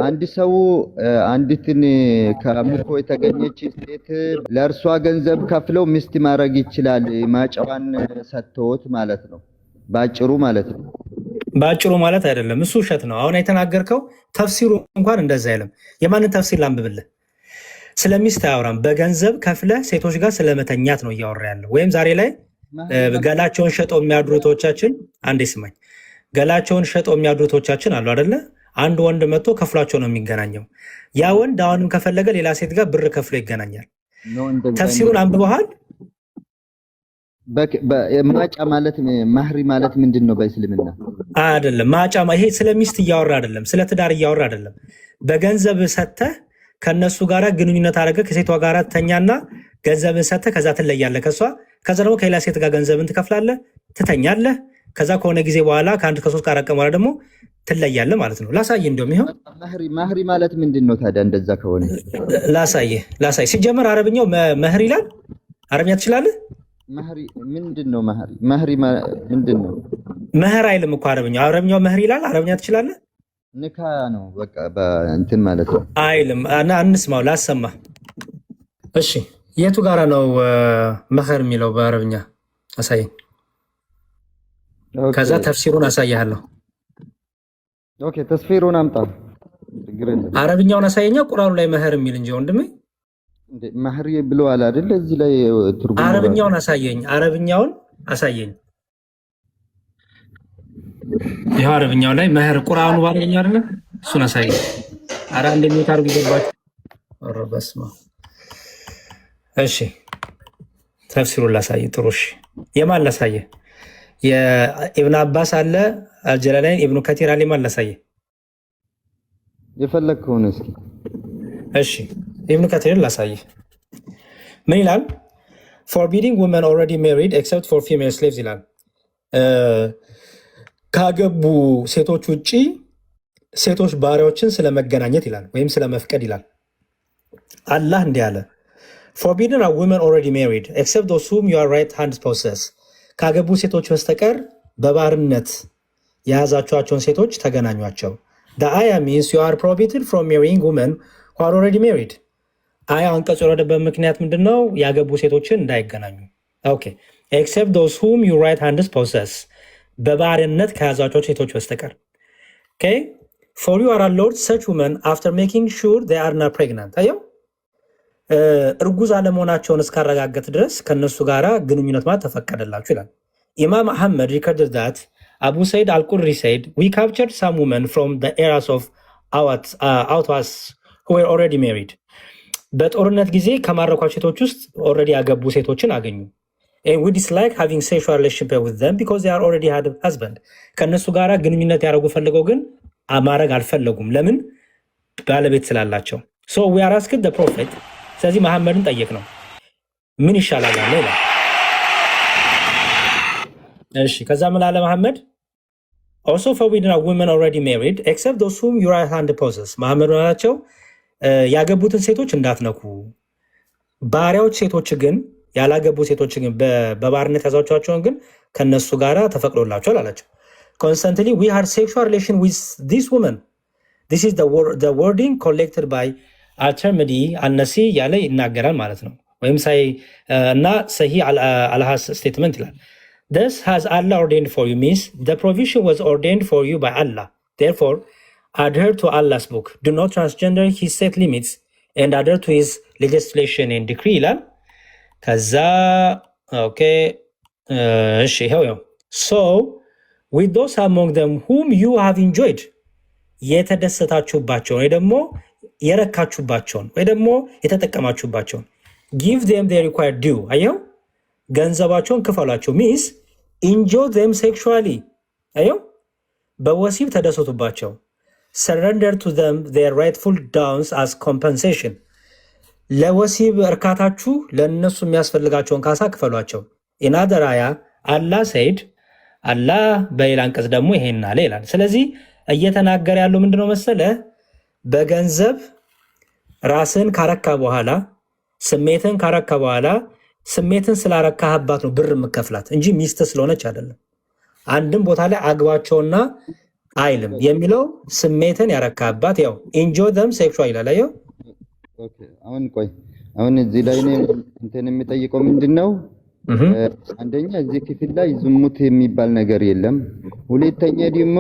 አንድ ሰው አንዲትን ከምርኮ የተገኘች ሴት ለእርሷ ገንዘብ ከፍለው ሚስት ማድረግ ይችላል፣ ማጫዋን ሰጥቶት ማለት ነው። ባጭሩ ማለት ነው። ባጭሩ ማለት አይደለም፣ እሱ ውሸት ነው። አሁን የተናገርከው ተፍሲሩ እንኳን እንደዛ አይልም። የማንን ተፍሲር ላንብብልህ? ስለሚስት አያወራም። በገንዘብ ከፍለ ሴቶች ጋር ስለመተኛት ነው እያወራ ያለው። ወይም ዛሬ ላይ ገላቸውን ሸጠው የሚያድሩቶቻችን፣ አንዴ ስማኝ፣ ገላቸውን ሸጠው የሚያድሩቶቻችን አሉ አይደለ? አንድ ወንድ መጥቶ ከፍሏቸው ነው የሚገናኘው። ያ ወንድ አሁንም ከፈለገ ሌላ ሴት ጋር ብር ከፍሎ ይገናኛል። ተፍሲሩን አንብበሃል? ማጫ ማለት ማህሪ ማለት ምንድን ነው በእስልምና? አይደለም ማጫ፣ ይሄ ስለሚስት እያወራ አይደለም፣ ስለ ትዳር እያወራ አይደለም። በገንዘብ ሰተህ ከነሱ ጋር ግንኙነት አድርገህ ከሴቷ ጋር ተኛና ገንዘብን ሰተህ ከዛ ትለያለህ ከሷ። ከዛ ደግሞ ከሌላ ሴት ጋር ገንዘብን ትከፍላለህ፣ ትተኛለህ። ከዛ ከሆነ ጊዜ በኋላ ከአንድ ከሶስት ጋር ቀን በኋላ ደግሞ ትለያለህ ማለት ነው። ላሳይህ፣ እንደውም ይኸው ማህሪ ማለት ምንድን ነው ታዲያ? እንደዛ ከሆነ ላሳይህ። ሲጀመር አረብኛው መህር ይላል። አረብኛ ትችላለህ? ማህሪ ምንድን ነው? ማህሪ ምንድን ነው? መህር አይልም እኮ አረብኛው መህር ይላል። አረብኛ ትችላለህ? ንካ ነው በቃ እንትን ማለት ነው አይልም። እና እንስማው፣ ላሰማ። እሺ የቱ ጋራ ነው መህር የሚለው በአረብኛ? አሳየኝ። ከዛ ተፍሲሩን አሳያለሁ። ኦኬ ተፍሲሩን አምጣ። አረብኛውን አሳየኛ። ቁርአኑ ላይ መህር የሚል እንጂ ወንድሜ ማህር ብለዋል አይደል? እዚህ ላይ ትርጉም አረብኛውን አሳየኝ። አረብኛውን አሳየኝ። ይሄው አረብኛው ላይ መህር ቁርአኑ ባለኛ አይደል? እሱን አሳየኝ። አራ እንደሚወጣ አርጉ ይገባችሁ። ረበስማ እሺ ተፍሲሩን ላሳይ። ጥሩ እሺ። የማን ላሳየ? የኢብኑ አባስ አለ፣ አልጀላላይን፣ ኢብኑ ከቲር አለ። ማን ላሳየ? የፈለግከውን እስኪ። እሺ ኢብኑ ከቲር ላሳየ። ምን ይላል? forbidding women already married except for female slaves ይላል። ካገቡ ሴቶች ውጪ ሴቶች ባሪያዎችን ስለመገናኘት ይላል፣ ወይም ስለመፍቀድ ይላል። አላህ እንዲህ አለ፣ forbidden are women already married except those whom your right hand possess። ካገቡ ሴቶች በስተቀር በባርነት የያዛቸዋቸውን ሴቶች ተገናኟቸው። the ayah means you are prohibited from marrying women who are already married። አያ አንቀጽ የወረደበት ምክንያት ምንድነው? ያገቡ ሴቶችን እንዳይገናኙ። ኦኬ except those whom your right hand possess፣ በባርነት ከያዛቸው ሴቶች በስተቀር። ኦኬ for you are allowed such women after making sure they are not pregnant። አየው እርጉዝ አለመሆናቸውን እስካረጋገጥ ድረስ ከነሱ ጋራ ግንኙነት ማለት ተፈቀደላችሁ ይላል። ኢማም አህመድ recorded that Abu Said al-Qurri said we captured some women from the eras of Awas who were already married። በጦርነት ጊዜ ከማረኳቸው ሴቶች ውስጥ ኦልሬዲ ያገቡ ሴቶችን አገኙ። and we dislike having sexual relationship with them because they are already had a husband። ከነሱ ጋራ ግንኙነት ያደረጉ ፈልገው ግን ማድረግ አልፈለጉም። ለምን? ባለቤት ስላላቸው። so we are asked the prophet። ስለዚህ መሐመድን ጠየቅ ነው ምን ይሻላል አለ ይላል። እሺ ከዛ ምን አለ መሐመድ? also forbidden are women already married except those whom your right hand possess። መሐመድ ናቸው ያገቡትን ሴቶች እንዳትነኩ፣ ባሪያዎች ሴቶች ግን ያላገቡ ሴቶች ግን በባርነት ያዛቸዋቸውን ግን ከነሱ ጋራ ተፈቅዶላቸዋል አላቸው። constantly we had sexual relation with these women። this is the wording collected by አልተርሚዲ አነሲ ያለ ይናገራል ማለት ነው። ወይም ሳይ እና ሰሂህ አልሃስ ስቴትመንት ይላል። this has Allah ordained for you means the provision was ordained for you by Allah, therefore adhere to Allah's book, do not transgender his set limits and adhere to his legislation and decree ይላል። ከዛ ኦኬ እሺ ይሄው so with those among them whom you have enjoyed የተደሰታችሁባቸውን ወይ ደግሞ የረካችሁባቸውን ወይ ደግሞ የተጠቀማችሁባቸውን give them their required due። አየው ገንዘባቸውን ክፈሏቸው means enjoy them sexually። አየው በወሲብ ተደሰቱባቸው። surrender to them their rightful downs as compensation። ለወሲብ እርካታችሁ ለነሱ የሚያስፈልጋቸውን ካሳ ክፈሏቸው። in other ayah Allah said አላህ በሌላ አንቀጽ ደግሞ ይሄን አለ ይላል። ስለዚህ እየተናገረ ያለው ምንድነው መሰለ? በገንዘብ ራስን ካረካ በኋላ ስሜትን ካረካ በኋላ ስሜትን ስላረካህባት ነው ብር የምከፍላት እንጂ ሚስት ስለሆነች አይደለም። አንድም ቦታ ላይ አግባቸውና አይልም የሚለው ስሜትን ያረካባት ያው enjoy them sexually ይላል። አየው ኦኬ አሁን ቆይ አሁን እዚህ ላይ ነው እንትን የሚጠይቀው ምንድነው? አንደኛ እዚህ ክፍል ላይ ዝሙት የሚባል ነገር የለም። ሁለተኛ ደግሞ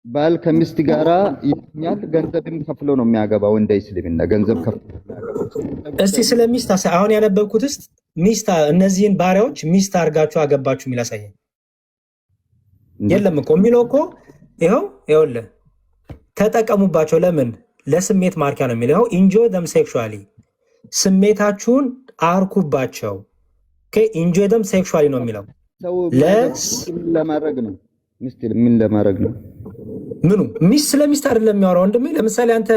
ባል ከሚስት ጋራ ይተኛል፣ ገንዘብም ከፍሎ ነው የሚያገባው። እንደ እስልምና ገንዘብ ከፍሎ ነው የሚያገባው። እስቲ ስለ ሚስት አሁን ያነበብኩት ውስጥ ሚስት እነዚህን ባሪያዎች ሚስት አድርጋችሁ አገባችሁ የሚል አሳየኝ። የለም እኮ የሚለው እኮ ይኸውልህ ተጠቀሙባቸው። ለምን? ለስሜት ማርኪያ ነው የሚለው። enjoy them sexually ስሜታችሁን አርኩባቸው። enjoy them sexually ነው የሚለው። ለማድረግ ነው ሚስት ምን ለማድረግ ነው? ምኑ ሚስት ስለሚስት አይደለም የሚያወራው ወንድሜ። ለምሳሌ አንተ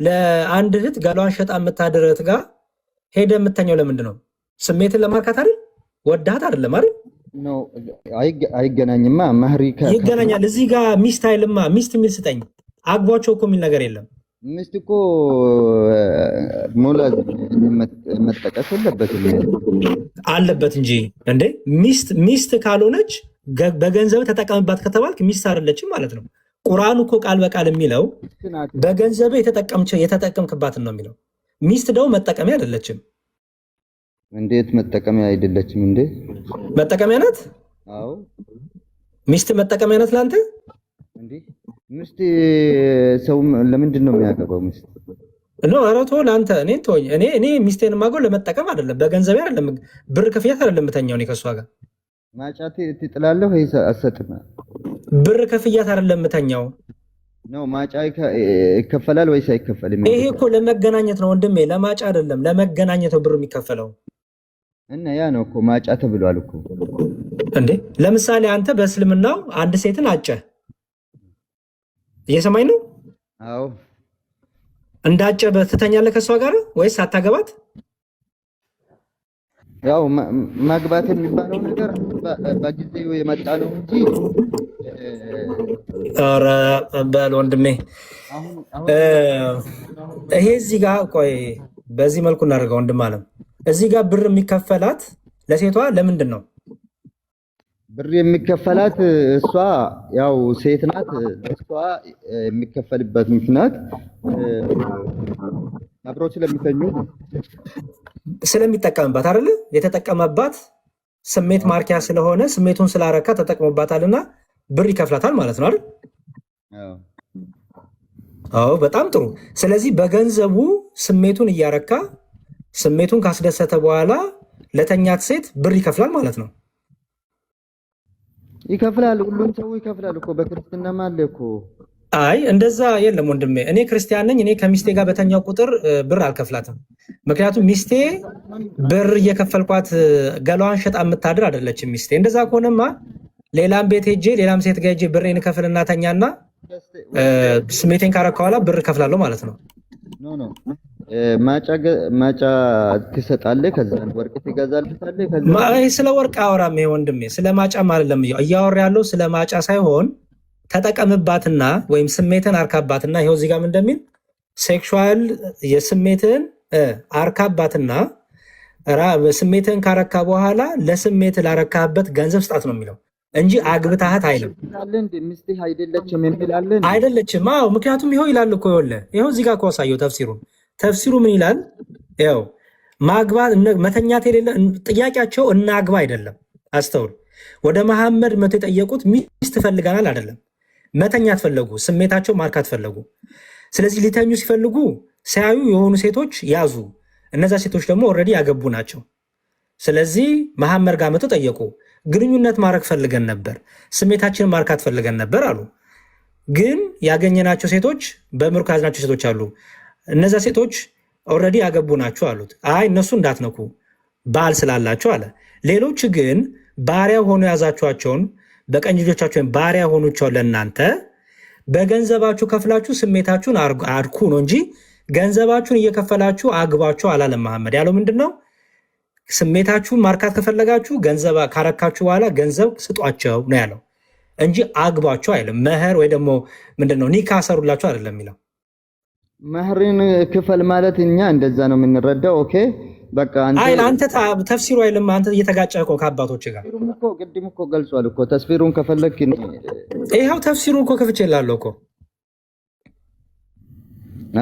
ለአንድ እህት ገሏን ሸጣ የምታድር እህት ጋር ሄደህ የምተኛው ለምንድን ነው? ስሜትን ለማርካት አይደል? ወዳት አይደለም አይደል? ነው አይገናኝማ። ማህሪ ይገናኛል። እዚህ ጋር ሚስት አይልማ። ሚስት የሚል ስጠኝ አግቧቸው እኮ የሚል ነገር የለም። ሚስት እኮ ሞላ መጠቀስ የለበትም አለበት እንጂ እንዴ። ሚስት ካልሆነች በገንዘብ ተጠቀምባት ከተባልክ ሚስት አይደለችም ማለት ነው። ቁርአኑ እኮ ቃል በቃል የሚለው በገንዘብ የተጠቀምክባትን ነው የሚለው። ሚስት ደግሞ መጠቀሚያ አይደለችም። እንዴት መጠቀሚያ አይደለችም እንዴ? መጠቀሚያ ናት። አዎ ሚስት መጠቀሚያ ናት ለአንተ እንዴ? ሚስት ሰው ለምንድን ነው የሚያገባው? ሚስት ነው አራቶ ለአንተ እኔ ሚስቴን ማገው ለመጠቀም አይደለም፣ በገንዘብ አይደለም፣ ብር ክፍያት አይደለም። የምተኛው እኔ ከሷ ጋር ማጫት ትጥላለህ ወይስ አሰጥም? ብር ክፍያት አይደለም የምተኛው ነው። ማጫ ይከፈላል ወይስ አይከፈልም? ይሄ እኮ ለመገናኘት ነው ወንድሜ፣ ለማጫ አይደለም፣ ለመገናኘት ነው ብር የሚከፈለው። እና ያ ነው እኮ ማጫ ተብሏል እኮ እንዴ። ለምሳሌ አንተ በእስልምናው አንድ ሴትን አጨ እየሰማኝ ነው? አዎ። እንዳጨ ትተኛለህ ከሷ ጋር ወይስ አታገባት? ያው ማግባት የሚባለው ነገር በጊዜው የመጣ ነው እንጂ ኧረ በል ወንድሜ ይሄ እዚህ ጋር ቆይ፣ በዚህ መልኩ እናደርገው ወንድም አለም። እዚህ ጋር ብር የሚከፈላት ለሴቷ ለምንድን ነው ብር የሚከፈላት? እሷ ያው ሴት ናት። እሷ የሚከፈልበት ምክንያት አብረው ስለሚተኙ ስለሚጠቀምባት አይደለ? የተጠቀመባት ስሜት ማርኪያ ስለሆነ ስሜቱን ስላረካ ተጠቅሞባታልና ብር ይከፍላታል ማለት ነው አይደል? አዎ በጣም ጥሩ። ስለዚህ በገንዘቡ ስሜቱን እያረካ ስሜቱን ካስደሰተ በኋላ ለተኛት ሴት ብር ይከፍላል ማለት ነው። ይከፍላል። ሁሉም ሰው ይከፍላል እኮ በክርስትናም አለ እኮ። አይ እንደዛ የለም ወንድሜ። እኔ ክርስቲያን ነኝ። እኔ ከሚስቴ ጋር በተኛው ቁጥር ብር አልከፍላትም። ምክንያቱም ሚስቴ ብር እየከፈልኳት ገላዋን ሸጣ የምታድር አይደለችም ሚስቴ። እንደዛ ከሆነማ ሌላም ቤት ሄጄ ሌላም ሴት ጋር ሄጄ ብሬን እከፍልና ተኛና ስሜቴን ካረካ በኋላ ብር እከፍላለሁ ማለት ነው። ኖ ማጫ ትሰጣለህ፣ ከዛ ወርቅ ትገዛልታለህ። ከዛ ስለ ወርቅ አወራም ይሄ ወንድሜ፣ ስለ ማጫ ማለት እያወራ ያለው ስለ ማጫ ሳይሆን ተጠቀምባትና ወይም ስሜትን አርካባትና ይሄው እዚህ ጋር ምን እንደሚል ሴክሹዋል የስሜትን አርካባትና ስሜትን ካረካ በኋላ ለስሜት ላረካበት ገንዘብ ስጣት ነው የሚለው እንጂ አግብታሃት አይልም። ሚስትህ አይደለችም የሚላለን አይደለችም። አዎ ምክንያቱም ይሄው ይላል እኮ ይሄው እዚህ ጋር ከወሳየው ተፍሲሩ ምን ይላል? ያው ማግባት መተኛት የሌለ ጥያቄያቸው እናግባ አይደለም። አስተውል። ወደ መሐመድ መቶ የጠየቁት ሚስት ፈልገናል አይደለም፣ መተኛት ፈለጉ፣ ስሜታቸው ማርካት ፈለጉ። ስለዚህ ሊተኙ ሲፈልጉ ሳያዩ የሆኑ ሴቶች ያዙ። እነዛ ሴቶች ደግሞ ኦልሬዲ ያገቡ ናቸው። ስለዚህ መሐመድ ጋር መቶ ጠየቁ። ግንኙነት ማድረግ ፈልገን ነበር፣ ስሜታችንን ማርካት ፈልገን ነበር አሉ። ግን ያገኘናቸው ሴቶች በምርኮ ያዝናቸው ሴቶች አሉ። እነዛ ሴቶች ኦልሬዲ ያገቡ ናቸው አሉት። አይ እነሱ እንዳትነኩ ባል ስላላቸው አለ። ሌሎች ግን ባሪያ ሆኖ ያዛችኋቸውን በቀኝ ልጆቻቸውን ባሪያ ሆኖቻው ለእናንተ በገንዘባችሁ ከፍላችሁ ስሜታችሁን አድኩ ነው እንጂ ገንዘባችሁን እየከፈላችሁ አግባችሁ አላለም። መሐመድ ያለው ምንድን ነው? ስሜታችሁን ማርካት ከፈለጋችሁ ገንዘብ ካረካችሁ በኋላ ገንዘብ ስጧቸው ነው ያለው እንጂ አግባቸው አይልም። መህር ወይ ደግሞ ምንድነው ኒካ ሰሩላቸው አይደለም የሚለው። መህርን ክፈል ማለት እኛ እንደዛ ነው የምንረዳው። ኦኬ በቃ አንተ ተፍሲሩ አይልም። አንተ እየተጋጨህ እኮ ከአባቶች ጋር ተፍሲሩን እኮ ቅድም እኮ ገልጿል እኮ። ተፍሲሩን ከፈለክ ይኸው ተፍሲሩን እኮ ከፍቼልሃለሁ እኮ።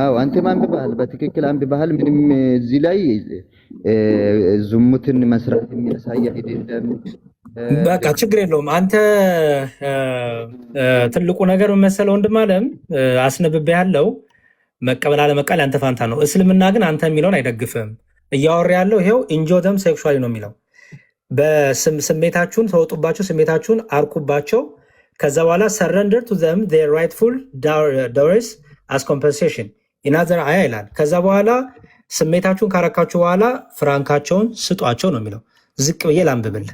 አዎ አንተም አንብበሃል፣ በትክክል አንብበሃል። ምንም እዚህ ላይ ዝሙትን መስራት የሚያሳይ አይደለም። በቃ ችግር የለውም። አንተ ትልቁ ነገር መሰለው ወንድም አለም አስነብቤ ያለው መቀበል አለመቀበል ያንተ ፋንታ ነው። እስልምና ግን አንተ የሚለውን አይደግፍም። እያወራ ያለው ይሄው ኢንጆይ ዘም ሴክሹዋሊ ነው የሚለው። በስሜታችሁን ተወጡባቸው፣ ስሜታችሁን አርኩባቸው፣ ከዛ በኋላ ሰረንደር ቱ ዘም ዜር ራይትፉል ዳውሪስ አስ ኮምፐንሴሽን ኢናዘር አያ ይላል። ከዛ በኋላ ስሜታችሁን ካረካችሁ በኋላ ፍራንካቸውን ስጧቸው ነው የሚለው። ዝቅ ብዬ ላንብብል።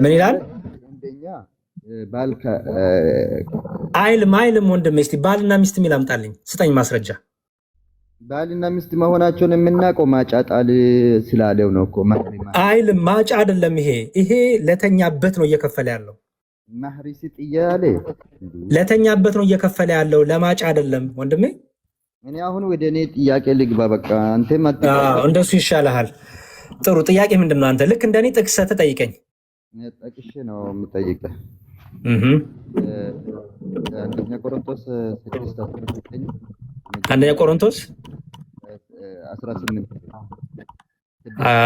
ምን ይላል? አይልም ወንድሜ፣ እስቲ ባልና ሚስት የሚል አምጣልኝ፣ ስጠኝ ማስረጃ። ባልና ሚስት መሆናቸውን የምናውቀው ማጫጣል ስላለው ነው እኮ። አይልም፣ ማጫ አይደለም። ይሄ ለተኛበት ነው እየከፈለ ያለው። ማህሪ ስጥ እያለ ለተኛበት ነው እየከፈለ ያለው፣ ለማጫ አይደለም ወንድሜ። እኔ አሁን ወደ እኔ ጥያቄ ልግባ። በቃ አንተ እንደሱ ይሻልሃል። ጥሩ ጥያቄ ምንድን ነው? አንተ ልክ እንደኔ ጥቅስ ተጠይቀኝ። ጠቅሼ ነው የምጠይቀህ። አንደኛ ቆሮንቶስ 6:19 አንደኛ ቆሮንቶስ 18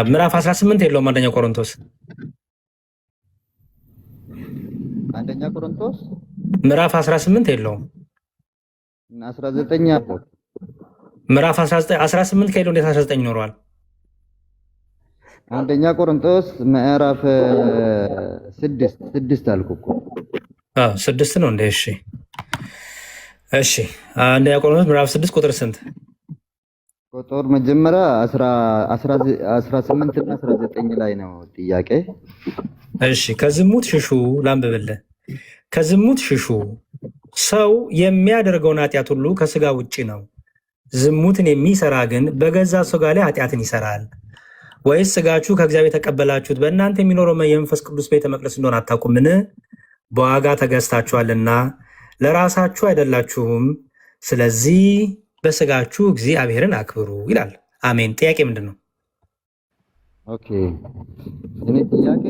ምዕራፍ 18 የለውም። አንደኛ ቆሮንቶስ ምዕራፍ 18 የለውም። 19 አለው። ምዕራፍ 18 ከሌለው እንዴት 19 ይኖረዋል? አንደኛ ቆሮንቶስ ምዕራፍ 6 አልኩ እኮ። 6 ነው እንዴ? እሺ አንደኛ ቆሮንቶስ ምዕራፍ 6 ቁጥር ስንት? ቁጥር መጀመሪያ 18 እና 19 ላይ ነው ጥያቄ። እሺ ከዝሙት ሽሹ፣ ላንብብልህ። ከዝሙት ሽሹ፣ ሰው የሚያደርገውን ኃጢአት ሁሉ ከስጋ ውጪ ነው። ዝሙትን የሚሰራ ግን በገዛ ስጋ ላይ ኃጢአትን ይሰራል። ወይስ ስጋችሁ ከእግዚአብሔር የተቀበላችሁት በእናንተ የሚኖረው የመንፈስ ቅዱስ ቤተ መቅደስ እንደሆነ አታውቁምን? በዋጋ ተገዝታችኋልና ለራሳችሁ አይደላችሁም። ስለዚህ በስጋችሁ እግዚአብሔርን አክብሩ ይላል። አሜን። ጥያቄ ምንድን ነው? ኦኬ እኔ ጥያቄ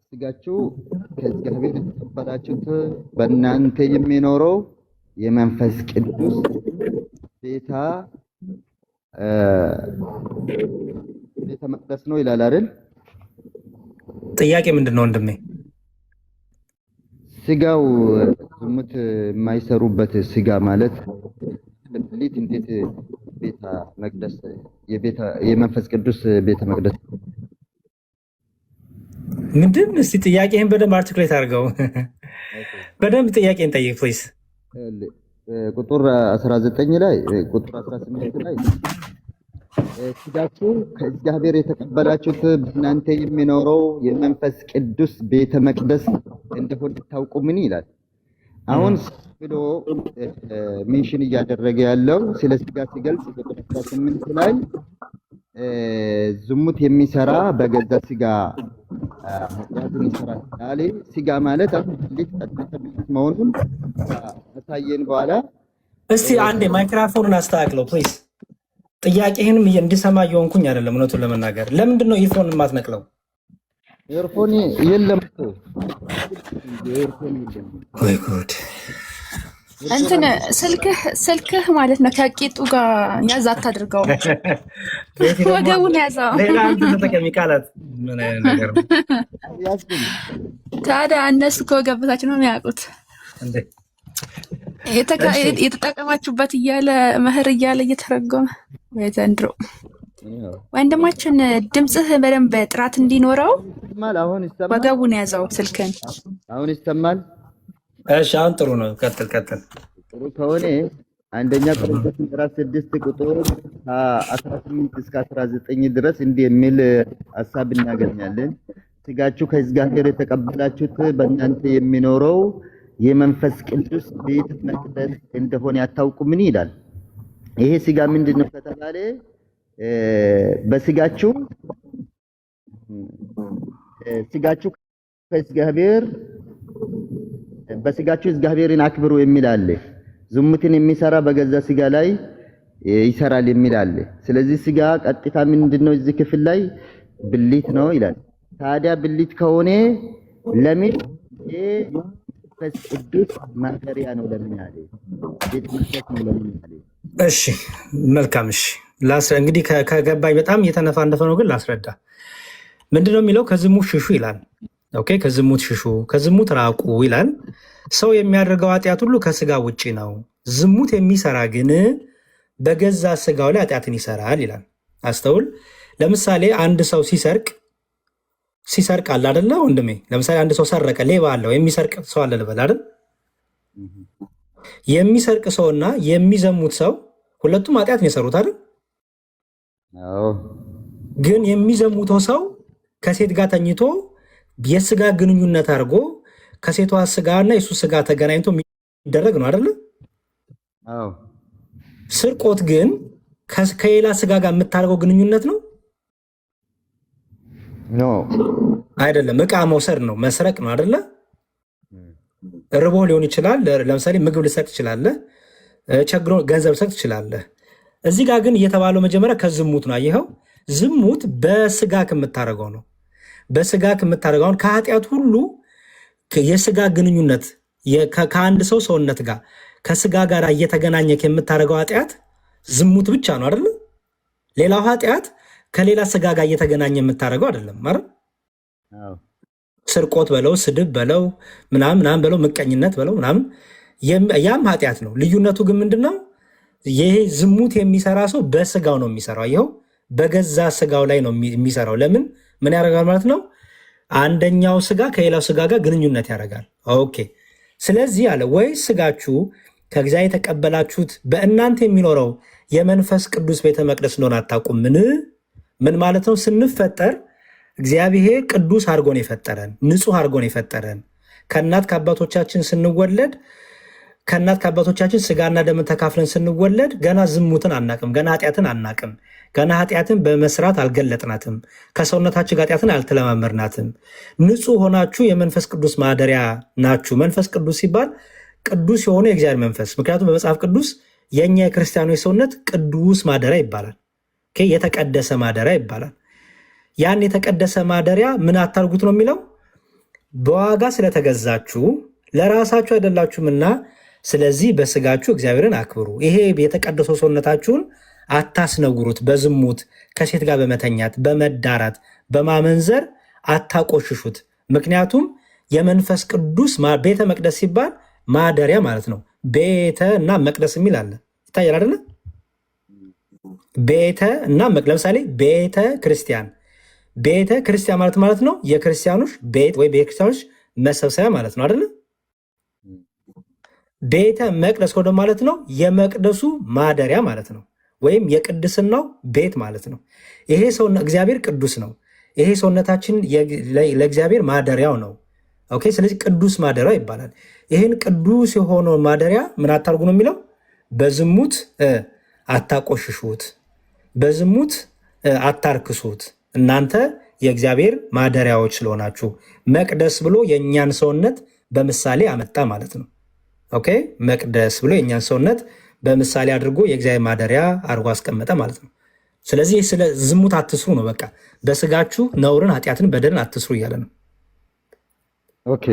ስጋችሁ ከእግዚአብሔር የተቀበላችሁት በእናንተ የሚኖረው የመንፈስ ቅዱስ ቤተ መቅደስ ነው ይላል አይደል? ጥያቄ ምንድን ነው ወንድሜ? ስጋው ዝሙት የማይሰሩበት ስጋ ማለት ሊት እንዴት ቤተ መቅደስ የመንፈስ ቅዱስ ቤተ መቅደስ ምንድን? እስቲ ጥያቄህን በደንብ አርቲኩሌት አድርገው። በደንብ ጥያቄን ጠይቅ ፕሊዝ። ቁጥር 19 ላይ ቁጥር 18 ላይ ስጋችሁ ከእግዚአብሔር የተቀበላችሁት በእናንተ የሚኖረው የመንፈስ ቅዱስ ቤተ መቅደስ እንደሆነ ታውቁ ምን ይላል? አሁን ብሎ ሜንሽን እያደረገ ያለው ስለ ስጋ ሲገልጽ ቁጥር 18 ላይ ዝሙት የሚሰራ በገዛ ስጋ ኃጢአትን ይሰራል አለ። ስጋ ማለት አሁን ልጅ መሆኑን አሳየን። በኋላ እስቲ አንዴ ማይክሮፎኑን አስተካክለው ፕሊዝ። ጥያቄህንም እንዲሰማ እየሆንኩኝ አይደለም። እውነቱን ለመናገር ለምንድን ነው ኢርፎን የማትነቅለው? ኤርፎን የለም እኮ ወይ ጉድ! እንትን ስልክህ ማለት ነው ከቂጡ ጋር ያዝ አታድርገው፣ ወገቡን ያዘው። ሌላ አንተ ተጠቀሚ ቃላት ምን አይነት ነገር ነው ታዲያ? እነሱ ከወገብ በታች ነው የሚያውቁት እንዴ? የተጠቀማችሁበት እያለ መህር እያለ እየተረጎመ ወይ ዘንድሮ። ወንድማችን ድምፅህ በደንብ ጥራት እንዲኖረው ወገቡን ያዘው ስልክን። አሁን ይሰማል? እሺ አሁን ጥሩ ነው። ቀጥል። ጥሩ ከሆነ አንደኛ ቆሮንቶስ ምዕራፍ 6 ቁጥር 18 እስከ 19 ድረስ እንዲህ የሚል ሐሳብ እናገኛለን። ስጋችሁ ከእግዚአብሔር የተቀበላችሁት በእናንተ የሚኖረው የመንፈስ ቅዱስ ቤተ መቅደስ እንደሆነ አታውቁምን ይላል። ይሄ ስጋ ምንድነው ከተባለ በስጋችሁ ከእግዚአብሔር በስጋችሁ እግዚአብሔርን አክብሩ የሚል አለ። ዝሙትን የሚሰራ በገዛ ስጋ ላይ ይሰራል የሚል አለ። ስለዚህ ስጋ ቀጥታ ምንድነው እዚህ ክፍል ላይ ብልት ነው ይላል። ታዲያ ብልት ከሆነ ለምን የመንፈስ ቅዱስ ማደሪያ ነው ለምን አለ? ቤተ መቅደስ ነው ለምን አለ? እሺ መልካም። እሺ እንግዲህ ከገባኝ በጣም እየተነፋነፈ ነው፣ ግን ላስረዳ። ምንድነው የሚለው? ከዝሙት ሽሹ ይላል። ኦኬ፣ ከዝሙት ሽሹ፣ ከዝሙት ራቁ ይላል። ሰው የሚያደርገው ኃጢአት ሁሉ ከስጋ ውጪ ነው። ዝሙት የሚሰራ ግን በገዛ ስጋው ላይ ኃጢአትን ይሰራል ይላል። አስተውል። ለምሳሌ አንድ ሰው ሲሰርቅ አለ አይደለ ወንድሜ? ለምሳሌ አንድ ሰው ሰረቀ፣ ሌባ አለ፣ የሚሰርቅ ሰው አለ ልበል አይደል? የሚሰርቅ ሰውና የሚዘሙት ሰው ሁለቱም ኃጢአትን የሰሩት አይደል? ግን የሚዘሙተው ሰው ከሴት ጋር ተኝቶ የስጋ ግንኙነት አድርጎ ከሴቷ ስጋና የሱ ስጋ ተገናኝቶ የሚደረግ ነው አይደለ? ስርቆት ግን ከሌላ ስጋ ጋር የምታደርገው ግንኙነት ነው አይደለም። እቃ መውሰድ ነው፣ መስረቅ ነው አይደለ? ርቦ ሊሆን ይችላል። ለምሳሌ ምግብ ልሰጥ ትችላለህ፣ ቸግሮ ገንዘብ ልሰጥ ትችላለህ። እዚህ ጋር ግን እየተባለው መጀመሪያ ከዝሙት ነው። አየኸው? ዝሙት በስጋ ከምታደርገው ነው። በስጋ ከምታደርገው ከኃጢአት ሁሉ የስጋ ግንኙነት ከአንድ ሰው ሰውነት ጋር ከስጋ ጋር እየተገናኘ የምታደርገው ኃጢአት ዝሙት ብቻ ነው አይደለ? ሌላው ኃጢአት ከሌላ ስጋ ጋር እየተገናኘ የምታደርገው አይደለም ማለት። ስርቆት በለው፣ ስድብ በለው፣ ምናምን በለው፣ ምቀኝነት በለው ምናምን ያም ኃጢአት ነው። ልዩነቱ ግን ምንድነው? ይሄ ዝሙት የሚሰራ ሰው በስጋው ነው የሚሰራው። ይኸው በገዛ ስጋው ላይ ነው የሚሰራው። ለምን? ምን ያደርጋል ማለት ነው? አንደኛው ስጋ ከሌላው ስጋ ጋር ግንኙነት ያደርጋል። ኦኬ። ስለዚህ አለ ወይ ስጋችሁ ከእግዚአብሔር የተቀበላችሁት በእናንተ የሚኖረው የመንፈስ ቅዱስ ቤተ መቅደስ እንደሆነ አታውቁምን? ምን ማለት ነው? ስንፈጠር እግዚአብሔር ቅዱስ አድርጎን የፈጠረን፣ ንጹህ አድርጎን የፈጠረን። ከእናት ከአባቶቻችን ስንወለድ ከእናት ከአባቶቻችን ስጋና ደምን ተካፍለን ስንወለድ ገና ዝሙትን አናቅም፣ ገና ኃጢአትን አናቅም፣ ገና ኃጢአትን በመስራት አልገለጥናትም፣ ከሰውነታችን ጋር ኃጢአትን አልተለማመርናትም። ንጹህ ሆናችሁ የመንፈስ ቅዱስ ማደሪያ ናችሁ። መንፈስ ቅዱስ ሲባል ቅዱስ የሆነ የእግዚአብሔር መንፈስ። ምክንያቱም በመጽሐፍ ቅዱስ የእኛ የክርስቲያኖች ሰውነት ቅዱስ ማደሪያ ይባላል፣ የተቀደሰ ማደሪያ ይባላል። ያን የተቀደሰ ማደሪያ ምን አታርጉት ነው የሚለው? በዋጋ ስለተገዛችሁ ለራሳችሁ አይደላችሁምና ስለዚህ በስጋችሁ እግዚአብሔርን አክብሩ። ይሄ የተቀደሰው ሰውነታችሁን አታስነውሩት፣ በዝሙት ከሴት ጋር በመተኛት በመዳራት በማመንዘር አታቆሽሹት። ምክንያቱም የመንፈስ ቅዱስ ቤተ መቅደስ ሲባል ማደሪያ ማለት ነው። ቤተ እና መቅደስ የሚል አለ፣ ይታያል አይደለ? ቤተ እና ለምሳሌ ቤተ ክርስቲያን ማለት ነው የክርስቲያኖች ቤት ወይ የክርስቲያኖች መሰብሰቢያ ማለት ነው አይደለ? ቤተ መቅደስ ወደ ማለት ነው የመቅደሱ ማደሪያ ማለት ነው፣ ወይም የቅድስናው ቤት ማለት ነው። ይሄ ሰው እግዚአብሔር ቅዱስ ነው። ይሄ ሰውነታችን ለእግዚአብሔር ማደሪያው ነው። ኦኬ። ስለዚህ ቅዱስ ማደሪያ ይባላል። ይህን ቅዱስ የሆነው ማደሪያ ምን አታርጉ ነው የሚለው? በዝሙት አታቆሽሹት፣ በዝሙት አታርክሱት። እናንተ የእግዚአብሔር ማደሪያዎች ስለሆናችሁ። መቅደስ ብሎ የእኛን ሰውነት በምሳሌ አመጣ ማለት ነው። ኦኬ። መቅደስ ብሎ የእኛን ሰውነት በምሳሌ አድርጎ የእግዚአብሔር ማደሪያ አድርጎ አስቀመጠ ማለት ነው። ስለዚህ ስለ ዝሙት አትስሩ ነው በቃ። በስጋችሁ ነውርን፣ ኃጢአትን፣ በደልን አትስሩ እያለ ነው። ኦኬ።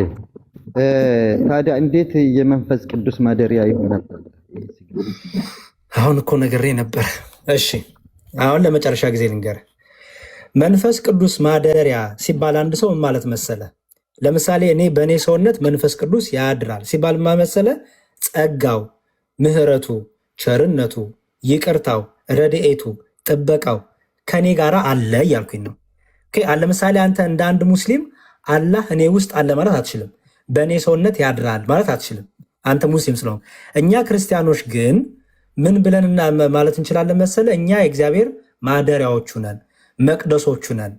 ታዲያ እንዴት የመንፈስ ቅዱስ ማደሪያ ይሆናል? አሁን እኮ ነግሬ ነበር። እሺ አሁን ለመጨረሻ ጊዜ ልንገርህ። መንፈስ ቅዱስ ማደሪያ ሲባል አንድ ሰው ምን ማለት መሰለ? ለምሳሌ እኔ በእኔ ሰውነት መንፈስ ቅዱስ ያድራል ሲባል ምን መሰለ? ጸጋው፣ ምሕረቱ፣ ቸርነቱ፣ ይቅርታው፣ ረድኤቱ፣ ጥበቃው ከኔ ጋር አለ እያልኩኝ ነው። ለምሳሌ አንተ እንደ አንድ ሙስሊም አላህ እኔ ውስጥ አለ ማለት አትችልም። በእኔ ሰውነት ያድራል ማለት አትችልም፣ አንተ ሙስሊም ስለሆን። እኛ ክርስቲያኖች ግን ምን ብለን ማለት እንችላለን መሰለ? እኛ የእግዚአብሔር ማደሪያዎቹ ነን፣ መቅደሶቹ ነን።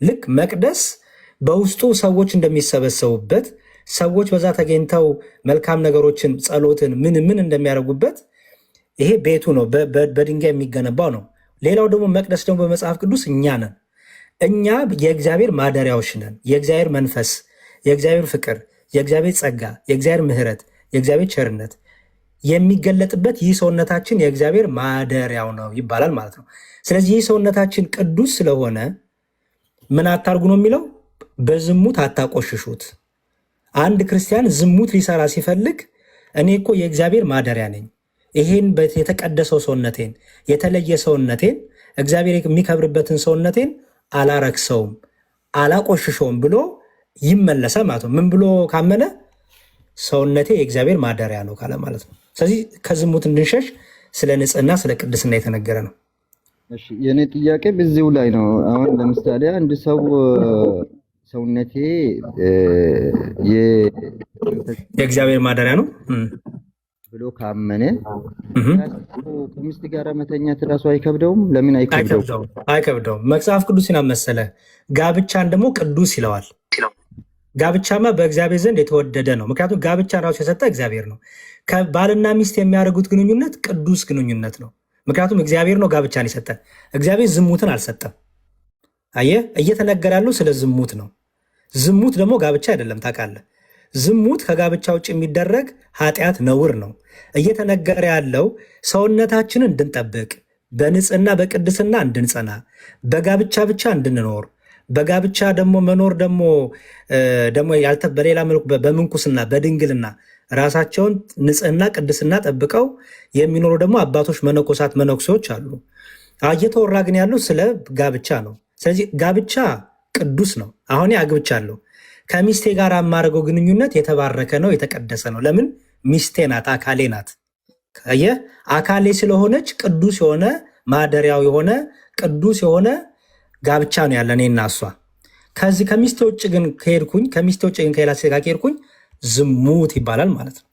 ልክ መቅደስ በውስጡ ሰዎች እንደሚሰበሰቡበት፣ ሰዎች በዛ ተገኝተው መልካም ነገሮችን፣ ጸሎትን፣ ምን እንደሚያደርጉበት ይሄ ቤቱ ነው፣ በድንጋይ የሚገነባው ነው። ሌላው ደግሞ መቅደስ ደግሞ በመጽሐፍ ቅዱስ እኛ ነን። እኛ የእግዚአብሔር ማደሪያዎች ነን። የእግዚአብሔር መንፈስ፣ የእግዚአብሔር ፍቅር፣ የእግዚአብሔር ጸጋ፣ የእግዚአብሔር ምሕረት፣ የእግዚአብሔር ቸርነት፣ የሚገለጥበት ይህ ሰውነታችን የእግዚአብሔር ማደሪያው ነው ይባላል ማለት ነው። ስለዚህ ይህ ሰውነታችን ቅዱስ ስለሆነ ምን አታርጉ ነው የሚለው? በዝሙት አታቆሽሹት። አንድ ክርስቲያን ዝሙት ሊሰራ ሲፈልግ እኔ እኮ የእግዚአብሔር ማደሪያ ነኝ፣ ይሄን የተቀደሰው ሰውነቴን የተለየ ሰውነቴን እግዚአብሔር የሚከብርበትን ሰውነቴን አላረክሰውም አላቆሽሸውም ብሎ ይመለሳል ማለት ነው። ምን ብሎ ካመነ? ሰውነቴ የእግዚአብሔር ማደሪያ ነው ካለ ማለት ነው። ስለዚህ ከዝሙት እንድንሸሽ ስለ ንጽህና ስለ ቅድስና የተነገረ ነው። እሺ የኔ ጥያቄ በዚሁ ላይ ነው። አሁን ለምሳሌ አንድ ሰው ሰውነቴ የእግዚአብሔር ማደሪያ ነው ብሎ ካመነ ከሚስት ጋር መተኛት እራሱ አይከብደውም? ለምን አይከብደውም? አይከብደውም። መጽሐፍ ቅዱስ መሰለ ጋብቻን ደግሞ ቅዱስ ይለዋል። ጋብቻማ በእግዚአብሔር ዘንድ የተወደደ ነው። ምክንያቱም ጋብቻን ራሱ የሰጠ እግዚአብሔር ነው። ከባልና ሚስት የሚያደርጉት ግንኙነት ቅዱስ ግንኙነት ነው። ምክንያቱም እግዚአብሔር ነው ጋብቻን የሰጠ። እግዚአብሔር ዝሙትን አልሰጠም። አየህ፣ እየተነገረ ያለው ስለ ዝሙት ነው። ዝሙት ደግሞ ጋብቻ አይደለም። ታውቃለህ፣ ዝሙት ከጋብቻ ውጭ የሚደረግ ኃጢአት ነውር ነው። እየተነገረ ያለው ሰውነታችንን እንድንጠብቅ፣ በንጽህና በቅድስና እንድንጸና፣ በጋብቻ ብቻ እንድንኖር፣ በጋብቻ ደግሞ መኖር ደግሞ በሌላ መልኩ በምንኩስና በድንግልና ራሳቸውን ንጽህና ቅድስና ጠብቀው የሚኖሩ ደግሞ አባቶች፣ መነኮሳት፣ መነኩሴዎች አሉ። እየተወራ ግን ያለው ስለ ጋብቻ ነው። ስለዚህ ጋብቻ ቅዱስ ነው። አሁን አግብቻለሁ፣ ከሚስቴ ጋር የማደርገው ግንኙነት የተባረከ ነው፣ የተቀደሰ ነው። ለምን? ሚስቴ ናት፣ አካሌ ናት። አካሌ ስለሆነች ቅዱስ የሆነ ማደሪያው የሆነ ቅዱስ የሆነ ጋብቻ ነው ያለን እኔና እሷ። ከዚህ ከሚስቴ ውጭ ግን ከሄድኩኝ ከሌላ ሴት ጋር ከሄድኩኝ ዝሙት ይባላል ማለት ነው።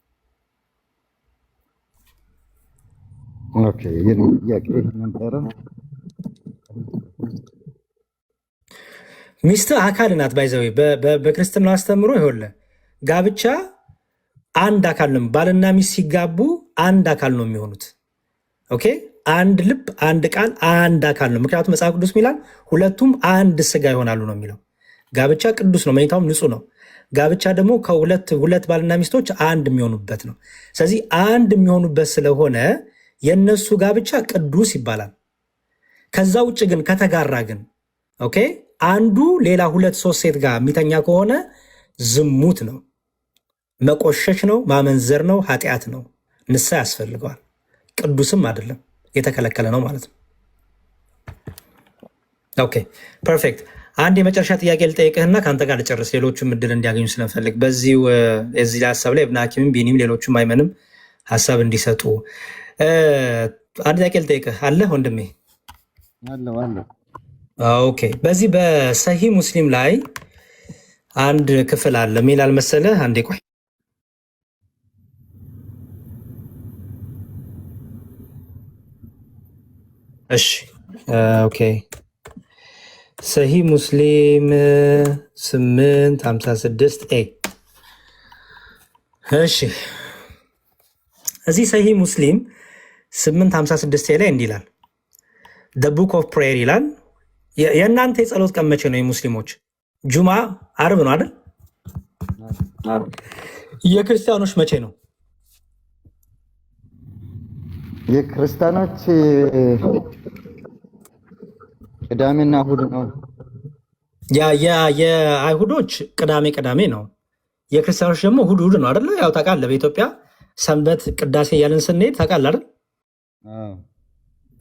ኦኬ ይሄን ጥያቄ ነበረ። ሚስት አካል ናት። ባይዘዌ በክርስትና አስተምሮ ይኸውልህ ጋብቻ አንድ አካል ነው። ባልና ሚስት ሲጋቡ አንድ አካል ነው የሚሆኑት። ኦኬ አንድ ልብ፣ አንድ ቃል፣ አንድ አካል ነው። ምክንያቱም መጽሐፍ ቅዱስ ሚላል ሁለቱም አንድ ስጋ ይሆናሉ ነው የሚለው። ጋብቻ ቅዱስ ነው፣ መኝታውም ንጹህ ነው። ጋብቻ ደግሞ ከሁለት ባልና ሚስቶች አንድ የሚሆኑበት ነው። ስለዚህ አንድ የሚሆኑበት ስለሆነ የነሱ ጋብቻ ቅዱስ ይባላል። ከዛ ውጭ ግን ከተጋራ ግን ኦኬ አንዱ ሌላ 2-3 ሴት ጋር የሚተኛ ከሆነ ዝሙት ነው፣ መቆሸሽ ነው፣ ማመንዘር ነው፣ ኃጢአት ነው፣ ንስሐ ያስፈልገዋል። ቅዱስም አይደለም፣ የተከለከለ ነው ማለት ነው። ኦኬ ፐርፌክት። አንድ የመጨረሻ ጥያቄ ልጠይቅህና ከአንተ ጋር ልጨርስ፣ ሌሎቹም እድል እንዲያገኙ ስለምፈልግ በዚህ ላይ ሀሳብ ላይ እብነ ሐኪምም ቢኒም ሌሎቹም አይመንም ሀሳብ እንዲሰጡ አንድ ጥያቄ ልጠይቅህ። አለ ወንድሜ? አለው። ኦኬ በዚህ በሰሂ ሙስሊም ላይ አንድ ክፍል አለ። ምን ይላል መሰለህ? አንዴ ቆይ። እሺ ኦኬ ሰሂ ሙስሊም 856 ኤ። እሺ እዚህ ሰሂ ሙስሊም 856 ኤ ላይ እንዲህ ይላል the book of prayer ይላል። የእናንተ የጸሎት ቀን መቼ ነው? የሙስሊሞች ጁማ አርብ ነው አይደል? የክርስቲያኖች መቼ ነው? የክርስቲያኖች ቅዳሜና እሑድ ነው። የአይሁዶች ቅዳሜ ነው። የክርስቲያኖች ደግሞ እሑድ ነው አይደል? ያው ታውቃለህ፣ በኢትዮጵያ ሰንበት ቅዳሴ እያልን ስንሄድ ታውቃለህ አይደል?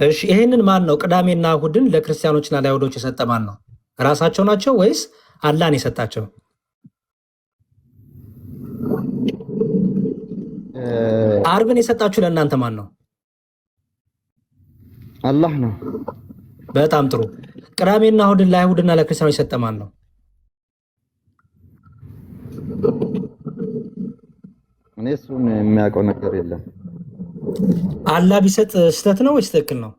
እሺ ይሄንን ማን ነው ቅዳሜና እሑድን ለክርስቲያኖችና ለአይሁዶች የሰጠ ማን ነው? ራሳቸው ናቸው ወይስ አላህን የሰጣቸው? አርብን የሰጣችሁ ለእናንተ ማን ነው? አላህ ነው። በጣም ጥሩ። ቅዳሜና እሑድን ለአይሁድና ለክርስቲያኖች የሰጠ ማን ነው? እኔ እሱን የሚያውቀው ነገር የለም። አላህ ቢሰጥ ስህተት ነው ወይስ ትክክል ነው?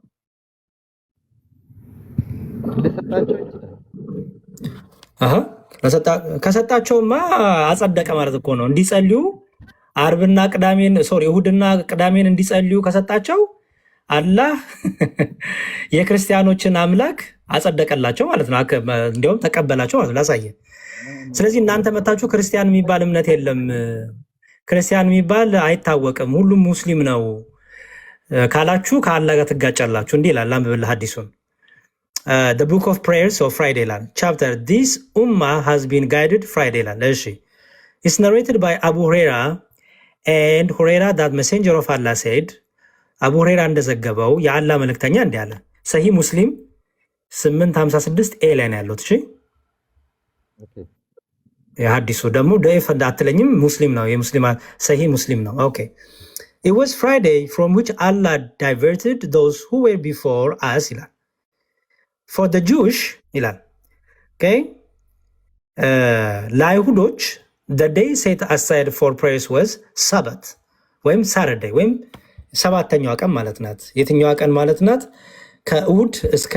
ከሰጣቸውማ አጸደቀ ማለት እኮ ነው። እንዲጸልዩ አርብና ቅዳሜን እሑድና ቅዳሜን እንዲጸልዩ ከሰጣቸው አላህ የክርስቲያኖችን አምላክ አጸደቀላቸው ማለት ነው። እንዲያውም ተቀበላቸው ማለት ነው። ላሳየ። ስለዚህ እናንተ መታችሁ ክርስቲያን የሚባል እምነት የለም ክርስቲያን የሚባል አይታወቅም ሁሉም ሙስሊም ነው ካላችሁ ከአላህ ጋር ትጋጫላችሁ። እንዲህ ይላል አንብብልህ ሐዲሱን the book of prayers of Friday ይላል chapter this ummah has been guided Friday ይላል። እሺ it's narrated by Abu Huraira and Huraira that messenger of Allah said አቡ ሁረይራ እንደዘገበው የአላህ መልእክተኛ እንዲህ አለ። ሰሂህ ሙስሊም 856 ኤ ላይ ነው ያለው። እሺ የሐዲሱ ደግሞ ደይፍ እንዳትለኝም ሙስሊም ነው የሙስሊም ሰሂህ ሙስሊም ነው። ኦኬ it was Friday from which Allah diverted those who were before us ይላል for the Jewish ይላል okay ለአይሁዶች the day set aside for prayers was Sabbath ወይም Saturday ወይም ሰባተኛዋ ቀን ማለት ናት። የትኛዋ ቀን ማለት ናት? ከእሁድ እስከ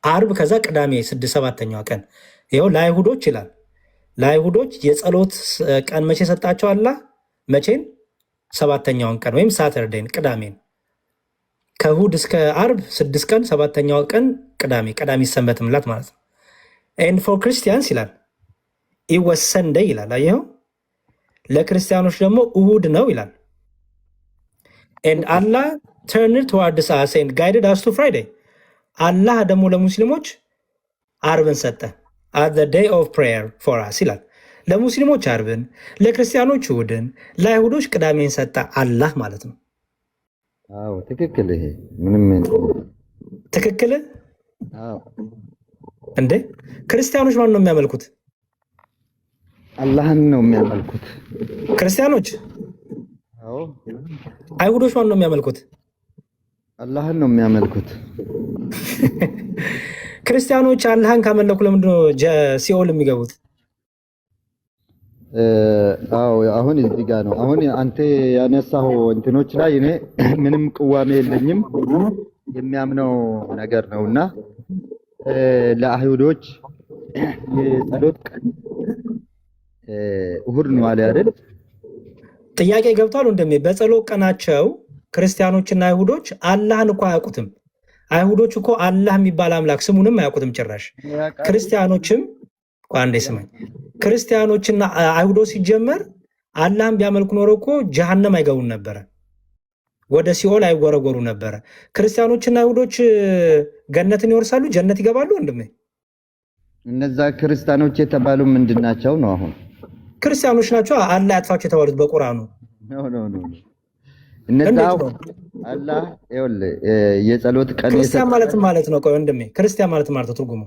አርብ ከዛ ቅዳሜ 7ኛዋ ቀን ይኸው ለአይሁዶች ይላል። ለአይሁዶች የጸሎት ቀን መቼ ሰጣቸው አላህ? መቼን? 7ኛውን ቀን ወይም ሳተርዴን ቅዳሜን። ከእሁድ እስከ አርብ 6 ቀን 7ኛው ቀን ቅዳሜ ሰንበትምላት ማለት ነው። and for Christians ይላል it was Sunday ይላል። አየኸው ለክርስቲያኖች ደግሞ እሁድ ነው ይላል። and Allah turned towards us and guided us to Friday አላህ ደግሞ ለሙስሊሞች አርብን ሰጠ at the day of prayer for us ይላል። ለሙስሊሞች አርብን፣ ለክርስቲያኖች እሁድን፣ ለአይሁዶች ቅዳሜን ሰጠ አላህ ማለት ነው። አዎ ትክክል። ይሄ ምንም ትክክል። አዎ እንዴ ክርስቲያኖች ማን ነው የሚያመልኩት? አላህን ነው የሚያመልኩት ክርስቲያኖች። አዎ አይሁዶች ማን ነው የሚያመልኩት? አላህን ነው የሚያመልኩት። ክርስቲያኖች አላህን ካመለኩ ለምንድን ነው ሲኦል የሚገቡት? አዎ አሁን እዚህ ጋር ነው። አሁን አንተ ያነሳው እንትኖች ላይ እኔ ምንም ቅዋሜ የለኝም የሚያምነው ነገር ነውና ለአይሁዶች የጸሎት ቀን እሁድ ነው አለ አይደል? ጥያቄ ገብቷል እንደኔ በጸሎት ቀናቸው ክርስቲያኖችና አይሁዶች አላህን እኮ አያውቁትም። አይሁዶች እኮ አላህ የሚባል አምላክ ስሙንም አያውቁትም ጭራሽ። ክርስቲያኖችም አንዴ ስማኝ፣ ክርስቲያኖችና አይሁዶች ሲጀመር አላህን ቢያመልኩ ኖሮ እኮ ጀሃነም አይገቡም ነበረ፣ ወደ ሲኦል አይወረወሩ ነበረ። ክርስቲያኖችና አይሁዶች ገነትን ይወርሳሉ፣ ጀነት ይገባሉ። ወንድሜ እነዛ ክርስቲያኖች የተባሉ ምንድናቸው ነው? አሁን ክርስቲያኖች ናቸው አላህ ያጥፋቸው የተባሉት በቁርአኑ። ኖ እነዛ አላህ ይኸውልህ የጸሎት ቀን ክርስቲያን ማለት ነው። ቆይ ወንድሜ ክርስቲያን ማለት ትርጉሙ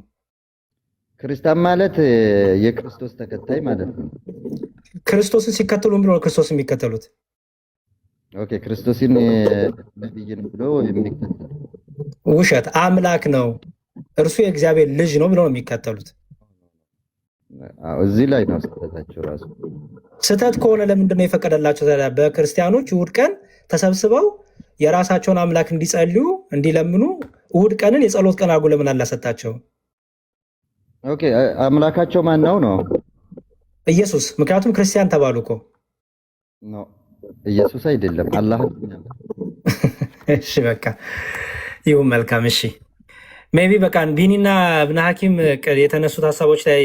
ክርስቲያን ማለት የክርስቶስ ተከታይ ማለት ነው። ክርስቶስን ሲከተሉ ምን ነው ክርስቶስን የሚከተሉት? ኦኬ ክርስቶስን ነብይ ነው ብሎ የሚከተሉ ውሸት፣ አምላክ ነው እርሱ የእግዚአብሔር ልጅ ነው ብለው ነው የሚከተሉት። እዚህ ላይ ነው ስህተታቸው። ራሱ ስህተት ከሆነ ለምንድን ነው የፈቀደላቸው? በክርስቲያኖች እሑድ ቀን ተሰብስበው የራሳቸውን አምላክ እንዲጸልዩ እንዲለምኑ እሑድ ቀንን የጸሎት ቀን አድርጎ ለምን አላሰጣቸው? ኦኬ አምላካቸው ማን ነው? ኢየሱስ። ምክንያቱም ክርስቲያን ተባሉ እኮ ነው። ኢየሱስ አይደለም አላህ። እሺ በቃ ይሁን መልካም። እሺ ሜቢ በቃ ቢኒና እብነ ሐኪም የተነሱት ሀሳቦች ላይ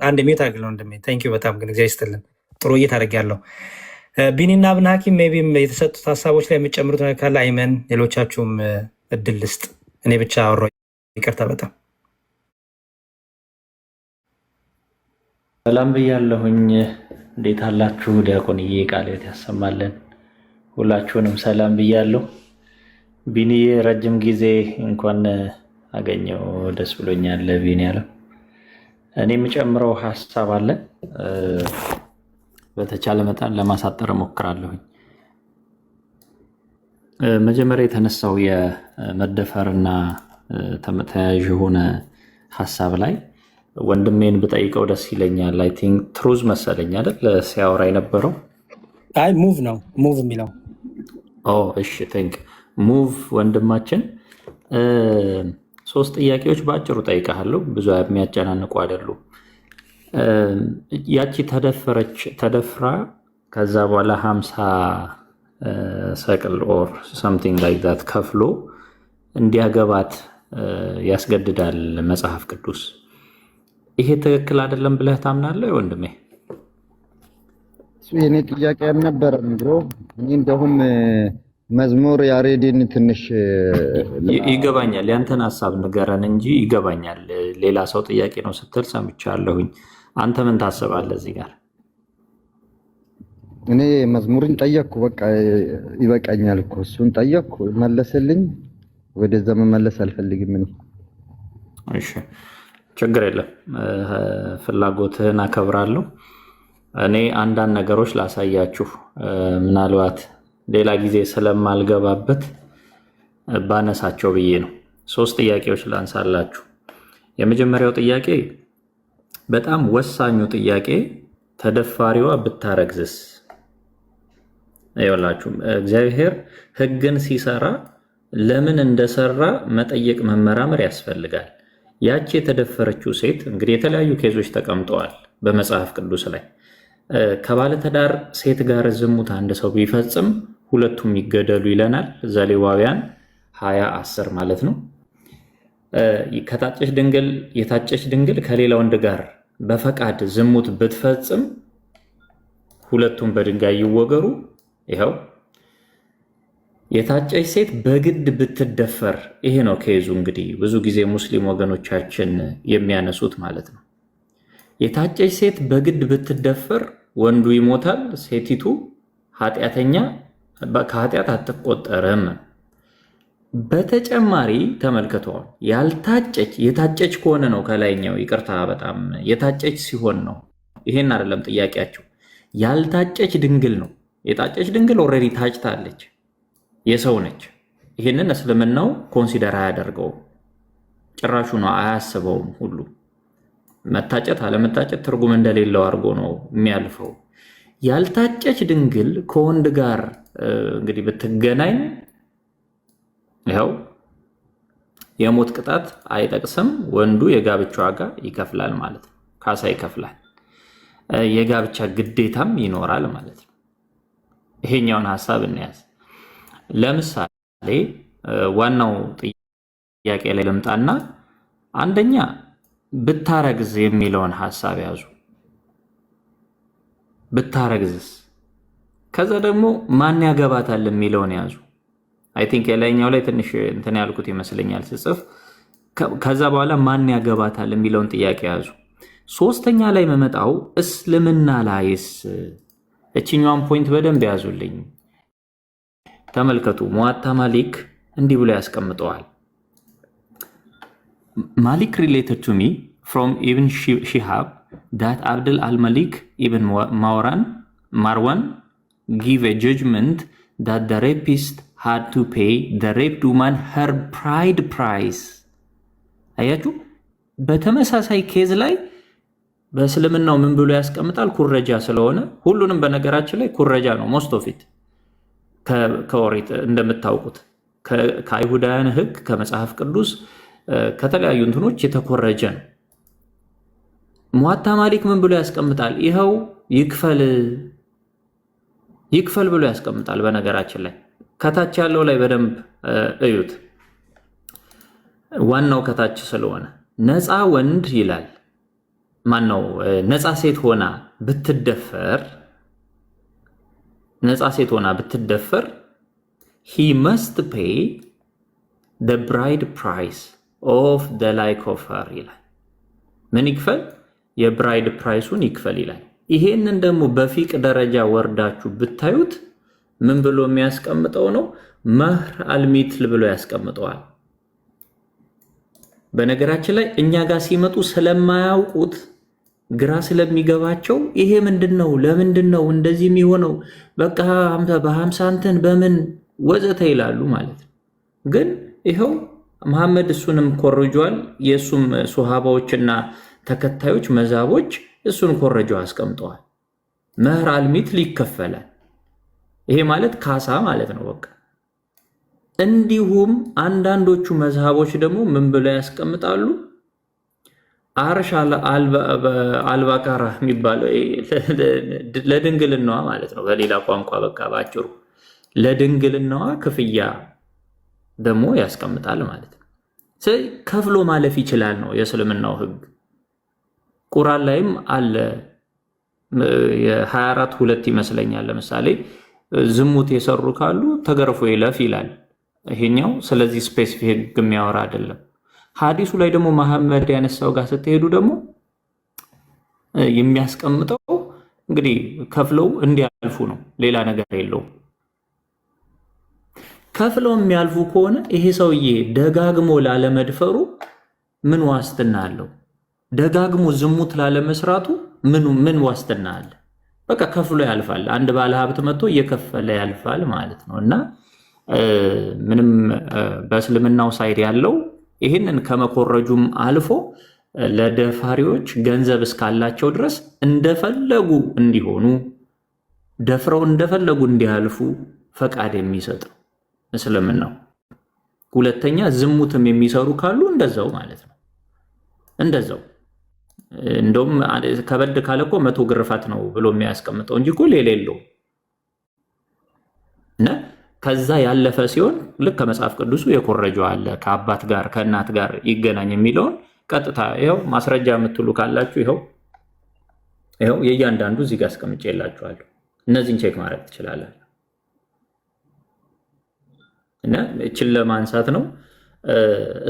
አንድ ሚዩት አድርግለው እንደሜ ታንኪዩ በጣም ግን እግዚአብሔር ይስጥልን። ጥሩ እይታ አድርጌያለሁ። ቢኒና እብነ ሐኪም ሜቢ የተሰጡት ሀሳቦች ላይ የምትጨምሩት ነገር ካለ አይመን፣ ሌሎቻችሁም እድል ልስጥ። እኔ ብቻ አወራሁ፣ ይቅርታ በጣም ሰላም ብያለሁኝ። እንዴት አላችሁ? ዲያቆንዬ ቃለ ሕይወት ያሰማልን። ሁላችሁንም ሰላም ብያለሁ። ቢኒዬ ረጅም ጊዜ እንኳን አገኘው፣ ደስ ብሎኛል። ቢኒ ያለው እኔ የምጨምረው ሀሳብ አለ፣ በተቻለ መጠን ለማሳጠር እሞክራለሁኝ። መጀመሪያ የተነሳው የመደፈርና ተያያዥ የሆነ ሀሳብ ላይ ወንድሜን ብጠይቀው ደስ ይለኛል። አይ ቲንክ ትሩዝ መሰለኝ አይደል ሲያወራ የነበረው? አይ ሙቭ ነው ሙቭ የሚለው። እሺ ቲንክ ሙቭ ወንድማችን 3 ጥያቄዎች በአጭሩ ጠይቀሃለሁ፣ ብዙ የሚያጨናንቁ አይደሉም። ያቺ ተደፍራ ከዛ በኋላ 50 ሰቅል ኦር ሳምቲንግ ላይክ ዛት ከፍሎ እንዲያገባት ያስገድዳል መጽሐፍ ቅዱስ። ይሄ ትክክል አይደለም ብለህ ታምናለህ ወንድሜ? የኔ ጥያቄ አልነበረም ብሮ እኔ እንደውም መዝሙር ያሬድን ትንሽ ይገባኛል። ያንተን ሐሳብ ንገረን እንጂ ይገባኛል። ሌላ ሰው ጥያቄ ነው ስትል ሰምቻለሁኝ። አንተ ምን ታስባለህ እዚህ ጋር? እኔ መዝሙርን ጠየቅኩ፣ በቃ ይበቃኛል እኮ እሱን ጠየቅኩ፣ መለሰልኝ። ወደዛ መመለስ አልፈልግም እኔ። እሺ ችግር የለም፣ ፍላጎትህን አከብራለሁ። እኔ አንዳንድ ነገሮች ላሳያችሁ፣ ምናልባት ሌላ ጊዜ ስለማልገባበት ባነሳቸው ብዬ ነው። 3 ጥያቄዎች ላንሳላችሁ። የመጀመሪያው ጥያቄ በጣም ወሳኙ ጥያቄ ተደፋሪዋ ብታረግዝስ? ይኸውላችሁ እግዚአብሔር ሕግን ሲሰራ ለምን እንደሰራ መጠየቅ መመራመር ያስፈልጋል። ያቺ የተደፈረችው ሴት እንግዲህ የተለያዩ ኬዞች ተቀምጠዋል በመጽሐፍ ቅዱስ ላይ። ከባለትዳር ሴት ጋር ዝሙት አንድ ሰው ቢፈጽም ሁለቱም ይገደሉ ይለናል። ዘሌዋውያን 20:10 ማለት ነው። የታጨች ድንግል ከሌላ ወንድ ጋር በፈቃድ ዝሙት ብትፈጽም ሁለቱም በድንጋይ ይወገሩ። ይኸው የታጨች ሴት በግድ ብትደፈር፣ ይሄ ነው ከይዙ እንግዲህ ብዙ ጊዜ ሙስሊም ወገኖቻችን የሚያነሱት ማለት ነው። የታጨች ሴት በግድ ብትደፈር ወንዱ ይሞታል፣ ሴቲቱ ኃጢአተኛ ከኃጢአት አትቆጠርም። በተጨማሪ ተመልክተዋል። የታጨች ከሆነ ነው ከላይኛው ይቅርታ፣ በጣም የታጨች ሲሆን ነው። ይሄን አይደለም ጥያቄያቸው። ያልታጨች ድንግል ነው። የታጨች ድንግል ኦልሬዲ ታጭታለች፣ የሰው ነች። ይህንን እስልምናው ኮንሲደር አያደርገውም፣ ጭራሹ ነው አያስበውም። ሁሉ መታጨት አለመታጨት ትርጉም እንደሌለው አድርጎ ነው የሚያልፈው። ያልታጨች ድንግል ከወንድ ጋር እንግዲህ ብትገናኝ ይኸው የሞት ቅጣት አይጠቅስም። ወንዱ የጋብቻ ዋጋ ይከፍላል ማለት ነው፣ ካሳ ይከፍላል። የጋብቻ ግዴታም ይኖራል ማለት ነው። ይሄኛውን ሐሳብ እንያዝ። ለምሳሌ ዋናው ጥያቄ ላይ ልምጣና አንደኛ ብታረግዝ የሚለውን ሐሳብ ያዙ። ብታረግዝስ? ከዛ ደግሞ ማን ያገባታል የሚለውን ያዙ። አይ ቲንክ የላይኛው ላይ ትንሽ እንትን ያልኩት ይመስለኛል ስጽፍ። ከዛ በኋላ ማን ያገባታል የሚለውን ጥያቄ ያዙ። ሶስተኛ ላይ መመጣው እስልምና ላይስ? እችኛዋን ፖይንት በደንብ ያዙልኝ። ተመልከቱ። ሙዋታ ማሊክ እንዲህ ብሎ ያስቀምጠዋል። ማሊክ related to me from Ibn Shihab that Abdul al-Malik Ibn Marwan give a judgment that the rapist had to pay the raped woman her bride price. አያችሁ፣ በተመሳሳይ ኬዝ ላይ በእስልምናው ምን ብሎ ያስቀምጣል? ኩረጃ ስለሆነ ሁሉንም በነገራችን ላይ ኩረጃ ነው ሞስት ኦፍ ኢት ከኦሪት እንደምታውቁት ከአይሁዳውያን ሕግ ከመጽሐፍ ቅዱስ ከተለያዩ እንትኖች የተኮረጀ ነው። ሙዋታ ማሊክ ምን ብሎ ያስቀምጣል? ይኸው ይክፈል ብሎ ያስቀምጣል። በነገራችን ላይ ከታች ያለው ላይ በደንብ እዩት። ዋናው ከታች ስለሆነ ነፃ ወንድ ይላል። ማነው ነፃ ሴት ሆና ብትደፈር he must pay the bride price of the like of her ይላል። ምን ይክፈል? የብራይድ ፕራይሱን ይክፈል ይላል። ይሄንን ደግሞ በፊቅ ደረጃ ወርዳችሁ ብታዩት ምን ብሎ የሚያስቀምጠው ነው? መህር አልሚትል ብሎ ያስቀምጠዋል። በነገራችን ላይ እኛ ጋር ሲመጡ ስለማያውቁት ግራ ስለሚገባቸው ይሄ ምንድነው? ለምንድነው እንደዚህ የሚሆነው? በቃ በ50 እንትን በምን ወዘተ ይላሉ ማለት ነው። ግን ይኸው መሐመድ እሱንም ኮርጇል። የእሱም ሱሃባዎችና ተከታዮች መዛቦች እሱን ኮረጃው አስቀምጠዋል። መህር አልሚትል ይከፈላል። ይሄ ማለት ካሳ ማለት ነው በቃ። እንዲሁም አንዳንዶቹ መዝሃቦች ደግሞ ምን ብለው ያስቀምጣሉ? አርሽ አልባቃራ የሚባለው ለድንግልናዋ ማለት ነው። በሌላ ቋንቋ በቃ ባጭሩ ለድንግልናዋ ክፍያ ደግሞ ያስቀምጣል ማለት ነው። ስለዚህ ከፍሎ ማለፍ ይችላል ነው የእስልምናው ሕግ። ቁርአን ላይም አለ የ24 ሁለት ይመስለኛል። ለምሳሌ ዝሙት የሰሩ ካሉ ተገርፎ ይለፍ ይላል ይሄኛው። ስለዚህ ስፔሲፊክ የሚያወራ አይደለም። ሐዲሱ ላይ ደግሞ መሐመድ ያነሳው ጋር ስትሄዱ ደግሞ የሚያስቀምጠው እንግዲህ ከፍለው እንዲያልፉ ነው፣ ሌላ ነገር የለውም። ከፍለው የሚያልፉ ከሆነ ይሄ ሰውዬ ደጋግሞ ላለመድፈሩ ምን ዋስትና አለው? ደጋግሞ ዝሙት ላለመስራቱ ምን ዋስትና አለ? በቃ ከፍሎ ያልፋል። አንድ ባለ ሀብት መጥቶ እየከፈለ ያልፋል ማለት ነው። እና ምንም በእስልምናው ሳይድ ያለው ይህንን ከመኮረጁም አልፎ ለደፋሪዎች ገንዘብ እስካላቸው ድረስ እንደፈለጉ እንዲሆኑ ደፍረው እንደፈለጉ እንዲያልፉ ፈቃድ የሚሰጥ እስልምናው። ሁለተኛ ዝሙትም የሚሰሩ ካሉ እንደዛው ማለት ነው። እንደዛው እንደውም ከበድ ካለ እኮ 100 ግርፋት ነው ብሎ የሚያስቀምጠው እንጂ እኮ ሌላ የለውም። እና ከዛ ያለፈ ሲሆን ልክ ከመጽሐፍ ቅዱሱ የኮረጀው አለ ከአባት ጋር ከእናት ጋር ይገናኝ የሚለውን ቀጥታ ይኸው ማስረጃ የምትሉ ካላችሁ ይኸው የእያንዳንዱ እዚህ ጋር አስቀምጬላችኋለሁ። እነዚህን ቼክ ማድረግ ትችላላችሁ። እና እችን ለማንሳት ነው።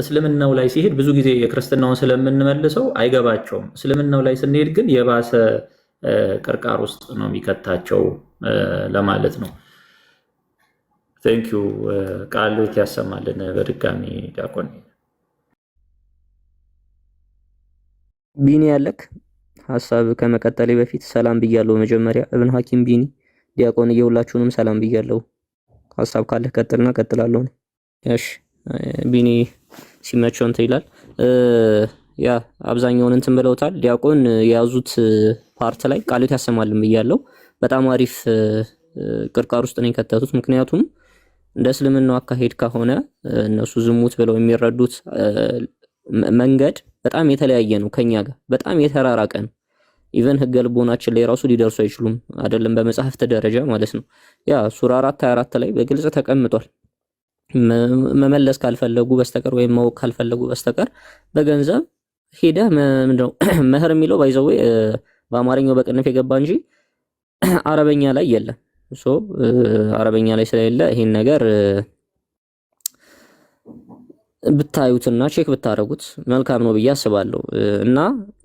እስልምናው ላይ ሲሄድ ብዙ ጊዜ የክርስትናውን ስለምንመልሰው አይገባቸውም። እስልምናው ላይ ስንሄድ ግን የባሰ ቅርቃር ውስጥ ነው የሚከታቸው ለማለት ነው። ቴንኪዩ ቃሎት ያሰማልን በድጋሚ ዲያቆን ቢኒ ያለክ ሐሳብ ከመቀጠሌ በፊት ሰላም ብያለሁ። መጀመሪያ እብን ሐኪም ቢኒ ዲያቆን ሁላችሁንም ሰላም ብያለሁ። ሐሳብ ካለህ ቀጥልና ቀጥላለሁ። እሺ ቢኒ ሲመቸው እንትን ይላል። ያ አብዛኛውን እንትን ብለውታል። ዲያቆን የያዙት ፓርት ላይ ቃሎት ያሰማልን ብያለሁ። በጣም አሪፍ ቅርቃር ውስጥ ነው የከተቱት። ምክንያቱም እንደ እስልምናው አካሄድ ከሆነ እነሱ ዝሙት ብለው የሚረዱት መንገድ በጣም የተለያየ ነው፣ ከኛ ጋር በጣም የተራራቀ ነው። ኢቨን ህገ ልቦናችን ላይ ራሱ ሊደርሱ አይችሉም፣ አይደለም በመጽሐፍት ደረጃ ማለት ነው። ያ ሱራ 4:24 ላይ በግልጽ ተቀምጧል። መመለስ ካልፈለጉ በስተቀር ወይም ማወቅ ካልፈለጉ በስተቀር በገንዘብ ሄደህ ምንድነው መህር የሚለው ባይዘው በአማርኛው በቅንፍ የገባ እንጂ አረበኛ ላይ የለም። አረበኛ ላይ ስለሌለ ይሄን ነገር ብታዩትና ቼክ ብታረጉት መልካም ነው ብዬ አስባለሁ። እና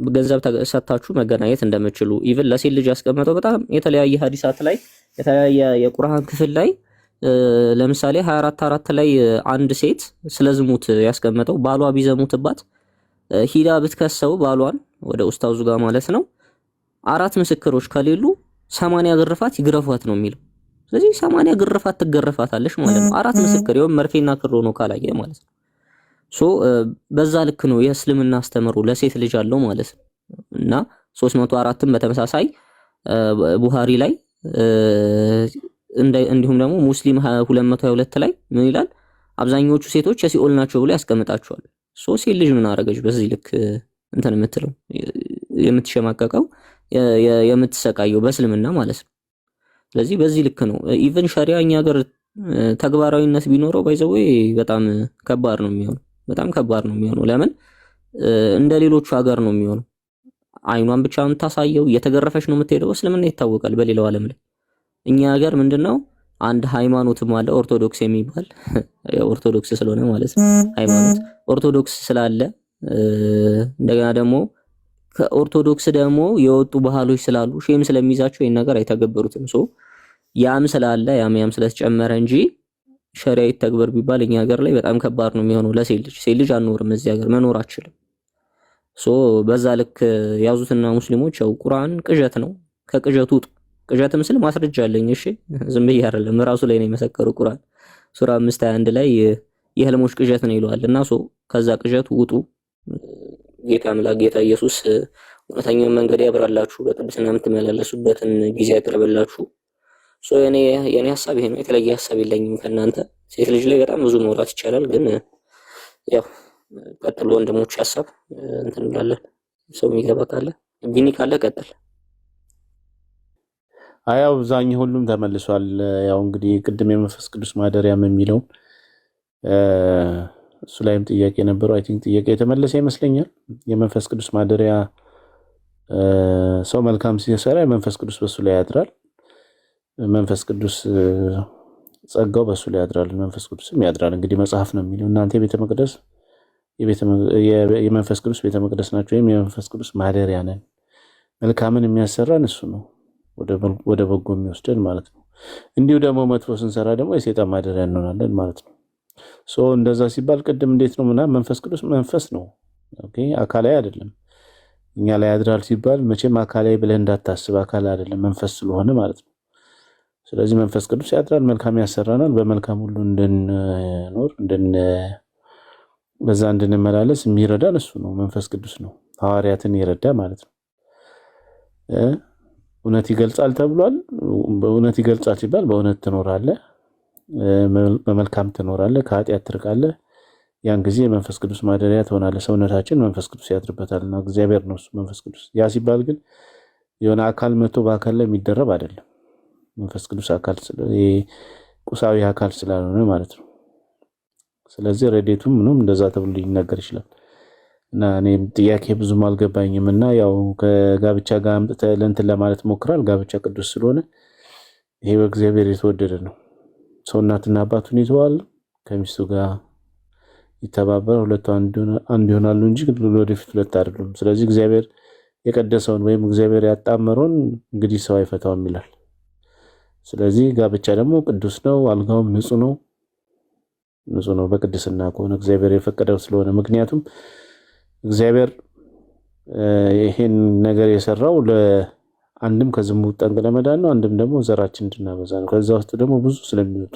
ገንዘብ ሰጣችሁ መገናኘት እንደምትችሉ ኢቭን ለሴት ልጅ ያስቀመጠው በጣም የተለያየ ሐዲሳት ላይ የተለያየ የቁርአን ክፍል ላይ ለምሳሌ 24:4 ላይ አንድ ሴት ስለ ዝሙት ያስቀመጠው ባሏ ቢዘሙትባት ሂዳ ብትከሰው ባሏን ወደ ኡስታዙ ጋር ማለት ነው 4 ምስክሮች ከሌሉ 80 ግርፋት ይግረፏት ነው የሚለው። ስለዚህ 80 ግርፋት ትገረፋታለሽ ማለት ነው። 4 ምስክር ይሁን መርፌና ክር ሆኖ ካላየ ማለት ነው። በዛ ልክ ነው የእስልምና አስተምሮ ለሴት ልጅ አለው ማለት ነው። እና 304ም በተመሳሳይ ቡሃሪ ላይ እንዲሁም ደግሞ ሙስሊም 222 ላይ ምን ይላል? አብዛኞቹ ሴቶች የሲኦል ናቸው ብሎ ያስቀምጣቸዋል። ሴት ልጅ ምን አረገች በዚህ ልክ እንትን የምትለው የምትሸማቀቀው የምትሰቃየው በእስልምና ማለት ነው። ስለዚህ በዚህ ልክ ነው። ኢቭን ሸሪዓ እኛ ሀገር ተግባራዊነት ቢኖረው ባይዘው በጣም ከባድ ነው የሚሆነው። በጣም ከባድ ነው የሚሆነው። ለምን እንደ ሌሎቹ ሀገር ነው የሚሆነው። አይኗን ብቻ የምታሳየው እየተገረፈች ነው የምትሄደው። እስልምና ይታወቃል በሌላው ዓለም ላይ። እኛ ሀገር ምንድነው አንድ ሃይማኖትም አለ ኦርቶዶክስ የሚባል ኦርቶዶክስ ስለሆነ ማለት ነው ሃይማኖት ኦርቶዶክስ ስላለ እንደገና ደግሞ ከኦርቶዶክስ ደግሞ የወጡ ባህሎች ስላሉ ሼም ስለሚይዛቸው ይሄን ነገር አይተገበሩትም። ያም ስላለ ያም ስለተጨመረ እንጂ ሸሪዓ ይተግበር ቢባል እኛ ሀገር ላይ በጣም ከባድ ነው የሚሆነው ለሴት ልጅ አንኖርም እዚህ ሀገር መኖር አትችልም። በዛ ልክ ያዙትና ሙስሊሞች ያው ቁርአን ቅዠት ነው፣ ከቅዠቱ ውጡ። ቅዠት ምስል ማስረጃ አለኝ። እሺ ዝም ብዬ አይደለም፣ ራሱ ላይ ነው የመሰከረው ቁርአን ሱራ 5:21 ላይ የህልሞች ቅዠት ነው ይለዋል። እና ከዛ ቅዠቱ ውጡ። ጌታ አምላክ ጌታ ኢየሱስ እውነተኛውን መንገድ ያብራላችሁ፣ በቅድስና የምትመላለሱበትን ጊዜ ያቅርብላችሁ። የኔ ሐሳብ ይሄ ነው። የተለየ ሐሳብ የለኝም ከእናንተ። ሴት ልጅ ላይ በጣም ብዙ መውራት ይቻላል፣ ግን ያው ቀጥሎ ወንድሞች ሐሳብ እንትን እንላለን። ሰው የሚገባ ካለ ቢኒ ካለ ቀጥል። አብዛኛው ሁሉም ተመልሷል። ያው እንግዲህ ቅድም የመንፈስ ቅዱስ ማደሪያም የሚለው እሱ ላይም ጥያቄ ነበረው። አይ ቲንክ ጥያቄ የተመለሰ ይመስለኛል። የመንፈስ ቅዱስ ማደሪያ ሰው መልካም ሲሰራ መንፈስ ቅዱስ በሱ ላይ ያድራል። መንፈስ ቅዱስ ጸጋው በሱ ላይ ያድራል፣ መንፈስ ቅዱስም ያድራል። እንግዲህ መጽሐፍ ነው የሚለው እናንተ የቤተ መቅደስ የመንፈስ ቅዱስ ቤተ መቅደስ ናቸው ወይም የመንፈስ ቅዱስ ማደሪያ ነን። መልካምን የሚያሰራን እሱ ነው፣ ወደ በጎ የሚወስደን ማለት ነው። እንዲሁ ደግሞ መጥፎ ስንሰራ ደግሞ የሰይጣን ማደሪያ እንሆናለን ማለት ነው። እንደዛ ሲባል ቅድም እንዴት ነው ምናምን መንፈስ ቅዱስ መንፈስ ነው፣ ኦኬ፣ አካላዊ አይደለም። እኛ ላይ ያድራል ሲባል መቼም አካላዊ ብለህ እንዳታስብ፣ አካል አይደለም መንፈስ ስለሆነ ማለት ነው። ስለዚህ መንፈስ ቅዱስ ያድራል፣ መልካም ያሰራናል፣ በመልካም ሁሉ እንድንኖር በዛ እንድንመላለስ የሚረዳን እሱ ነው፣ መንፈስ ቅዱስ ነው። ሐዋርያትን ይረዳ ማለት ነው። እውነት ይገልጻል ተብሏል። በእውነት ይገልጻል ሲባል በእውነት ትኖራለህ፣ በመልካም ትኖራለህ፣ ከኃጢአት ትርቃለህ። ያን ጊዜ የመንፈስ ቅዱስ ማደሪያ ትሆናለህ። ሰውነታችን መንፈስ ቅዱስ ያድርበታልና እግዚአብሔር ነው እሱ መንፈስ ቅዱስ። ያ ሲባል ግን የሆነ አካል መጥቶ በአካል ላይ የሚደረብ አይደለም። መንፈስ ቅዱስ አካል ቁሳዊ አካል ስላልሆነ ማለት ነው። ስለዚህ ረድኤቱም ምንም እንደዛ ተብሎ ሊነገር ይችላል። እና እኔም ጥያቄ ብዙም አልገባኝም እና ያው ከጋብቻ ጋር አምጥተህ ለእንትን ለማለት ሞክራል። ጋብቻ ቅዱስ ስለሆነ ይሄ በእግዚአብሔር የተወደደ ነው። ሰው እናትና አባቱን ይተዋል፣ ከሚስቱ ጋር ይተባበራል፣ ሁለቱ አንድ ይሆናሉ እንጂ ወደፊት ሁለት አይደሉም። ስለዚህ እግዚአብሔር የቀደሰውን ወይም እግዚአብሔር ያጣመረውን እንግዲህ ሰው አይፈታውም ይላል። ስለዚህ ጋብቻ ደግሞ ቅዱስ ነው፣ አልጋውም ንጹህ ነው በቅድስና ከሆነ እግዚአብሔር የፈቀደው ስለሆነ። ምክንያቱም እግዚአብሔር ይሄን ነገር የሰራው አንድም ከዝሙት ጠንቅ ለመዳን ነው፣ አንድም ደግሞ ዘራችን እንድናበዛ ነው። ከዛ ውስጥ ደግሞ ብዙ ስለሚወጡ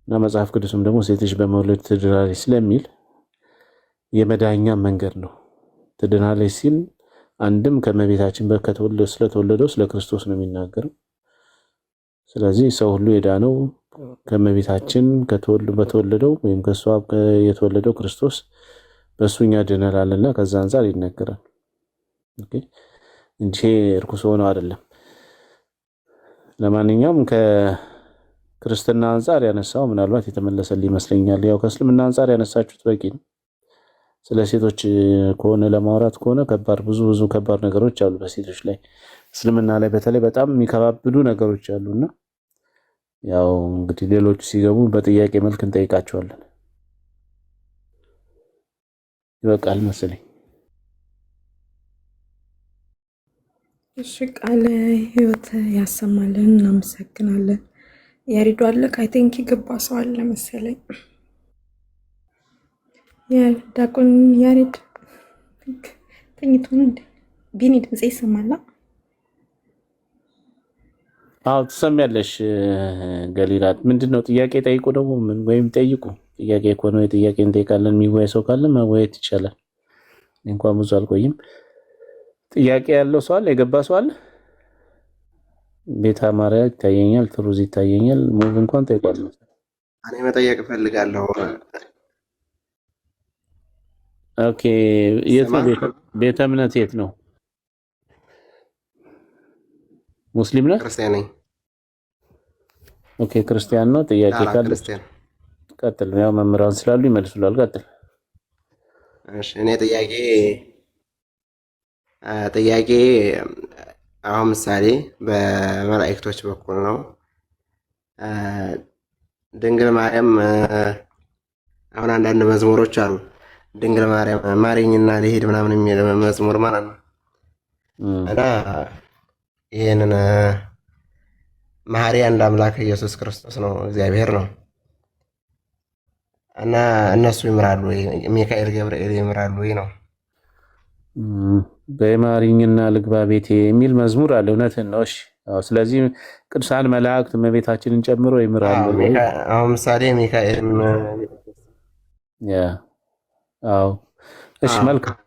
እና መጽሐፍ ቅዱስም ደግሞ ሴት ልጅ በመውለድ ትድናለች ስለሚል የመዳኛ መንገድ ነው። ትድናለች ሲል አንድም ከመቤታችን ስለተወለደው ስለ ክርስቶስ ነው የሚናገረው። ስለዚህ ሰው ሁሉ የዳነው ከመቤታችን በተወለደው ወይም ከሷ የተወለደው ክርስቶስ በሱ እኛ ድነናልና ከዛ አንፃር ይነገራል። ኦኬ እንጂ እርኩስ ሆኖ አይደለም። ለማንኛውም ከክርስትና አንፃር ያነሳው ምናልባት የተመለሰልኝ ይመስለኛል። ያው ከእስልምና አንፃር ያነሳችሁት በቂ ነው። ስለ ሴቶች ከሆነ ለማውራት ከሆነ ብዙ ከባድ ነገሮች አሉ በሴቶች ላይ። እስልምና ላይ በተለይ በጣም የሚከባብዱ ነገሮች አሉና ያው እንግዲህ ሌሎች ሲገቡ በጥያቄ መልክ እንጠይቃቸዋለን። ይበቃል መሰለኝ። እሺ ቃለ ሕይወት ያሰማልን። እናመሰግናለን። ያሬዱ አለ አይ ቲንክ ይገባ ሰው አለ መሰለኝ። ዲያቆን ያሬድ ተኝቶ እንደ ቢኒ ድምጽ ይሰማላ? አዎ ትሰሚያለሽ ገሊላት። ምንድነው ጥያቄ ጠይቁ ደግሞ ወይም ጠይቁ። ጥያቄ ከሆነ ጥያቄ እንጠይቃለን። የሚወያይ ሰው ካለ መወያየት ይቻላል። እንኳን ብዙ አልቆይም። ጥያቄ ያለው ሰው አለ? የገባ ሰው አለ? ቤተ አማርያ ይታየኛል፣ ትሩዝ ይታየኛል። ሙቭ እንኳን ጠይቋል። እኔ መጠየቅ እፈልጋለሁ። ኦኬ የት ነው ቤተ እምነት የት ነው? ሙስሊም ነህ? ክርስቲያን ነኝ። ኦኬ ክርስቲያን ነው። ጥያቄ ካለ ክርስቲያን ቀጥል። ያው መምህራን ስላሉ ይመልሱላል። ቀጥል። እሺ እኔ ጥያቄ አሁን ምሳሌ በመላእክቶች በኩል ነው። ድንግል ማርያም አሁን አንዳንድ መዝሙሮች አሉ። ድንግል ማርያም ማሪኝና ልሄድ ምናምን የሚል መዝሙር ማለት ነው። እና ይህንን መሐሪ አንድ አምላክ ኢየሱስ ክርስቶስ ነው፣ እግዚአብሔር ነው። እና እነሱ ይምራሉ ወይ? ሚካኤል ገብርኤል ይምራሉ ወይ ነው። በማሪኝና ልግባ ቤቴ የሚል መዝሙር አለ። እውነትን ነው። እሺ ስለዚህ ቅዱሳን መላእክት እመቤታችንን ጨምሮ ይምራሉ። አሁን ምሳሌ ሚካኤል አዎ እሺ መልካም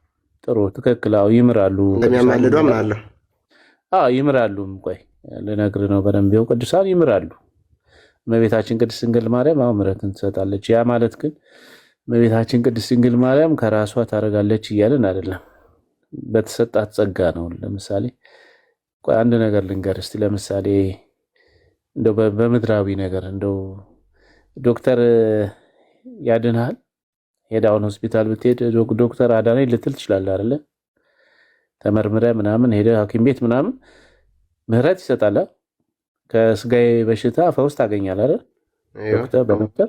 ጥሩ ትክክል። አዎ ይምራሉ። እንደሚያማልዱ አምናለሁ። አዎ ይምራሉ። ቆይ ልነግርህ ነው በደንብ። ይኸው ቅዱሳን ይምራሉ። እመቤታችን ቅድስት ድንግል ማርያም አሁን ምሕረትን ትሰጣለች። ያ ማለት ግን እመቤታችን ቅድስት ድንግል ማርያም ከራሷ ታደርጋለች እያልን አይደለም። በተሰጣት ጸጋ ነው። ለምሳሌ ቆይ አንድ ነገር ልንገር እስቲ። ለምሳሌ እንደው በምድራዊ ነገር እንደው ዶክተር ያድንሃል ሄዳውን ሆስፒታል ብትሄድ ዶክተር አዳነኝ ልትል ትችላለህ አይደለ? ተመርምረ ምናምን ሄደ ሐኪም ቤት ምናምን ምህረት ይሰጣል። ከስጋዬ በሽታ ፈውስ ታገኛለህ አይደል? በዶክተር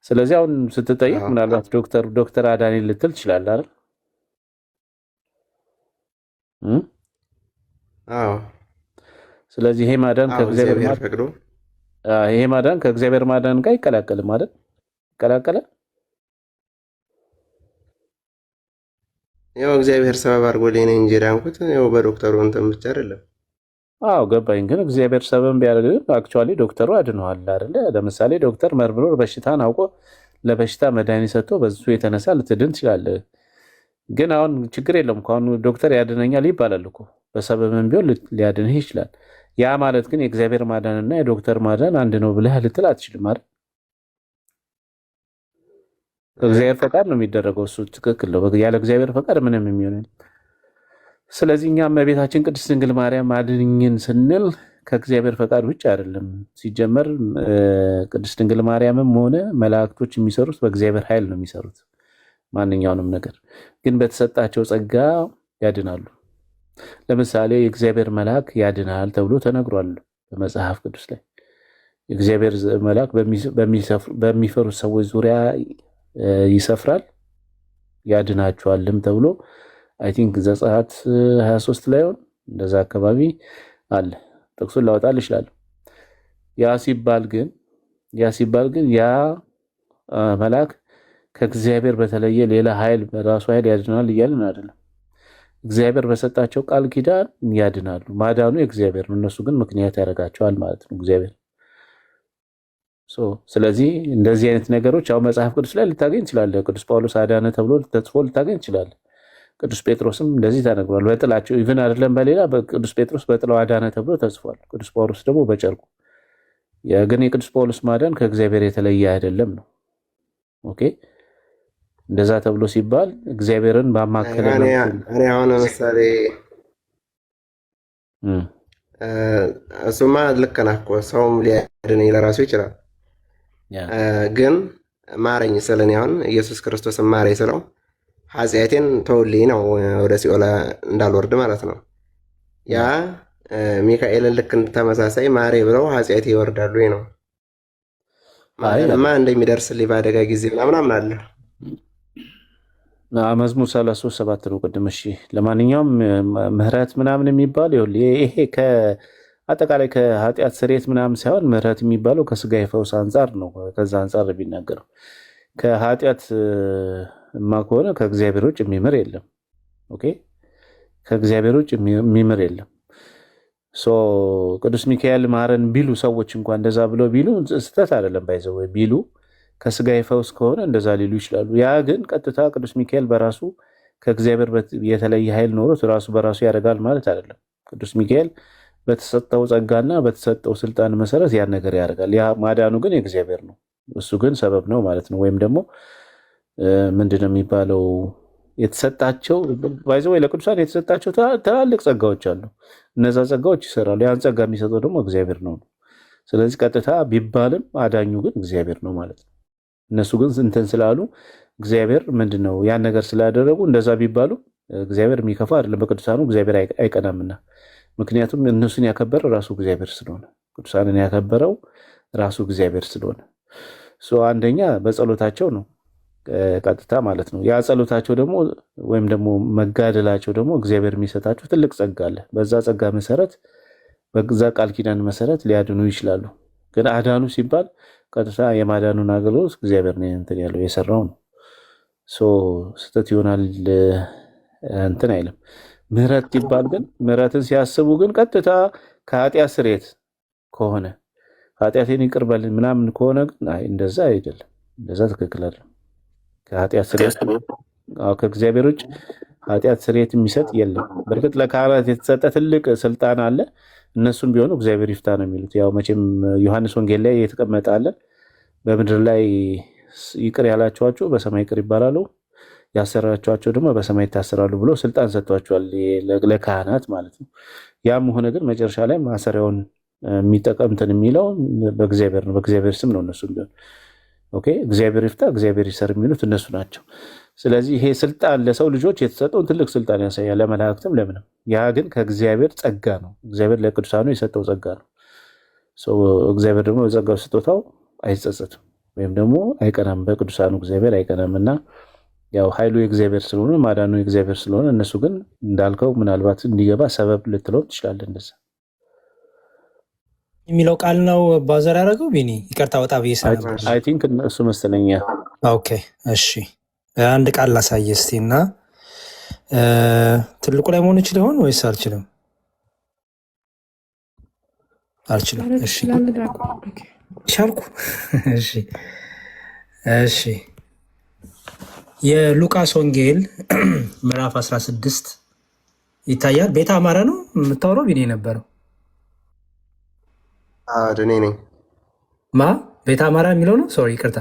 ስለዚህ አሁን ስትጠይቅ ምናልባት ዶክተር አዳኒ ልትል ትችላለህ አይደል? ስለዚህ ይሄ ማዳን ከእግዚአብሔር ማዳን ጋር ይቀላቀልም ማለት ይቀላቀላል። ያው እግዚአብሔር ሰበብ አድርጎልኝ ነው እንጂ ዳንኩት ያው በዶክተሩ እንትን ብቻ አይደለም። ገባኝ። ግን እግዚአብሔር ሰበብ ቢያደርግ አክቹዋሊ ዶክተሩ አድነዋል አይደለ? ለምሳሌ ዶክተር መርምሮ በሽታን አውቆ ለበሽታ መድኃኒት ሰጥቶ በሱ የተነሳ ልትድን ትችላለህ። ግን አሁን ችግር የለም እኮ አሁን ዶክተር ያድነኛል ይባላል እኮ በሰበብም ቢሆን ሊያድንህ ይችላል። ያ ማለት ግን የእግዚአብሔር ማዳንና የዶክተር ማዳን አንድ ነው ብለህ ልትል አትችልም አይደል? እግዚአብሔር ፈቃድ ነው የሚደረገው። እሱ ትክክል ነው። ያለ እግዚአብሔር ፈቃድ ምንም የሚሆን። ስለዚህ እኛም እመቤታችን ቅድስት ድንግል ማርያም አድኝን ስንል ከእግዚአብሔር ፈቃድ ውጭ አይደለም። ሲጀመር ቅድስት ድንግል ማርያምም ሆነ መላእክቶች የሚሰሩት በእግዚአብሔር ኃይል ነው የሚሰሩት። ማንኛውንም ነገር ግን በተሰጣቸው ጸጋ ያድናሉ። ለምሳሌ የእግዚአብሔር መልአክ ያድናል ተብሎ ተነግሯል በመጽሐፍ ቅዱስ ላይ። የእግዚአብሔር መልአክ በሚፈሩት ሰዎች ዙሪያ ይሰፍራል ያድናቸዋልም ተብሎ አይ ቲንክ ዘጸአት 23 ላይ ሆን እንደዛ አካባቢ አለ። ጥቅሱን ላወጣል ይችላል። ያ ሲባል ግን ያ መልአክ ከእግዚአብሔር በተለየ ሌላ ኃይል በራሱ ኃይል ያድናል እያልን አይደለም። እግዚአብሔር በሰጣቸው ቃል ኪዳን ያድናሉ። ማዳኑ የእግዚአብሔር ነው። እነሱ ግን ምክንያት ያደርጋቸዋል ማለት ነው እግዚአብሔር። ስለዚህ እንደዚህ አይነት ነገሮች አሁን መጽሐፍ ቅዱስ ላይ ልታገኝ ትችላለህ። ቅዱስ ጳውሎስ አዳነ ተብሎ ተጽፎ ልታገኝ ትችላለህ። ቅዱስ ጴጥሮስም እንደዚህ ተነግሯል። በጥላቸው ኢቭን አይደለም በሌላ ቅዱስ ጴጥሮስ በጥላው አዳነ ተብሎ ተጽፏል። ቅዱስ ጳውሎስ ደግሞ በጨርቁ። ግን የቅዱስ ጳውሎስ ማዳን ከእግዚአብሔር የተለየ አይደለም ነው። ኦኬ እንደዛ ተብሎ ሲባል እግዚአብሔርን ባማከለ እኔ አሁን ለምሳሌ እሱማ ልክ ነህ እኮ ሰውም ሊያድነኝ ለራሱ ይችላል። ግን ማረኝ ስል እኔ አሁን ኢየሱስ ክርስቶስን ማረኝ ስለው ኃጢአቴን ተውልኝ ነው ወደ ሲኦል እንዳልወርድ ማለት ነው። ያ ሚካኤልን ልክ ተመሳሳይ ማሬ ብለው ኃጢአቴ ይወርዳሉ ነው ማለትማ እንደሚደርስልኝ በአደጋ ጊዜ ምናምን አለ። መዝሙር 33:7 ነው ቅድም። እሺ ለማንኛውም ምህረት ምናምን የሚባል ይሄ አጠቃላይ ከኃጢአት ስርየት ምናምን ሳይሆን ምህረት የሚባለው ከስጋ የፈውስ አንጻር ነው። ከዛ አንጻር ቢናገረው ከኃጢአት ማ ከሆነ ከእግዚአብሔር ውጭ የሚምር የለም። ኦኬ ከእግዚአብሔር ውጭ የሚምር የለም። ቅዱስ ሚካኤል ማረን ቢሉ ሰዎች እንኳን እንደዛ ብለው ቢሉ ስህተት አይደለም። ባይዘው ቢሉ ከስጋ የፈውስ ከሆነ እንደዛ ሊሉ ይችላሉ። ያ ግን ቀጥታ ቅዱስ ሚካኤል በራሱ ከእግዚአብሔር የተለየ ኃይል ኖሮት ራሱ በራሱ ያደርጋል ማለት አይደለም። ቅዱስ ሚካኤል በተሰጠው ጸጋና በተሰጠው ስልጣን መሰረት ያን ነገር ያደርጋል። ያ ማዳኑ ግን የእግዚአብሔር ነው። እሱ ግን ሰበብ ነው ማለት ነው። ወይም ደግሞ ምንድነው የሚባለው የተሰጣቸው ባይዘው ለቅዱሳን የተሰጣቸው ትላልቅ ጸጋዎች አሉ። እነዛ ጸጋዎች ይሰራሉ። ያን ጸጋ የሚሰጠው ደግሞ እግዚአብሔር ነው። ስለዚህ ቀጥታ ቢባልም አዳኙ ግን እግዚአብሔር ነው ማለት ነው። እነሱ ግን እንትን ስላሉ እግዚአብሔር ምንድነው ያን ነገር ስላደረጉ እንደዛ ቢባሉ እግዚአብሔር የሚከፋ አይደለም። በቅዱሳኑ እግዚአብሔር አይቀናምና፣ ምክንያቱም እነሱን ያከበረ ራሱ እግዚአብሔር ስለሆነ፣ ቅዱሳንን ያከበረው ራሱ እግዚአብሔር ስለሆነ አንደኛ በጸሎታቸው ነው ቀጥታ ማለት ነው። ያ ጸሎታቸው ደግሞ ወይም ደግሞ መጋደላቸው ደግሞ እግዚአብሔር የሚሰጣቸው ትልቅ ጸጋ አለ። በዛ ጸጋ መሰረት በዛ ቃል ኪዳን መሰረት ሊያድኑ ይችላሉ። ግን አዳኑ ሲባል ቀጥታ የማዳኑን አገልግሎት እግዚአብሔር ነው እንትን ያለው የሰራው ነው። ስህተት ይሆናል እንትን አይልም። ምህረት ሲባል ግን ምህረትን ሲያስቡ ግን ቀጥታ ከኃጢአት ስርየት ከሆነ ኃጢአቴን ይቅር በልኝ ምናምን ከሆነ ግን እንደዛ አይደለም። እንደዛ ትክክል አይደለም። ከኃጢአት ስርየት ከእግዚአብሔር ውጭ ኃጢአት ስርየት የሚሰጥ የለም። በእርግጥ ለካህናት የተሰጠ ትልቅ ስልጣን አለ። እነሱም ቢሆኑ እግዚአብሔር ይፍታ ነው የሚሉት። ያው መቼም ዮሐንስ ወንጌል ላይ የተቀመጠ አለ። በምድር ላይ ይቅር ያላችኋቸው በሰማይ ይቅር ይባላሉ፣ ያሰራችኋቸው ደግሞ በሰማይ ይታሰራሉ ብሎ ስልጣን ሰጥቷቸዋል ለካህናት ማለት ነው። ያም ሆነ ግን መጨረሻ ላይ ማሰሪያውን የሚጠቀም እንትን የሚለው በእግዚአብሔር ነው፣ በእግዚአብሔር ስም ነው። እነሱም ቢሆን ኦኬ እግዚአብሔር ይፍታ እግዚአብሔር ይሰር የሚሉት እነሱ ናቸው። ስለዚህ ይሄ ስልጣን ለሰው ልጆች የተሰጠውን ትልቅ ስልጣን ያሳያል፣ ለመላእክትም ለምንም። ያ ግን ከእግዚአብሔር ጸጋ ነው። እግዚአብሔር ለቅዱሳኑ የሰጠው ጸጋ ነው። እግዚአብሔር ደግሞ በጸጋው ስጦታው አይጸጸትም ወይም ደግሞ አይቀናም፣ በቅዱሳኑ እግዚአብሔር አይቀናም እና ያው ኃይሉ የእግዚአብሔር ስለሆነ ማዳኑ የእግዚአብሔር ስለሆነ እነሱ ግን እንዳልከው ምናልባት እንዲገባ ሰበብ ልትለው ትችላለህ። እንደዛ የሚለው ቃል ነው ባዘር ያደረገው ቢኒ ይቅርታ ወጣ ብዬ አይ ቲንክ እሱ መሰለኛ። ኦኬ እሺ አንድ ቃል ላሳየ እስቲ እና ትልቁ ላይ መሆን ይችል ይሆን ወይስ አልችልም? አልችልም። እሺ ቻልኩ። እሺ እሺ የሉቃስ ወንጌል ምዕራፍ 16 ይታያል። ቤተ አማራ ነው የምታወራው ቢኒ የነበረው እኔ ነኝ። ማ ቤተ አማራ የሚለው ነው? ሶሪ ይቅርታ።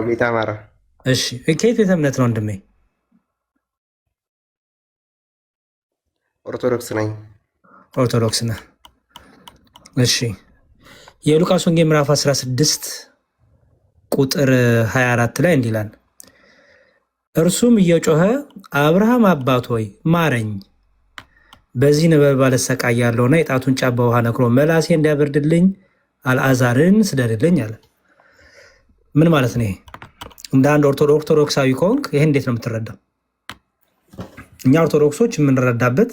ቤተ አማራ። እሺ ከየት ቤተ እምነት ነው ወንድሜ? ኦርቶዶክስ ነኝ። ኦርቶዶክስ ነህ? እሺ የሉቃስ ወንጌል ምዕራፍ 16 ቁጥር 24 ላይ እንዲህ ይላል፣ እርሱም እየጮኸ አብርሃም አባት ሆይ ማረኝ፣ በዚህ ነበልባል እሰቃያለሁና የጣቱን ጫፍ በውሃ ነክሮ መላሴ እንዲያበርድልኝ አልዓዛርን ስደድልኝ አለ። ምን ማለት ነው? እንደ አንድ ኦርቶዶክሳዊ ከሆንክ ይሄ እንዴት ነው የምትረዳው? እኛ ኦርቶዶክሶች የምንረዳበት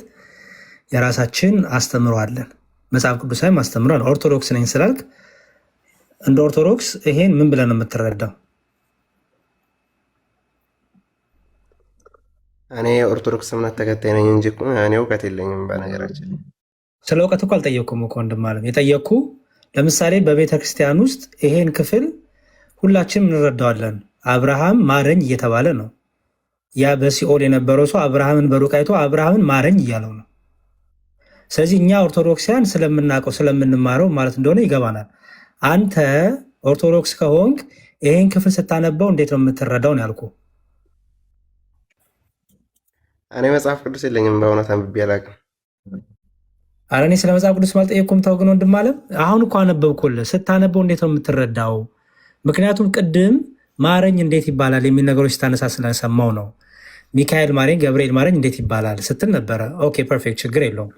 የራሳችን አስተምሮ አለን፣ መጽሐፍ ቅዱሳዊም አስተምሮ አለ። ኦርቶዶክስ ነኝ ስላልክ እንደ ኦርቶዶክስ ይሄን ምን ብለን ነው የምትረዳው? እኔ ኦርቶዶክስ እምነት ተከታይ ነኝ እንጂ እኔ እውቀት የለኝም። በነገራችን ስለ እውቀት እኮ አልጠየቅኩም እኮ ወንድም አለም። የጠየቅኩ ለምሳሌ በቤተ ክርስቲያን ውስጥ ይሄን ክፍል ሁላችንም እንረዳዋለን። አብርሃም ማረኝ እየተባለ ነው። ያ በሲኦል የነበረው ሰው አብርሃምን በሩቅ አይቶ አብርሃምን ማረኝ እያለው ነው። ስለዚህ እኛ ኦርቶዶክሲያን ስለምናውቀው ስለምንማረው ማለት እንደሆነ ይገባናል። አንተ ኦርቶዶክስ ከሆንክ ይሄን ክፍል ስታነበው እንዴት ነው የምትረዳው ነው ያልኩ። እኔ መጽሐፍ ቅዱስ የለኝም በእውነት አንብቤ አላውቅም። ኧረ እኔ ስለ መጽሐፍ ቅዱስ አልጠየቅኩም። ተው ግን ወንድም አለም አሁን እኮ አነበብኩልህ። ስታነበው እንዴት ነው የምትረዳው? ምክንያቱም ቅድም ማረኝ እንዴት ይባላል የሚል ነገሮች ስታነሳ ስለሰማው ነው። ሚካኤል ማረኝ፣ ገብርኤል ማረኝ እንዴት ይባላል ስትል ነበረ። ኦኬ ፐርፌክት፣ ችግር የለውም።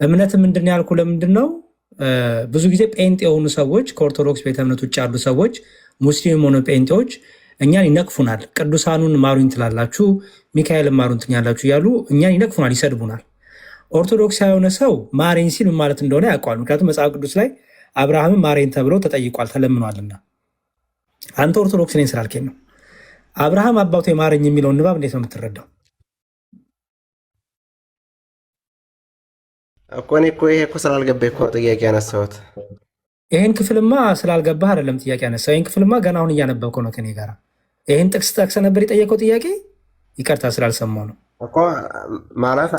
እምነት ምንድን ያልኩ ለምንድን ነው ብዙ ጊዜ ጴንጤ የሆኑ ሰዎች ከኦርቶዶክስ ቤተ እምነት ውጭ ያሉ ሰዎች ሙስሊም ሆነ ጴንጤዎች እኛን ይነቅፉናል። ቅዱሳኑን ማሩኝ ትላላችሁ፣ ሚካኤልን ማሩኝ ትኛላችሁ እያሉ እኛን ይነቅፉናል፣ ይሰድቡናል። ኦርቶዶክስ የሆነ ሰው ማረኝ ሲል ምን ማለት እንደሆነ ያውቀዋል። ምክንያቱም መጽሐፍ ቅዱስ ላይ አብርሃምን ማረኝ ተብሎ ተጠይቋል፣ ተለምኗልና። አንተ ኦርቶዶክስ ነኝ ስላልከኝ ነው። አብርሃም አባቱ ማረኝ የሚለውን ንባብ እንዴት ነው የምትረዳው? እኮ እኔ እኮ ይሄ እኮ ስላልገባኝ እኮ ጥያቄ ያነሳሁት። ይህን ክፍልማ ስላልገባህ አይደለም ጥያቄ ያነሳው። ይህን ክፍልማ ገና አሁን እያነበብከው ነው ከኔ ጋር። ይህን ጥቅስ ጠቅሰህ ነበር የጠየቀው ጥያቄ። ይቅርታ ስላልሰማው ነው እኮ ማለት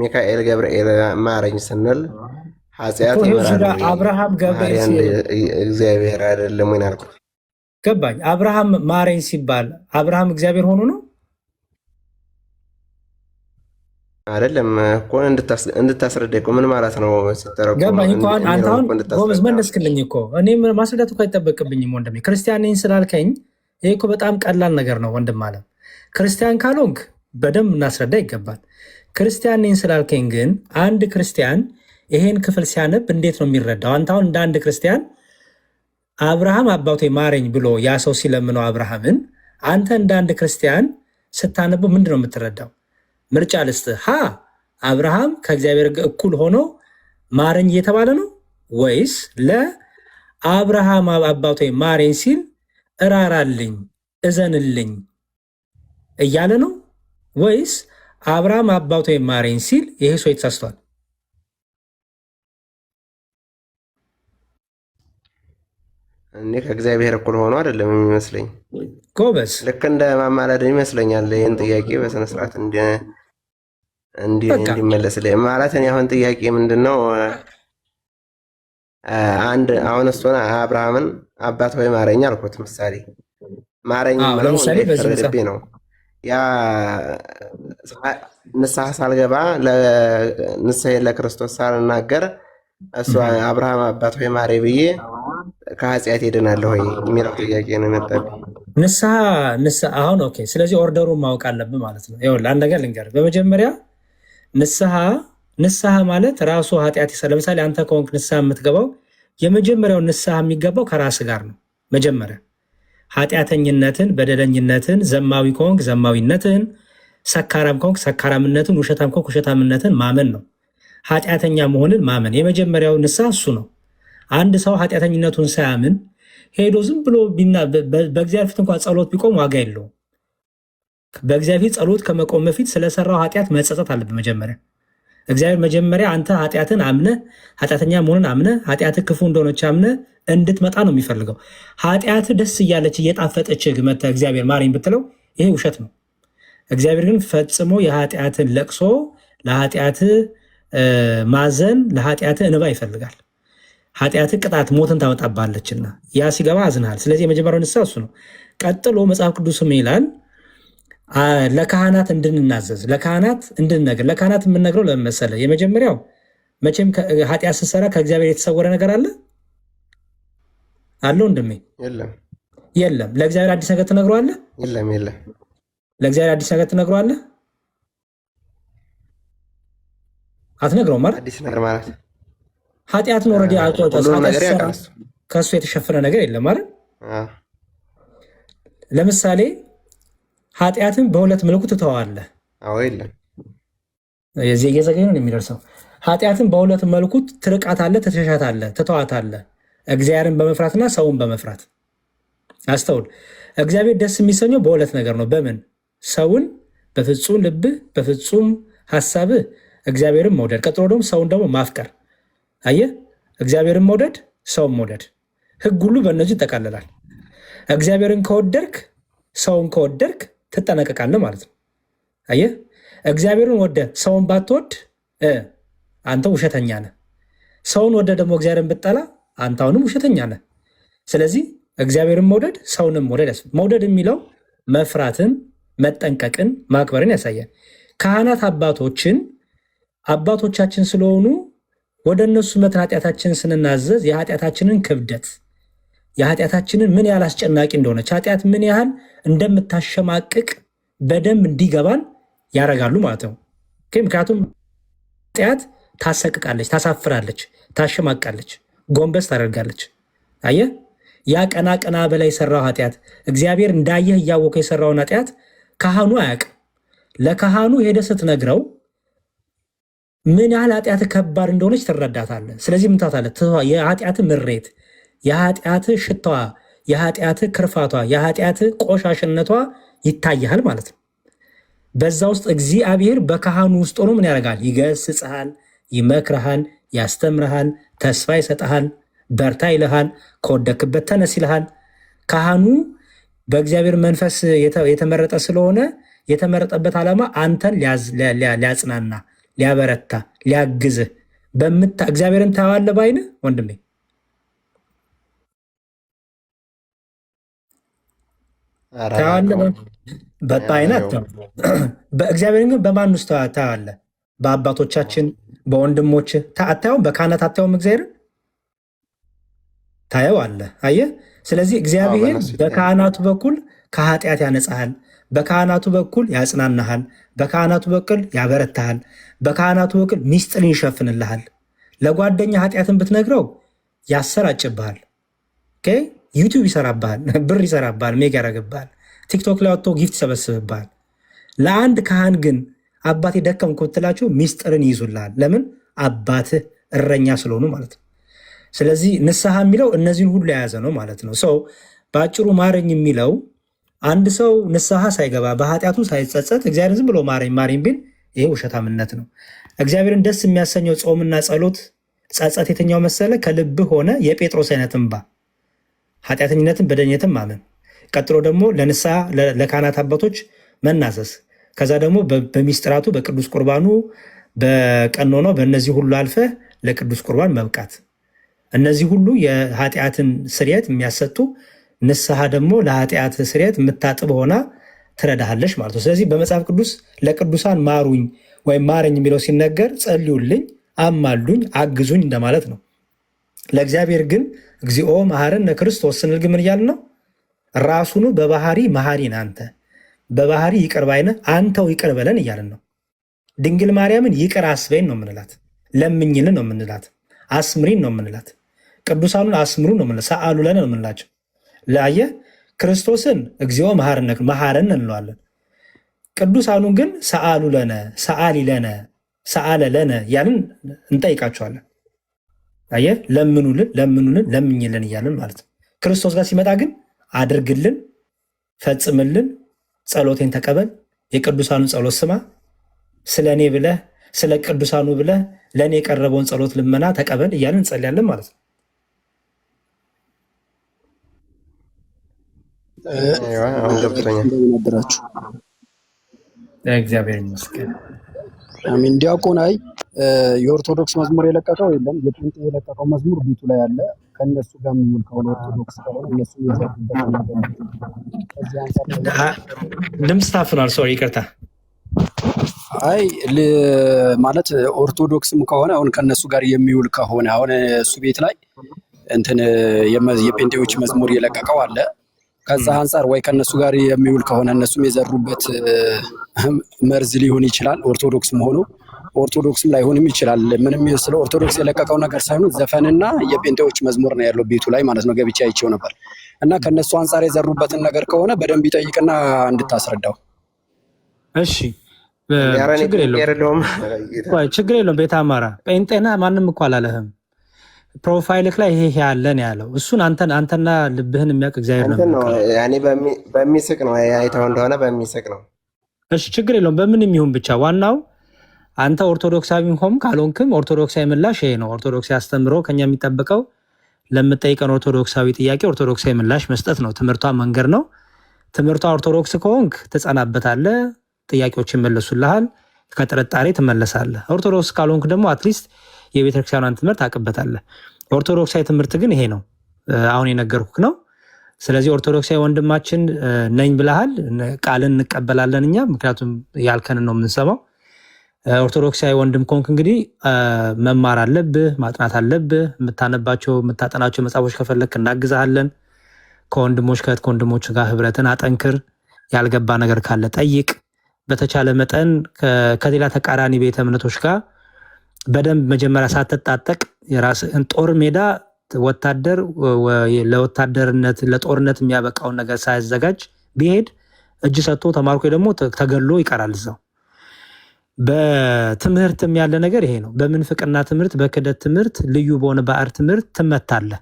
ሚካኤል ገብርኤል ማረኝ ስንል ኃጢአት ይመራል። አብርሃም ገብርኤል እግዚአብሔር አይደለም ወይ አልኩት። ገባኝ። አብርሃም ማረኝ ሲባል አብርሃም እግዚአብሔር ሆኖ ነው አይደለም እኮ እንድታስረዳኝ እኮ ምን ማለት ነው ሲተረጎም ገባኝ እኮ። አንተ አሁን ጎበዝ መለስክልኝ እኮ። እኔ ማስረዳት እኮ አይጠበቅብኝም ወንድሜ። ክርስቲያን ነኝ ስላልከኝ ይሄ እኮ በጣም ቀላል ነገር ነው ወንድም አለ። ክርስቲያን ካልሆንክ በደንብ እናስረዳ ይገባል። ክርስቲያን ነኝ ስላልከኝ ግን አንድ ክርስቲያን ይሄን ክፍል ሲያነብ እንዴት ነው የሚረዳው? አንተ አሁን እንደ አንድ ክርስቲያን አብርሃም አባቴ ማረኝ ብሎ ያ ሰው ሲለምነው አብርሃምን አንተ እንደ አንድ ክርስቲያን ስታነበው ምንድን ነው የምትረዳው? ምርጫ ልስጥህ። አብርሃም ከእግዚአብሔር እኩል ሆኖ ማረኝ እየተባለ ነው ወይስ ለአብርሃም አባቴ ማረኝ ሲል እራራልኝ እዘንልኝ እያለ ነው ወይስ አብርሃም አባቴ ማረኝ ሲል ይሄ ሰው የተሳስቷል? እኔ ከእግዚአብሔር እኩል ሆኖ አይደለም የሚመስለኝ። ጎበዝ ልክ እንደ ማማለድ ይመስለኛል። ይህን ጥያቄ በስነስርዓት እንዲመለስልኝ ማለት እኔ አሁን ጥያቄ ምንድን ነው? አንድ አሁን እሱን አብርሃምን አባት ወይ ማረኝ አልኩት። ምሳሌ ማረኝ ምለው እንዳይፈረድብኝ ነው። ያ ንስሐ ሳልገባ ንስሐ ለክርስቶስ ሳልናገር እሱ አብርሃም አባት ወይ ማሬ ብዬ ከኃጢአት ይድናለሁ ወይ የሚለው ጥያቄ ነው የመጣብኝ። ንስሐ አሁን ኦኬ። ስለዚህ ኦርደሩን ማወቅ አለብን ማለት ነው። ይኸውልህ አንድ ነገር ልንገርህ። በመጀመሪያ ንስሐ ማለት ራሱ ኃጢአት ለምሳሌ አንተ ከሆንክ ንስሐ የምትገባው የመጀመሪያው ንስሐ የሚገባው ከራስ ጋር ነው። መጀመሪያ ኃጢአተኝነትን፣ በደለኝነትን፣ ዘማዊ ከሆንክ ዘማዊነትን፣ ሰካራም ከሆንክ ሰካራምነትን፣ ውሸታም ከሆንክ ውሸታምነትን ማመን ነው። ኃጢአተኛ መሆንን ማመን የመጀመሪያው ንስሐ እሱ ነው። አንድ ሰው ኃጢአተኝነቱን ሳያምን ሄዶ ዝም ብሎ በእግዚአብሔር ፊት እንኳን ጸሎት ቢቆም ዋጋ የለውም። በእግዚአብሔር ጸሎት ከመቆም በፊት ስለሰራው ኃጢአት መጸጸት አለበት። እግዚአብሔር መጀመሪያ አንተ ኃጢአትን አምነህ ኃጢአተኛ መሆንን አምነህ ኃጢአትህ ክፉ እንደሆነች አምነህ እንድትመጣ ነው የሚፈልገው። ኃጢአትህ ደስ እያለች እየጣፈጠች መጥተህ እግዚአብሔር ማረኝ ብትለው ይሄ ውሸት ነው። እግዚአብሔር ግን ፈጽሞ የኃጢአትን ለቅሶ፣ ለኃጢአትህ ማዘን፣ ለኃጢአትህ እንባ ይፈልጋል። ኃጢአትህ ቅጣት ሞትን ታመጣባለችና ያ ሲገባ አዝናል። ስለዚህ የመጀመሪያው ንስሐ እሱ ነው። ቀጥሎ መጽሐፍ ቅዱስም ይላል ለካህናት እንድንናዘዝ፣ ለካህናት እንድንነግር። ለካህናት የምንነግረው ለምን መሰለህ? የመጀመሪያው መቼም ኃጢአት ስትሰራ ከእግዚአብሔር የተሰወረ ነገር አለ አለው እንደሜ የለም። ለእግዚአብሔር አዲስ ነገር ትነግረዋለህ? የለም። ለእግዚአብሔር አዲስ ነገር ትነግረዋለህ? አትነግረውም ማለት አዲስ ነገር ማለት ኃጢአትን ኦልሬዲ ከእሱ የተሸፈነ ነገር የለም ማለት። ለምሳሌ ኃጢአትን በሁለት መልኩ ትተዋለህ። የለም የዚህ እየዘገኝ ነው የሚደርሰው። ኃጢአትን በሁለት መልኩ ትርቃታለህ፣ ትሸሻታለህ፣ ትተዋታለህ። እግዚአብሔርን በመፍራትና ሰውን በመፍራት አስተውል። እግዚአብሔር ደስ የሚሰኘው በሁለት ነገር ነው። በምን? ሰውን በፍጹም ልብህ በፍጹም ሀሳብህ እግዚአብሔርን መውደድ፣ ቀጥሎ ደግሞ ሰውን ደግሞ ማፍቀር። አየህ፣ እግዚአብሔርን መውደድ፣ ሰውን መውደድ። ህግ ሁሉ በእነዚህ ይጠቃልላል። እግዚአብሔርን ከወደድክ ሰውን ከወደድክ ትጠነቀቃለህ ማለት ነው። አየህ፣ እግዚአብሔርን ወደ ሰውን ባትወድ አንተ ውሸተኛ ነህ። ሰውን ወደ ደግሞ እግዚአብሔርን ብጠላ አንተ አሁንም ውሸተኛ ነህ። ስለዚህ እግዚአብሔርን መውደድ ሰውንም መውደድ ያስፈልጋል። መውደድ የሚለው መፍራትን፣ መጠንቀቅን፣ ማክበርን ያሳያል። ካህናት አባቶቻችን ስለሆኑ ወደ እነሱ መተን ኃጢአታችንን ስንናዘዝ የኃጢአታችንን ክብደት የኃጢአታችንን ምን ያህል አስጨናቂ እንደሆነች ኃጢአት ምን ያህል እንደምታሸማቅቅ በደንብ እንዲገባን ያደርጋሉ ማለት ነው። ምክንያቱም ኃጢአት ታሰቅቃለች፣ ታሳፍራለች፣ ታሸማቃለች፣ ጎንበስ ታደርጋለች። አየህ፣ ያ ቀና ቀና በላይ የሰራው ኃጢአት እግዚአብሔር እንዳየህ እያወቀ የሰራውን ኃጢአት ካህኑ አያውቅም። ለካህኑ ሄደህ ስትነግረው ምን ያህል ኃጢአት ከባድ እንደሆነች ትረዳታለህ። ስለዚህ ምን ታታለህ? የኃጢአት ምሬት፣ የኃጢአት ሽታዋ፣ የኃጢአት ክርፋቷ፣ የኃጢአት ቆሻሽነቷ ይታያል ማለት ነው። በዛ ውስጥ እግዚአብሔር በካህኑ ውስጥ ሆኖ ምን ያደርጋል? ይገስጽሃል፣ ይመክርሃል፣ ያስተምርሃል፣ ተስፋ ይሰጥሃል፣ በርታ ይልሃል፣ ከወደክበት ተነስ ይልሃል። ካህኑ በእግዚአብሔር መንፈስ የተመረጠ ስለሆነ የተመረጠበት ዓላማ አንተን ሊያጽናና፣ ሊያበረታ፣ ሊያግዝህ እግዚአብሔርን ታየዋለህ በዓይንህ ወንድሜ። በዓይንህ በእግዚአብሔርን ግን በማን ውስጥ ታየዋለህ? በአባቶቻችን በወንድሞች አታየውም? በካህናት አታየውም? እግዚአብሔርን ታየዋለህ። አየህ። ስለዚህ እግዚአብሔር በካህናቱ በኩል ከኃጢአት ያነጻሃል፣ በካህናቱ በኩል ያጽናናሃል፣ በካህናቱ በኩል ያበረታሃል፣ በካህናቱ በኩል ሚስጥርን ይሸፍንልሃል። ለጓደኛ ኃጢአትን ብትነግረው ያሰራጭብሃል፣ ዩቲዩብ ይሰራብሃል፣ ብር ይሰራብሃል፣ ሜጋ ያደርግብሃል፣ ቲክቶክ ላይ ወጥቶ ጊፍት ይሰበስብብሃል። ለአንድ ካህን ግን አባቴ ደከምኩ ብትላቸው ሚስጥርን ይይዙልሃል። ለምን? አባትህ እረኛ ስለሆኑ ማለት ነው። ስለዚህ ንስሐ የሚለው እነዚህን ሁሉ የያዘ ነው ማለት ነው። ሰው በአጭሩ ማረኝ የሚለው አንድ ሰው ንስሐ ሳይገባ በኃጢአቱ ሳይጸጸት እግዚአብሔርን ዝም ብሎ ማረኝ ማረኝ ቢል ይሄ ውሸታምነት ነው። እግዚአብሔርን ደስ የሚያሰኘው ጾምና ጸሎት፣ ጸጸት የትኛው መሰለ? ከልብህ ሆነ የጴጥሮስ አይነት እንባ፣ ኃጢአተኝነትን በደኝነትን ማመን፣ ቀጥሎ ደግሞ ለንስሐ ለካህናት አባቶች መናዘዝ፣ ከዛ ደግሞ በሚስጥራቱ በቅዱስ ቁርባኑ በቀኖናው በእነዚህ ሁሉ አልፈ ለቅዱስ ቁርባን መብቃት። እነዚህ ሁሉ የኃጢአትን ስርየት የሚያሰጡ፣ ንስሐ ደግሞ ለኃጢአት ስርየት የምታጥብ ሆና ትረዳሃለች ማለት ነው። ስለዚህ በመጽሐፍ ቅዱስ ለቅዱሳን ማሩኝ ወይም ማረኝ የሚለው ሲነገር ጸልዩልኝ፣ አማሉኝ፣ አግዙኝ እንደማለት ነው። ለእግዚአብሔር ግን እግዚኦ መሐረነ ክርስቶስ ስንል ግን ምን እያልን ነው? ራሱኑ በባህሪ መሐሪ ነህ አንተ፣ በባህሪ ይቅር ባይ ነህ አንተው ይቅር በለን እያልን ነው። ድንግል ማርያምን ይቅር አስበይን ነው የምንላት፣ ለምኝልን ነው የምንላት፣ አስምሪን ነው የምንላት፣ ቅዱሳኑን አስምሩ ነው የምንላት፣ ሰአሉ ለነ ነው የምንላቸው። ለአየህ ክርስቶስን እግዚኦ መሐረነ እንለዋለን። ቅዱሳኑን ግን ሰአሉ ለነ፣ ሰአሊ ለነ፣ ሰአለ ለነ እያልን እንጠይቃቸዋለን። አየህ ለምኑልን፣ ለምኑልን፣ ለምኝልን እያልን ማለት ነው። ክርስቶስ ጋር ሲመጣ ግን አድርግልን፣ ፈጽምልን፣ ጸሎቴን ተቀበል፣ የቅዱሳኑን ጸሎት ስማ፣ ስለ እኔ ብለህ ስለ ቅዱሳኑ ብለህ ለእኔ የቀረበውን ጸሎት ልመና ተቀበል እያልን እንጸልያለን ማለት ነው። አሁን ገብቶኛል። ነበራችሁ እግዚአብሔር ይመስገን። አሜን። ዲያቆን አይ የኦርቶዶክስ መዝሙር የለቀቀው የለም፣ የጴንጤ የለቀቀው መዝሙር ቤቱ ላይ አለ። ከእነሱ ጋር የሚውል ከሆነ ኦርቶዶክስ ከሆነ እነሱ የዘጉበት ነገር ከዚህ አንጻር ድምፅ ታፍኗል። ሶሪ ይቅርታ። አይ ማለት ኦርቶዶክስም ከሆነ አሁን ከእነሱ ጋር የሚውል ከሆነ አሁን እሱ ቤት ላይ እንትን የጴንጤዎች መዝሙር የለቀቀው አለ። ከዛ አንጻር ወይ ከእነሱ ጋር የሚውል ከሆነ እነሱም የዘሩበት መርዝ ሊሆን ይችላል። ኦርቶዶክስም ሆኖ ኦርቶዶክስም ላይሆንም ይችላል። ምንም ስለ ኦርቶዶክስ የለቀቀው ነገር ሳይሆን ዘፈንና የጴንጤዎች መዝሙር ነው ያለው ቤቱ ላይ ማለት ነው። ገብቼ አይቼው ነበር እና ከእነሱ አንጻር የዘሩበትን ነገር ከሆነ በደንብ ይጠይቅና እንድታስረዳው። እሺ ችግር የለውም። ቤተ አማራ ጴንጤና ማንም እኮ አላለህም። ፕሮፋይልክ ላይ ይሄ ያለን ያለው እሱን አንተና ልብህን የሚያውቅ እግዚአብሔር ነው። ያኔ በሚስቅ ነው አይተው እንደሆነ በሚስቅ ነው። እሺ ችግር የለውም። በምንም ይሁን ብቻ ዋናው አንተ ኦርቶዶክሳዊ ሆም ካልሆንክም ኦርቶዶክሳዊ ምላሽ ይሄ ነው። ኦርቶዶክሳዊ አስተምሮ ከኛ የሚጠበቀው ለምጠይቀን ኦርቶዶክሳዊ ጥያቄ ኦርቶዶክሳዊ ምላሽ መስጠት ነው። ትምህርቷ መንገድ ነው። ትምህርቷ ኦርቶዶክስ ከሆንክ ትጸናበታለህ፣ ጥያቄዎች ይመለሱልሃል፣ ከጥርጣሬ ትመለሳለህ። ኦርቶዶክስ ካልሆንክ ደግሞ አትሊስት የቤተክርስቲያኗን ትምህርት አቅበታለህ። ኦርቶዶክሳዊ ትምህርት ግን ይሄ ነው፣ አሁን የነገርኩህ ነው። ስለዚህ ኦርቶዶክሳዊ ወንድማችን ነኝ ብለሃል፣ ቃልን እንቀበላለን እኛ፣ ምክንያቱም ያልከንን ነው የምንሰማው። ኦርቶዶክሳዊ ወንድም ከሆንክ እንግዲህ መማር አለብህ፣ ማጥናት አለብህ። የምታጠናቸው መጽሐፎች ከፈለክ እናግዛለን። ከወንድሞች ጋር ህብረትን አጠንክር። ያልገባ ነገር ካለ ጠይቅ። በተቻለ መጠን ከሌላ ተቃራኒ ቤተ እምነቶች ጋር በደንብ መጀመሪያ ሳትጣጠቅ የራስህን ጦር ሜዳ ወታደር ለወታደርነት ለጦርነት የሚያበቃውን ነገር ሳያዘጋጅ ቢሄድ እጅ ሰጥቶ ተማርኮ ደግሞ ተገሎ ይቀራል እዛው። በትምህርትም ያለ ነገር ይሄ ነው። በምንፍቅና ትምህርት፣ በክደት ትምህርት፣ ልዩ በሆነ ባዕድ ትምህርት ትመታለህ።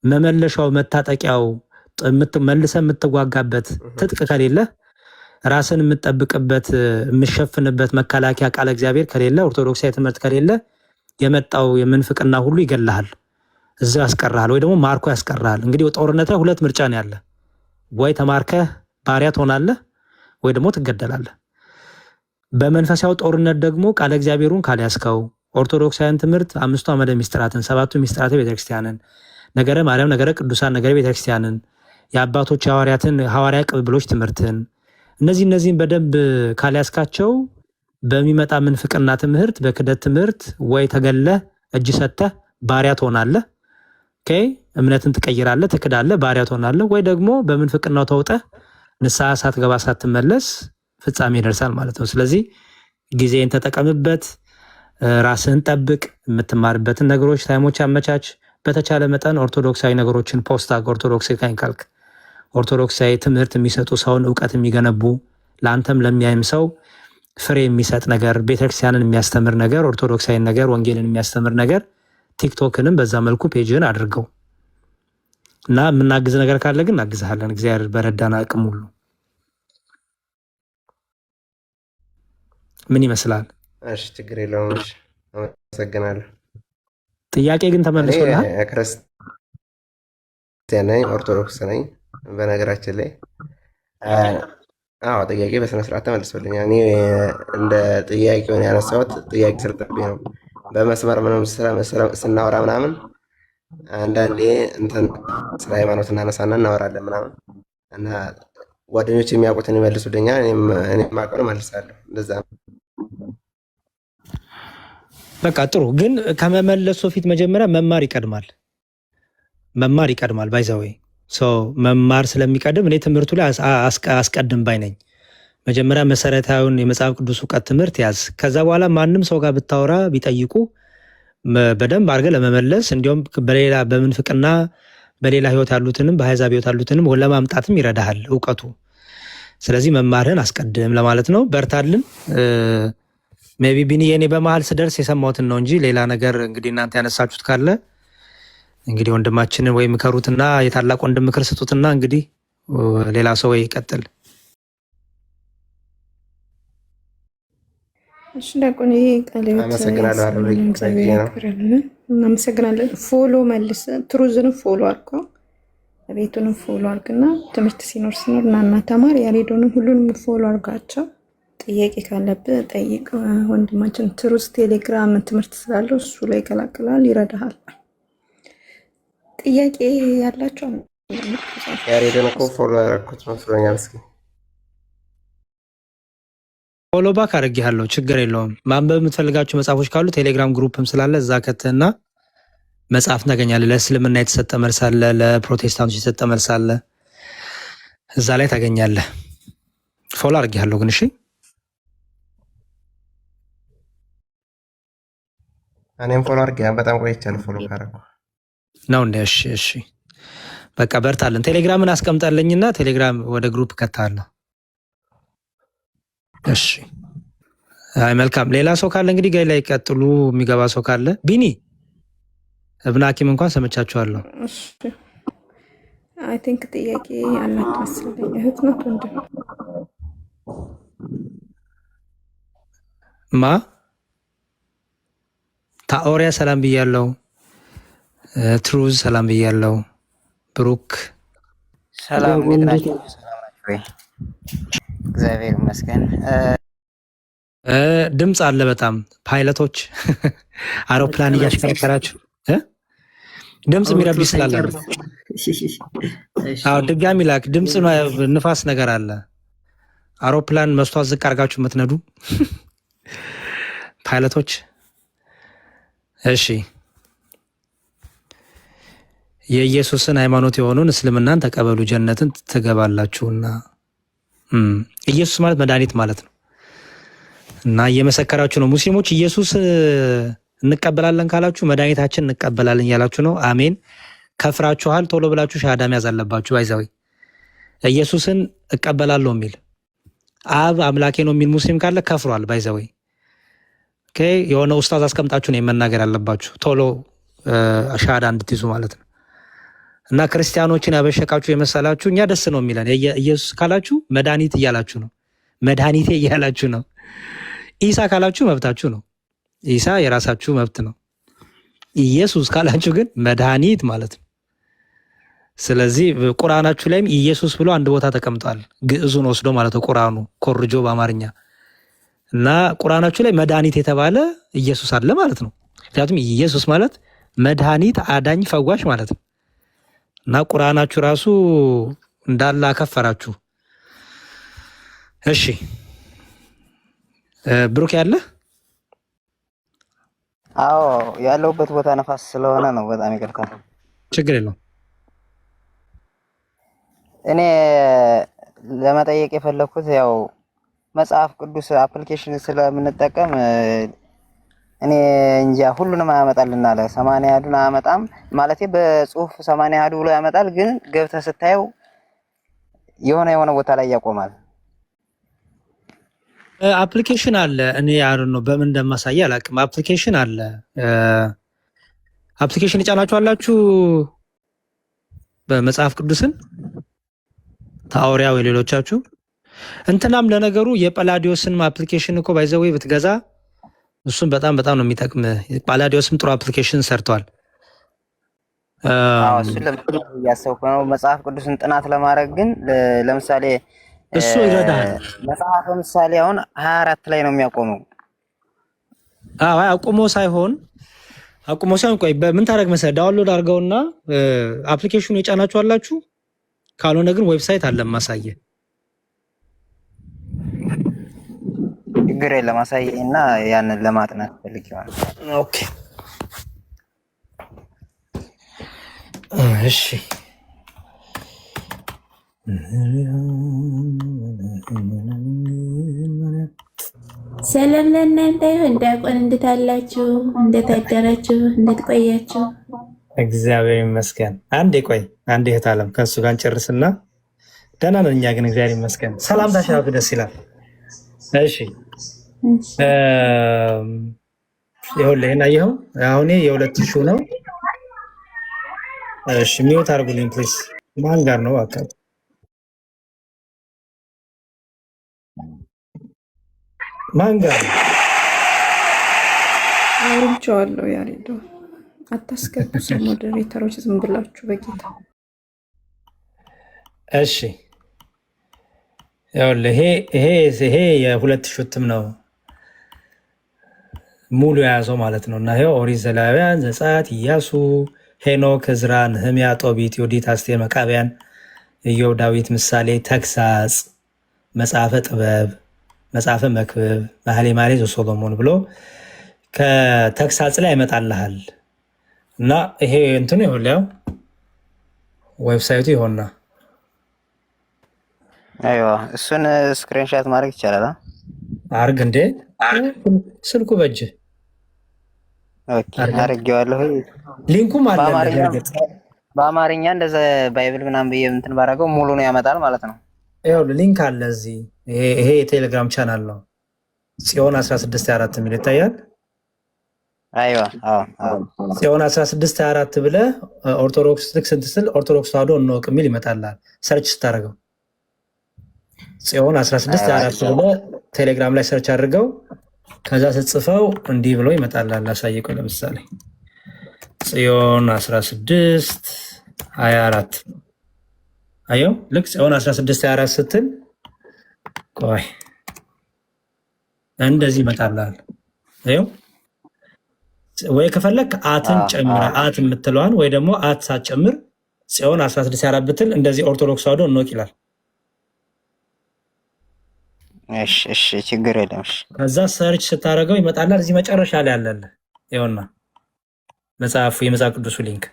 መመለሻው መታጠቂያው መልሰህ የምትዋጋበት ትጥቅ ከሌለ፣ ራስን የምትጠብቅበት የምሸፍንበት መከላከያ ቃለ እግዚአብሔር ከሌለ፣ ኦርቶዶክሳዊ ትምህርት ከሌለ የመጣው የምንፍቅና ሁሉ ይገልሃል፣ እዛ ያስቀርሃል፣ ወይ ደግሞ ማርኮ ያስቀርሃል። እንግዲህ ጦርነት ላይ ሁለት ምርጫ ነው ያለ። ወይ ተማርከህ ባሪያ ትሆናለህ፣ ወይ ደግሞ ትገደላለህ። በመንፈሳዊ ጦርነት ደግሞ ቃለ እግዚአብሔሩን ካልያዝከው ኦርቶዶክሳውያን ትምህርት 5ቱ አዕማደ ምስጢራትን 7ቱ ምስጢራተ ቤተክርስቲያንን፣ ነገረ ማርያም፣ ነገረ ቅዱሳን፣ ነገረ ቤተክርስቲያንን፣ የአባቶች ሐዋርያትን ሐዋርያ ቅብብሎች ትምህርትን፣ እነዚህን በደንብ ካልያዝካቸው በሚመጣ ምንፍቅና ትምህርት፣ በክደት ትምህርት ወይ ተገለህ እጅ ሰጥተህ ባሪያ ትሆናለህ። እምነትን ትቀይራለህ፣ ትክዳለህ፣ ባሪያ ትሆናለህ። ወይ ደግሞ በምንፍቅናው ተውጠህ ንስሐ ሳትገባ ሳትመለስ ፍጻሜ ይደርሳል ማለት ነው። ስለዚህ ጊዜን ተጠቀምበት፣ ራስህን ጠብቅ፣ የምትማርበትን ነገሮች ታይሞች አመቻች። በተቻለ መጠን ኦርቶዶክሳዊ ነገሮችን ፖስት አድርግ። ኦርቶዶክሳዊ ካልክ ኦርቶዶክሳዊ ትምህርት የሚሰጡ ሰውን እውቀት የሚገነቡ ለአንተም ለሚያይም ሰው ፍሬ የሚሰጥ ነገር፣ ቤተክርስቲያንን የሚያስተምር ነገር፣ ኦርቶዶክሳዊ ነገር፣ ወንጌልን የሚያስተምር ነገር ቲክቶክንም በዛ መልኩ ፔጅን አድርገው እና የምናግዝ ነገር ካለ ግን እናግዝሃለን። እግዚአብሔር በረዳን አቅም ሁሉ። ምን ይመስላል? እሺ ችግር የለውም። እሺ አመሰግናለሁ። ጥያቄ ግን ተመልሶልሃል? ክርስቲያን ነኝ፣ ኦርቶዶክስ ነኝ። በነገራችን ላይ ጥያቄ በስነ ስርዓት ተመልሶልኛል። እኔ እንደ ጥያቄውን ያነሳሁት ጥያቄ ስልጥቤ ነው። በመስመር ምንም ስናወራ ምናምን አንዳንዴ እንትን ስለ ሃይማኖት እናነሳና እናወራለን ምናምን እና ጓደኞች የሚያውቁትን ይመልሱልኛል፣ እኔ የማውቀውን እመልሳለሁ። እንደዛ ነው። በቃ ጥሩ። ግን ከመመለሱ በፊት መጀመሪያ መማር ይቀድማል ባይዘወይ መማር ስለሚቀድም እኔ ትምህርቱ ላይ አስቀድም ባይ ነኝ። መጀመሪያ መሰረታዊውን የመጽሐፍ ቅዱስ እውቀት ትምህርት ያዝ። ከዛ በኋላ ማንም ሰው ጋር ብታወራ ቢጠይቁ በደንብ አድርገህ ለመመለስ እንዲሁም በሌላ በምንፍቅና በሌላ ህይወት ያሉትንም በአሕዛብ ህይወት ያሉትንም ለማምጣትም ይረዳሃል እውቀቱ። ስለዚህ መማርህን አስቀድም ለማለት ነው። በርታልን። ሜቢ ቢኒ የኔ በመሀል ስደርስ የሰማሁትን ነው እንጂ ሌላ ነገር እንግዲህ እናንተ ያነሳችሁት ካለ እንግዲህ ወንድማችንን ወይ ምከሩትና የታላቅ ወንድም ምክር ስጡትና እንግዲህ ሌላ ሰው ወይ ይቀጥል። እሺ ዲያቆን እናመሰግናለን። ፎሎ መልስ ትሩዝንም ፎሎ አድርገው ቤቱንም ፎሎ አድርግና ትምህርት ሲኖር እና ተማር ያሬዶንም ሁሉንም ፎሎ አድርጋቸው። ጥያቄ ካለብህ ጠይቅ። ወንድማችን ትሩዝ ቴሌግራም ትምህርት ስላለው እሱ ላይ ይቀላቅላል፣ ይረዳሃል። ጥያቄ ያላቸው ያሬዶን እኮ ፎሎ ያደረኩት መስሎኛል። እስኪ ፎሎ ባክ አድርጌሃለሁ፣ ችግር የለውም። ማንበብ የምትፈልጋቸው መጽሐፎች ካሉ ቴሌግራም ግሩፕም ስላለ እዛ ከትህና መጽሐፍ ታገኛለህ። ለእስልምና የተሰጠ መልስ አለ፣ ለፕሮቴስታንቶች የተሰጠ መልስ አለ፣ እዛ ላይ ታገኛለህ። ፎሎ አድርጌሃለሁ ግን እሺ እኔም ፎሎ አድርጌ በጣም ቆይቻለሁ ፎሎ ካደረኩ ነው እንደ እሺ በቃ በርታለን። ቴሌግራምን አስቀምጣለኝና ቴሌግራም ወደ ግሩፕ ከታለሁ። እሺ አይ መልካም። ሌላ ሰው ካለ እንግዲህ ጋር ላይ ቀጥሉ። የሚገባ ሰው ካለ ቢኒ እብነ ሐኪም እንኳን ሰምቻችኋለሁ። እሺ አይ ቲንክ ጥያቄ ያላት መሰለኝ። እህት ናት ወንድም ታኦሪያ ሰላም ብያለሁ። ትሩዝ ሰላም ብያለሁ። ብሩክ ሰላም ናችሁ? እግዚአብሔር ይመስገን። ድምፅ አለ በጣም ፓይለቶች አውሮፕላን እያሽከረከራችሁ ድምፅ የሚረብሽ ስላለ አዎ ድጋሚ ላክ። ድምፅ ንፋስ ነገር አለ። አውሮፕላን መስታወት ዝቅ አድርጋችሁ የምትነዱ ፓይለቶች እሺ። የኢየሱስን ሃይማኖት የሆኑን እስልምናን ተቀበሉ ጀነትን ትገባላችሁና። ኢየሱስ ማለት መድኃኒት ማለት ነው እና እየመሰከራችሁ ነው። ሙስሊሞች ኢየሱስ እንቀበላለን ካላችሁ መድኃኒታችን እንቀበላለን እያላችሁ ነው። አሜን። ከፍራችኋል። ቶሎ ብላችሁ ሻሃዳ መያዝ አለባችሁ። ባይዛዊ ኢየሱስን እቀበላለሁ የሚል አብ አምላኬ ነው የሚል ሙስሊም ካለ ከፍሯል። ባይዛዊ ኦኬ። የሆነ ኡስታዝ አስቀምጣችሁ ነው መናገር ያለባችሁ ቶሎ ሻሃዳ እንድትይዙ ማለት ነው። እና ክርስቲያኖችን ያበሸቃችሁ የመሰላችሁ እኛ ደስ ነው የሚለን ኢየሱስ ካላችሁ መድኃኒት እያላችሁ ነው። መድኃኒቴ እያላችሁ ነው። ኢሳ ካላችሁ መብታችሁ ነው። ኢሳ የራሳችሁ መብት ነው። ኢየሱስ ካላችሁ ግን መድኃኒት ማለት ነው። ስለዚህ ቁርአናችሁ ላይም ኢየሱስ ብሎ አንድ ቦታ ተቀምጧል። ግዕዙን ወስዶ ማለት ነው። ቁርአኑ ኮርጆ በአማርኛ እና ቁርአናችሁ ላይ መድኃኒት የተባለ ኢየሱስ አለ ማለት ነው። ምክንያቱም ኢየሱስ ማለት መድኃኒት፣ አዳኝ፣ ፈዋሽ ማለት ነው። እና ቁርአናችሁ ራሱ እንዳለ አከፈራችሁ። እሺ ብሩክ ያለ አዎ ያለውበት ቦታ ነፋስ ስለሆነ ነው። በጣም ይቅርታ። ችግር የለውም። እኔ ለመጠየቅ የፈለኩት ያው መጽሐፍ ቅዱስ አፕሊኬሽን ስለምንጠቀም እኔ እንጃ ሁሉንም አያመጣልና አለ 80 አሐዱን አያመጣም ማለት በጽሁፍ 80 አሐዱ ብሎ ያመጣል፣ ግን ገብተህ ስታየው የሆነ ቦታ ላይ ያቆማል። አፕሊኬሽን አለ። እኔ ያሩን ነው በምን እንደማሳየ አላውቅም። አፕሊኬሽን አለ። አፕሊኬሽን ይጫናችኋላችሁ በመጽሐፍ ቅዱስን ታኦሪያ ወይ ሌሎቻችሁ እንትናም ለነገሩ የጳላዲዮስን አፕሊኬሽን እኮ ባይዘው ብትገዛ እሱም በጣም ነው የሚጠቅም። ጳላዲዮስም ጥሩ አፕሊኬሽን ሰርቷል። አዎ እሱ ለምን ያሰብኩ ነው መጽሐፍ ቅዱስን ጥናት ለማድረግ ግን ለምሳሌ እሱ ይረዳል። መጽሐፍ ለምሳሌ አሁን 24 ላይ ነው የሚያቆመው። አዎ አቁሞ ሳይሆን ቆይ በምን ታደርግ መሰለህ ዳውንሎድ አድርገውና አፕሊኬሽኑ የጫናችሁ አላችሁ። ካልሆነ ግን ዌብሳይት አለ ማሳየ ችግር የለም አሳየኝና ያንን ለማጥናት ፈልጌ ማለት ነው። ኦኬ እሺ ሰላም ለእናንተ ይሁን። ዲያቆን እንዴት አላችሁ? እንዴት አደራችሁ? እንዴት ቆያችሁ? እግዚአብሔር ይመስገን። አንዴ ቆይ፣ አንዴ እህት አለም ከእሱ ጋር እንጨርስና ደህና ነን እኛ ግን እግዚአብሔር ይመስገን። ሰላም ታሽራቱ ደስ ይላል። እሺ ይኸውልህ ይሄን አየኸው? አሁን የ2000 ነው። እሺ ሚውት አድርጉልኝ ፕሊዝ። ማን ጋር ነው አካል ማን ጋር ነው? አውርቼዋለሁ። ያሬዶ አታስገቡ ሰው ሞዴሬተሮች ዝም ብላችሁ በጌታ። እሺ ይኸውልህ ይሄ የ2000 እትም ነው ሙሉ የያዘው ማለት ነው። እና ይኸው ኦሪት ዘሌዋውያን፣ ዘጸአት፣ ኢያሱ፣ ሄኖክ፣ ዕዝራ፣ ነህምያ፣ ጦቢት፣ ዮዲት፣ አስቴር፣ መቃብያን፣ ኢዮብ፣ ዳዊት፣ ምሳሌ፣ ተግሳጽ፣ መጽሐፈ ጥበብ፣ መጽሐፈ መክብብ፣ መኃልየ መኃልይ ዘሰሎሞን ብሎ ከተግሳጽ ላይ ያመጣልሃል። እና ይሄ እንትኑ ይሁን ያው ዌብሳይቱ ይሆንና አይዋ እሱን ስክሪንሻት ማድረግ ይቻላል። አርግ እንዴ ስልኩ በእጅ ኦኬ አድርጌዋለሁ። ሊንኩም አለ በአማርኛ እንደዛ ባይብል ምናምን ብዬ እንትን ባደረገው ሙሉ ነው ያመጣል ማለት ነው። ይኸውልህ ሊንክ አለ እዚህ። ይሄ የቴሌግራም ቻናል ነው። ጽዮን 1624 የሚል ይታያል። አይዋ ጽዮን 1624 ብለህ ኦርቶዶክስ ልክ ስትል ኦርቶዶክስ ተዋሕዶ እንወቅ የሚል ይመጣልሃል። ሰርች ስታደርገው ጽዮን 1624 ብለህ ቴሌግራም ላይ ሰርች አድርገው። ከዛ ስትጽፈው እንዲህ ብሎ ይመጣልሃል። አሳየቀው። ለምሳሌ ጽዮን 1624 አየው። ልክ ጽዮን 1624 ስትል ቆይ እንደዚህ ይመጣልሃል። አየው። ወይ ከፈለክ አትን ጨምረ አት የምትለዋን ወይ ደግሞ አት ሳትጨምር ጽዮን 1624 ብትል እንደዚህ ኦርቶዶክስ ተዋሕዶ እንወቅ ይላል። እሺ ችግር የለም። ከዛ ሰርች ስታደርገው ይመጣልሃል። እዚህ መጨረሻ ላይ አለልህ። ይኸውና መጽሐፉ የመጽሐፍ ቅዱሱ ሊንክ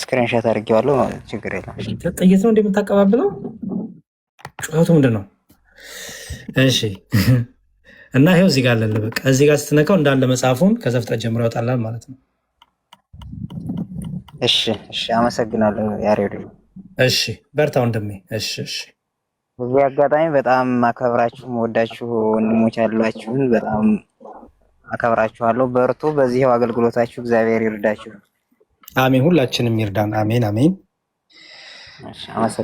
ስክሪንሾት አድርጌዋለሁ። ችግር የለም። ጥይት ነው እንደምታቀባብለው? ጩኸቱ ምንድን ነው? እሺ እና ይኸው እዚህ ጋር አለልህ። በቃ እዚህ ጋር ስትነካው እንዳለ መጽሐፉን ከዘፍጥረት ጀምሮ ያወጣልሃል ማለት ነው። እሺ አመሰግናለሁ ያሬዱ። እሺ በርታ ወንድሜ። እሺ በዚህ አጋጣሚ በጣም አከብራችሁ መወዳችሁ ወንድሞች ያሏችሁን በጣም አከብራችኋለሁ። በርቱ። በዚህ አገልግሎታችሁ እግዚአብሔር ይርዳችሁ። አሜን። ሁላችንም ይርዳን። አሜን።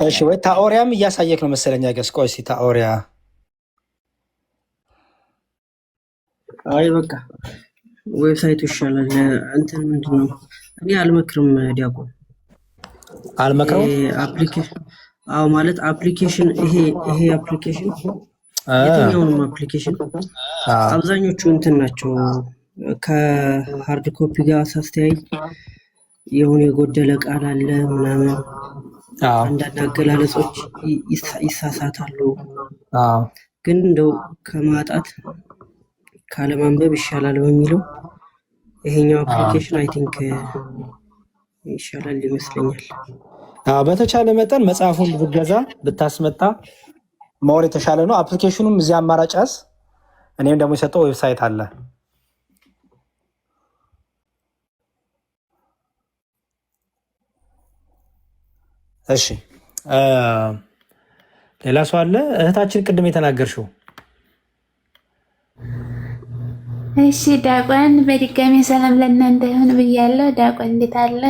እሺ ወይ ታኦሪያም እያሳየክ ነው መሰለኛ ገስ። ቆይ እስኪ ታኦሪያ። አይ በቃ ዌብሳይቱ ይሻላል። እንትን ምንድን ነው እኔ አልመክርም ዲያቆን አልመክረውም። አፕሊኬሽን ማለት አፕሊኬሽን ይሄ አፕሊኬሽን የትኛውንም አፕሊኬሽን አብዛኞቹ እንትን ናቸው። ከሃርድ ኮፒ ጋር ሳስተያይ የሆነ የጎደለ ቃል አለ ምናምን፣ አንዳንድ አገላለጾች ይሳሳታሉ። ግን እንደው ከማጣት ካለማንበብ ይሻላል በሚለው ይሄኛው አፕሊኬሽን አይ ቲንክ ይሻላል ይመስለኛል። በተቻለ መጠን መጽሐፉን ብትገዛ ብታስመጣ መሆን የተሻለ ነው። አፕሊኬሽኑም እዚህ አማራጭ ያዝ። እኔም ደግሞ የሰጠው ዌብሳይት አለ። እሺ ሌላ ሰው አለ? እህታችን ቅድም የተናገርሽው። እሺ ዲያቆን በድጋሚ ሰላም ለእናንተ ይሁን ብያለሁ። ዲያቆን እንዴት አለ?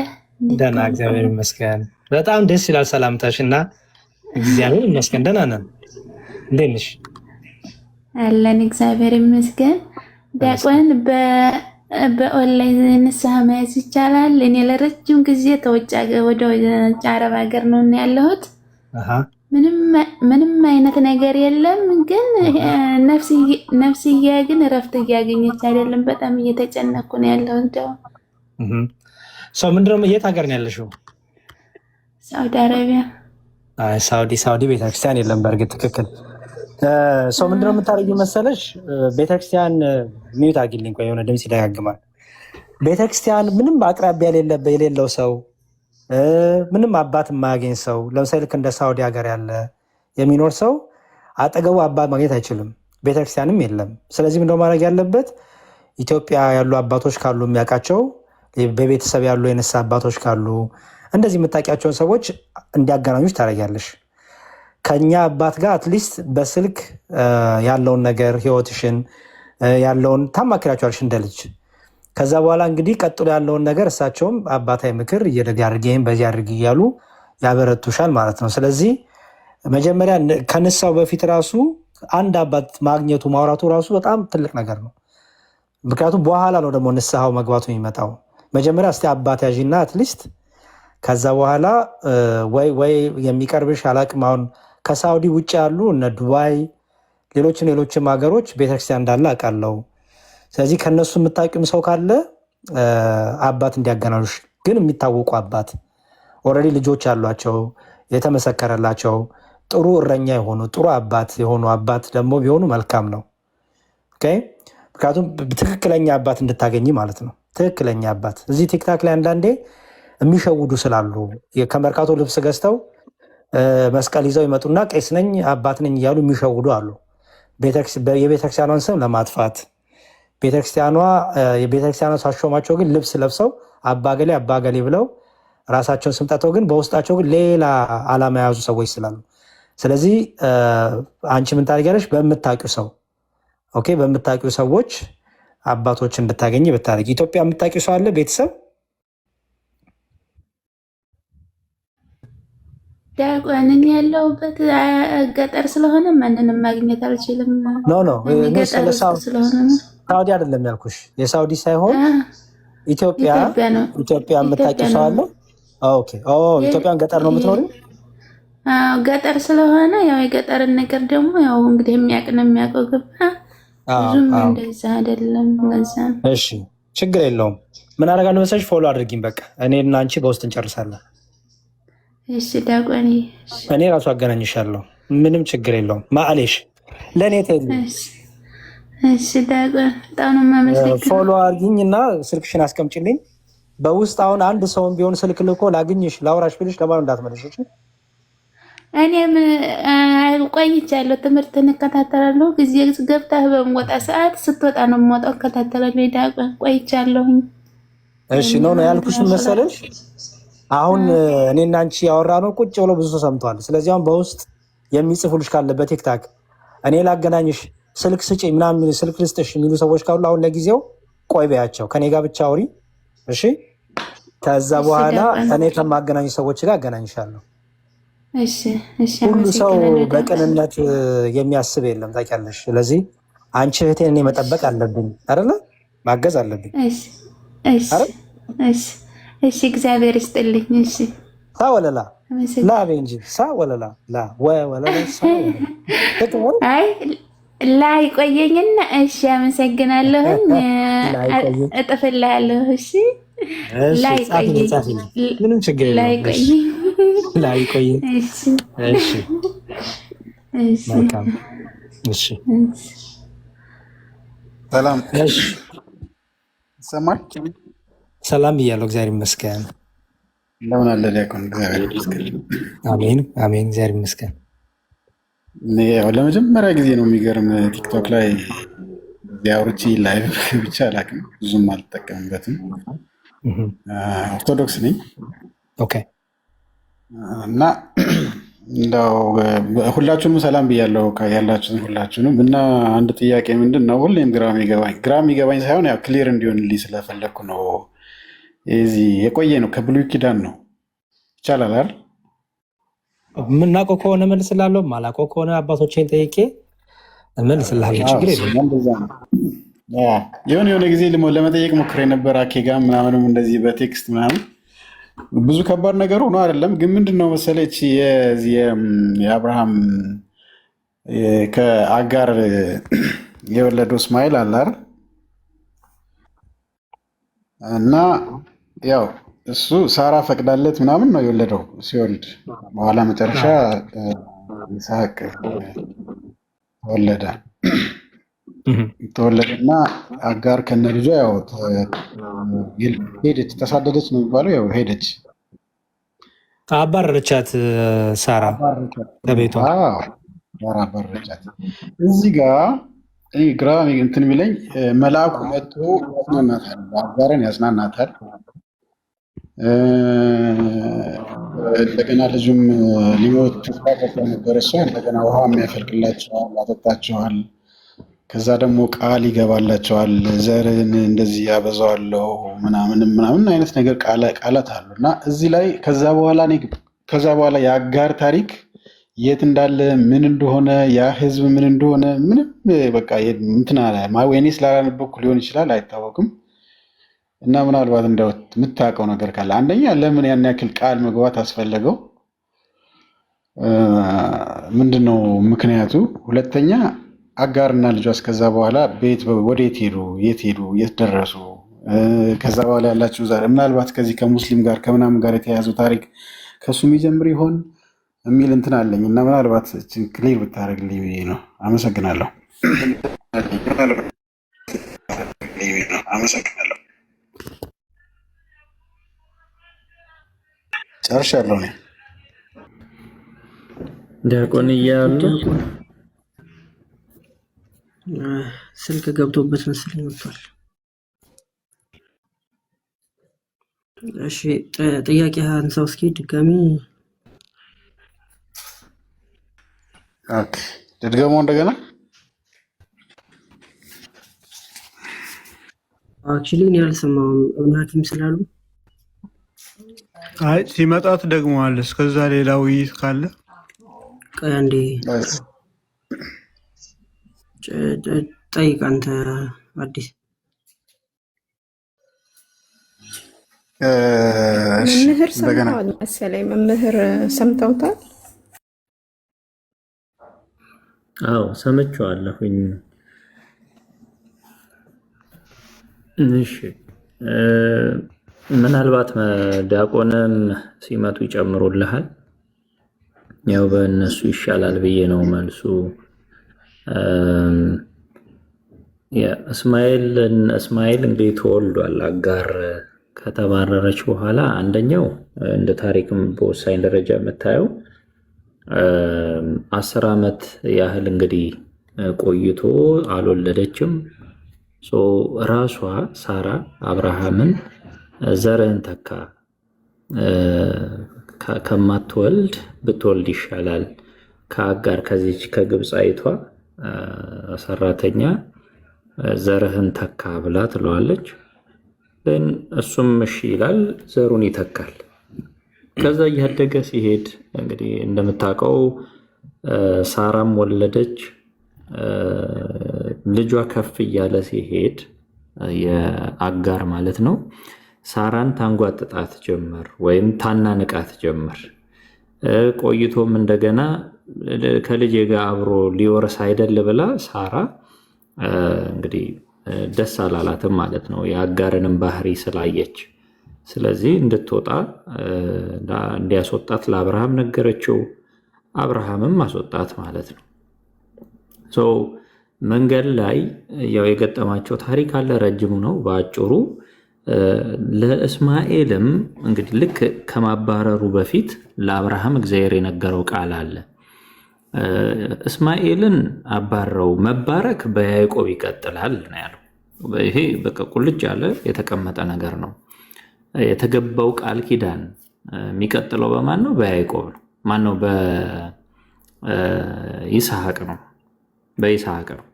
ደህና እግዚአብሔር ይመስገን። በጣም ደስ ይላል ሰላምታሽ እና እግዚአብሔር ይመስገን ደህና ነን። እንዴት ነሽ? አለን እግዚአብሔር ይመስገን። ዲያቆን በኦንላይን ንስሐ መያዝ ይቻላል? እኔ ለረጅም ጊዜ ወደ ውጭ አረብ ሀገር ነው ያለሁት። ምንም አይነት ነገር የለም፣ ግን ነፍስያ ግን እረፍት እያገኘች አይደለም። በጣም እየተጨነኩ ነው ያለሁት። ሰው ምንድነው? የት ሀገር ነው ያለሽው? ሳውዲ አረቢያ። ሳውዲ ቤተክርስቲያን የለም። በእርግጥ ትክክል። ሰው ምንድነው የምታደርጊው መሰለሽ? ቤተክርስቲያን ሚዩት አድርጊልኝ፣ ቆይ የሆነ ድምፅ ይደጋግማል። ቤተክርስቲያን ምንም አቅራቢያ የሌለው ሰው ምንም አባት የማያገኝ ሰው ለምሳሌ ልክ እንደ ሳውዲ ሀገር ያለ የሚኖር ሰው አጠገቡ አባት ማግኘት አይችልም። ቤተክርስቲያንም የለም። ስለዚህ ምንድነው ማድረግ ያለበት? ኢትዮጵያ ያሉ አባቶች ካሉ የሚያውቃቸው በቤተሰብ ያሉ የነሳ አባቶች ካሉ እንደዚህ የምታውቂያቸውን ሰዎች እንዲያገናኙች ታደርጊያለሽ። ከኛ አባት ጋር አትሊስት በስልክ ያለውን ነገር ህይወትሽን ያለውን ታማክራቸዋለሽ እንደ ልጅ። ከዛ በኋላ እንግዲህ ቀጥሎ ያለውን ነገር እሳቸውም አባታዊ ምክር እየደግ አድርጌም በዚህ አድርግ እያሉ ያበረቱሻል ማለት ነው። ስለዚህ መጀመሪያ ከንሳው በፊት ራሱ አንድ አባት ማግኘቱ ማውራቱ ራሱ በጣም ትልቅ ነገር ነው። ምክንያቱም በኋላ ነው ደግሞ ንስሐው መግባቱ የሚመጣው። መጀመሪያ እስቲ አባት ያዥና አትሊስት ከዛ በኋላ ወይ የሚቀርብሽ አላቅም። አሁን ከሳውዲ ውጭ ያሉ እነ ዱባይ ሌሎችም ሀገሮች ቤተክርስቲያን እንዳለ አውቃለሁ። ስለዚህ ከነሱ የምታውቂም ሰው ካለ አባት እንዲያገናኙሽ፣ ግን የሚታወቁ አባት ኦልሬዲ ልጆች ያሏቸው የተመሰከረላቸው ጥሩ እረኛ የሆኑ ጥሩ አባት የሆኑ አባት ደግሞ ቢሆኑ መልካም ነው። ኦኬ። ምክንያቱም ትክክለኛ አባት እንድታገኝ ማለት ነው። ትክክለኛ አባት እዚህ ቲክታክ ላይ አንዳንዴ የሚሸውዱ ስላሉ ከመርካቶ ልብስ ገዝተው መስቀል ይዘው ይመጡና ቄስ ነኝ አባት ነኝ እያሉ የሚሸውዱ አሉ። የቤተክርስቲያኗን ስም ለማጥፋት የቤተክርስቲያኗ ሳሾማቸው ግን ልብስ ለብሰው አባገሌ አባገሌ ብለው ራሳቸውን ስም ጠርተው ግን በውስጣቸው ግን ሌላ ዓላማ የያዙ ሰዎች ስላሉ፣ ስለዚህ አንቺ ምን ታደርጊያለሽ? በምታውቂው ሰው ኦኬ፣ በምታውቂው ሰዎች አባቶች እንድታገኝ ብታደርጊ። ኢትዮጵያ የምታውቂው ሰው አለ ቤተሰብ? ዲያቆንን ያለሁበት ገጠር ስለሆነ ማንንም ማግኘት አልችልም። ሳውዲ አይደለም ያልኩሽ፣ የሳውዲ ሳይሆን ኢትዮጵያ የምታውቂው ሰው አለ? ኦኬ። ኢትዮጵያን ገጠር ነው የምትኖሪው? ገጠር ስለሆነ ያው የገጠርን ነገር ደግሞ ያው እንግዲህ የሚያውቅ ነው የሚያውቀው። ግባ ብዙም እንደዛ አይደለም። ለዛ እሺ፣ ችግር የለውም። ምን አደርጋለሁ መሰለሽ? ፎሎ አድርጊኝ። በቃ እኔና አንቺ በውስጥ እንጨርሳለን። እሺ ዲያቆኔ፣ እኔ ራሱ አገናኝሻለሁ። ምንም ችግር የለውም። ማአሌሽ ለእኔ ተይኝ። እሺ ዲያቆን፣ በጣም ነው የማመሰግነው። ፎሎ አድርጊኝ እና ስልክሽን አስቀምጪልኝ በውስጥ። አሁን አንድ ሰውን ቢሆን ስልክ ልኮ ላግኝሽ ላውራሽ ብልሽ ለማን እንዳትመለሽ። እኔም ቆይቻለሁ። ትምህርት እንከታተላለሁ። ጊዜ ገብተህ በምወጣ ሰዓት ስትወጣ ነው የምወጣው። እከታተላለሁ። ዲያቆን ቆይቻለሁኝ። እሺ ነው ያልኩሽ መሰለሽ። አሁን እኔና አንቺ ያወራነው ቁጭ ብሎ ብዙ ሰው ሰምቷል። ስለዚህ አሁን በውስጥ የሚጽፉልሽ ካለ በቲክታክ እኔ ላገናኝሽ ስልክ ስጪ ምናምን ስልክ ልስጥሽ የሚሉ ሰዎች ካሉ አሁን ለጊዜው ቆይ በያቸው፣ ከኔ ጋር ብቻ አውሪ እሺ። ከዛ በኋላ እኔ ከማገናኝ ሰዎች ጋር አገናኝሻለሁ። ሁሉ ሰው በቅንነት የሚያስብ የለም ታውቂያለሽ። ስለዚህ አንቺ እህቴን እኔ መጠበቅ አለብኝ አይደለ? ማገዝ አለብኝ። እሺ እግዚአብሔር ይስጥልኝ። እሺ ሳወለላ ላ ቤንጂ ሳወለላ ላ ወለላ ሳወለላ አይ ላይ ቆየኝና እሺ፣ አመሰግናለሁኝ። እጥፍልሃለሁ። እሺ ላይ ቆየኝ። ምንም ችግር የለም። ላይ ቆየኝ። ላይ ቆየኝ። እሺ እሺ እሺ መልካም። እሺ ሰላም። እሺ ሰማይ ሰላም ብያለሁ። እግዚአብሔር ይመስገን። እንደምን አለ ዲያቆን? እግዚአብሔር ይመስገን። አሜን አሜን። እግዚአብሔር ይመስገን። ያው ለመጀመሪያ ጊዜ ነው የሚገርም ቲክቶክ ላይ ዲያውርቺ ላይቭ ብቻ አላውቅም፣ ብዙም አልጠቀምበትም። ኦርቶዶክስ ነኝ። ኦኬ። እና እንደው ሁላችሁንም ሰላም ብያለሁ ያላችሁትን ሁላችሁንም። እና አንድ ጥያቄ ምንድን ነው ሁሌም ግራ የሚገባኝ ሳይሆን ያው ክሊር እንዲሆንልኝ ስለፈለግኩ ነው። እዚህ የቆየ ነው ከብሉይ ኪዳን ነው ይቻላል አይደል? የምናውቀው ከሆነ መልስላለሁ፣ ማላውቀው ከሆነ አባቶቼን ጠይቄ መልስላለሁ። ችግር የለም። የሆነ ጊዜ ለመጠየቅ ሞክሬ ነበር አኬጋ ምናምንም እንደዚህ በቴክስት ምናምን ብዙ ከባድ ነገር ሆኖ አይደለም። ግን ምንድን ነው መሰለች የአብርሃም ከአጋር የወለደው እስማኤል አለ አይደል? እና ያው እሱ ሳራ ፈቅዳለት ምናምን ነው የወለደው ሲወልድ። በኋላ መጨረሻ ይስሐቅ ተወለደና አጋር ከነ ልጇ ያው ሄደች፣ ተሳደደች ነው የሚባለው። ያው ሄደች፣ አባረረቻት ሳራ ከቤቷ። አባረረቻት። እዚህ ጋር ግራ እንትን የሚለኝ መልአኩ መጥቶ ያጽናናታል፣ አጋርን ያጽናናታል። እንደገና ልጁም ሊሞት ተስፋ ቆርጣ ነበር። እሷ እንደገና ውሃ የሚያፈልቅላቸዋል፣ ያጠጣቸዋል። ከዛ ደግሞ ቃል ይገባላቸዋል፣ ዘርን እንደዚህ ያበዛዋለሁ ምናምን አይነት ነገር ቃላት አሉ እና እዚህ ላይ ከዛ በኋላ የአጋር ታሪክ የት እንዳለ ምን እንደሆነ ያ ህዝብ ምን እንደሆነ ምንም በቃ እንትና ወይኔ ስላላነበብኩ ሊሆን ይችላል፣ አይታወቅም። እና ምናልባት እንደው የምታውቀው ነገር ካለ አንደኛ ለምን ያን ያክል ቃል መግባት አስፈለገው? ምንድነው ምክንያቱ? ሁለተኛ አጋርና ልጇ እስከዛ በኋላ ቤት ወዴት ሄዱ? የት ሄዱ? የት ደረሱ? ከዛ በኋላ ያላችሁ ዛሬ ምናልባት ከዚህ ከሙስሊም ጋር ከምናምን ጋር የተያያዘው ታሪክ ከሱ የሚጀምር ይሆን የሚል እንትን አለኝ እና ምናልባት ክሊር ብታደርግልኝ ብዬ ነው። አመሰግናለሁ። ጨርሻለሁ። እኔ ዲያቆን እያሉ ስልክ ገብቶበት መሰለኝ ወጥቷል። እሺ ጥያቄ አንሳው እስኪ ድጋሚ። ኦኬ ድገመው እንደገና። አክቹሊ እኔ አልሰማሁም እናትም ስላሉ። አይ ሲመጣ ትደግመዋለህ። እስከዛ ሌላ ውይይት ካለ ቆይ አንዴ ጠይቅ አንተ አዲስ። መምህር ሰምተዋል መሰለኝ። መምህር ሰምተውታል? አዎ ሰምቼዋለሁኝ። እሺ ምናልባት ዲያቆንም ሲመጡ ይጨምሩልሃል። ያው በእነሱ ይሻላል ብዬ ነው መልሱ። እስማኤል እንግዲህ ተወልዷል። አጋር ከተባረረች በኋላ አንደኛው እንደ ታሪክም በወሳኝ ደረጃ የምታየው 10 ዓመት ያህል እንግዲህ ቆይቶ አልወለደችም። ራሷ ሳራ አብርሃምን ዘርህን ተካ፣ ከማትወልድ ብትወልድ ይሻላል ከአጋር ከዚች ከግብፃዊቷ ሰራተኛ ዘርህን ተካ ብላ ትለዋለች። ግን እሱም እሺ ይላል፣ ዘሩን ይተካል። ከዛ እያደገ ሲሄድ እንግዲህ እንደምታውቀው ሳራም ወለደች። ልጇ ከፍ እያለ ሲሄድ የአጋር ማለት ነው ሳራን ታንጓጥጣት ጀመር ወይም ታናንቃት ጀመር። ቆይቶም እንደገና ከልጄ ጋር አብሮ ሊወርስ አይደል ብላ ሳራ እንግዲህ ደስ አላላትም ማለት ነው፣ የአጋርንም ባህሪ ስላየች። ስለዚህ እንድትወጣ እንዲያስወጣት ለአብርሃም ነገረችው። አብርሃምም አስወጣት ማለት ነው። መንገድ ላይ ያው የገጠማቸው ታሪክ አለ፣ ረጅሙ ነው። በአጭሩ ለእስማኤልም እንግዲህ ልክ ከማባረሩ በፊት ለአብርሃም እግዚአብሔር የነገረው ቃል አለ። እስማኤልን አባረው መባረክ በያዕቆብ ይቀጥላል ነው ያለው። ይሄ በቃ ቁልጭ ያለ የተቀመጠ ነገር ነው። የተገባው ቃል ኪዳን የሚቀጥለው በማን ነው? በያዕቆብ ነው። ማን ነው? በይስሐቅ ነው። በይስሐቅ ነው።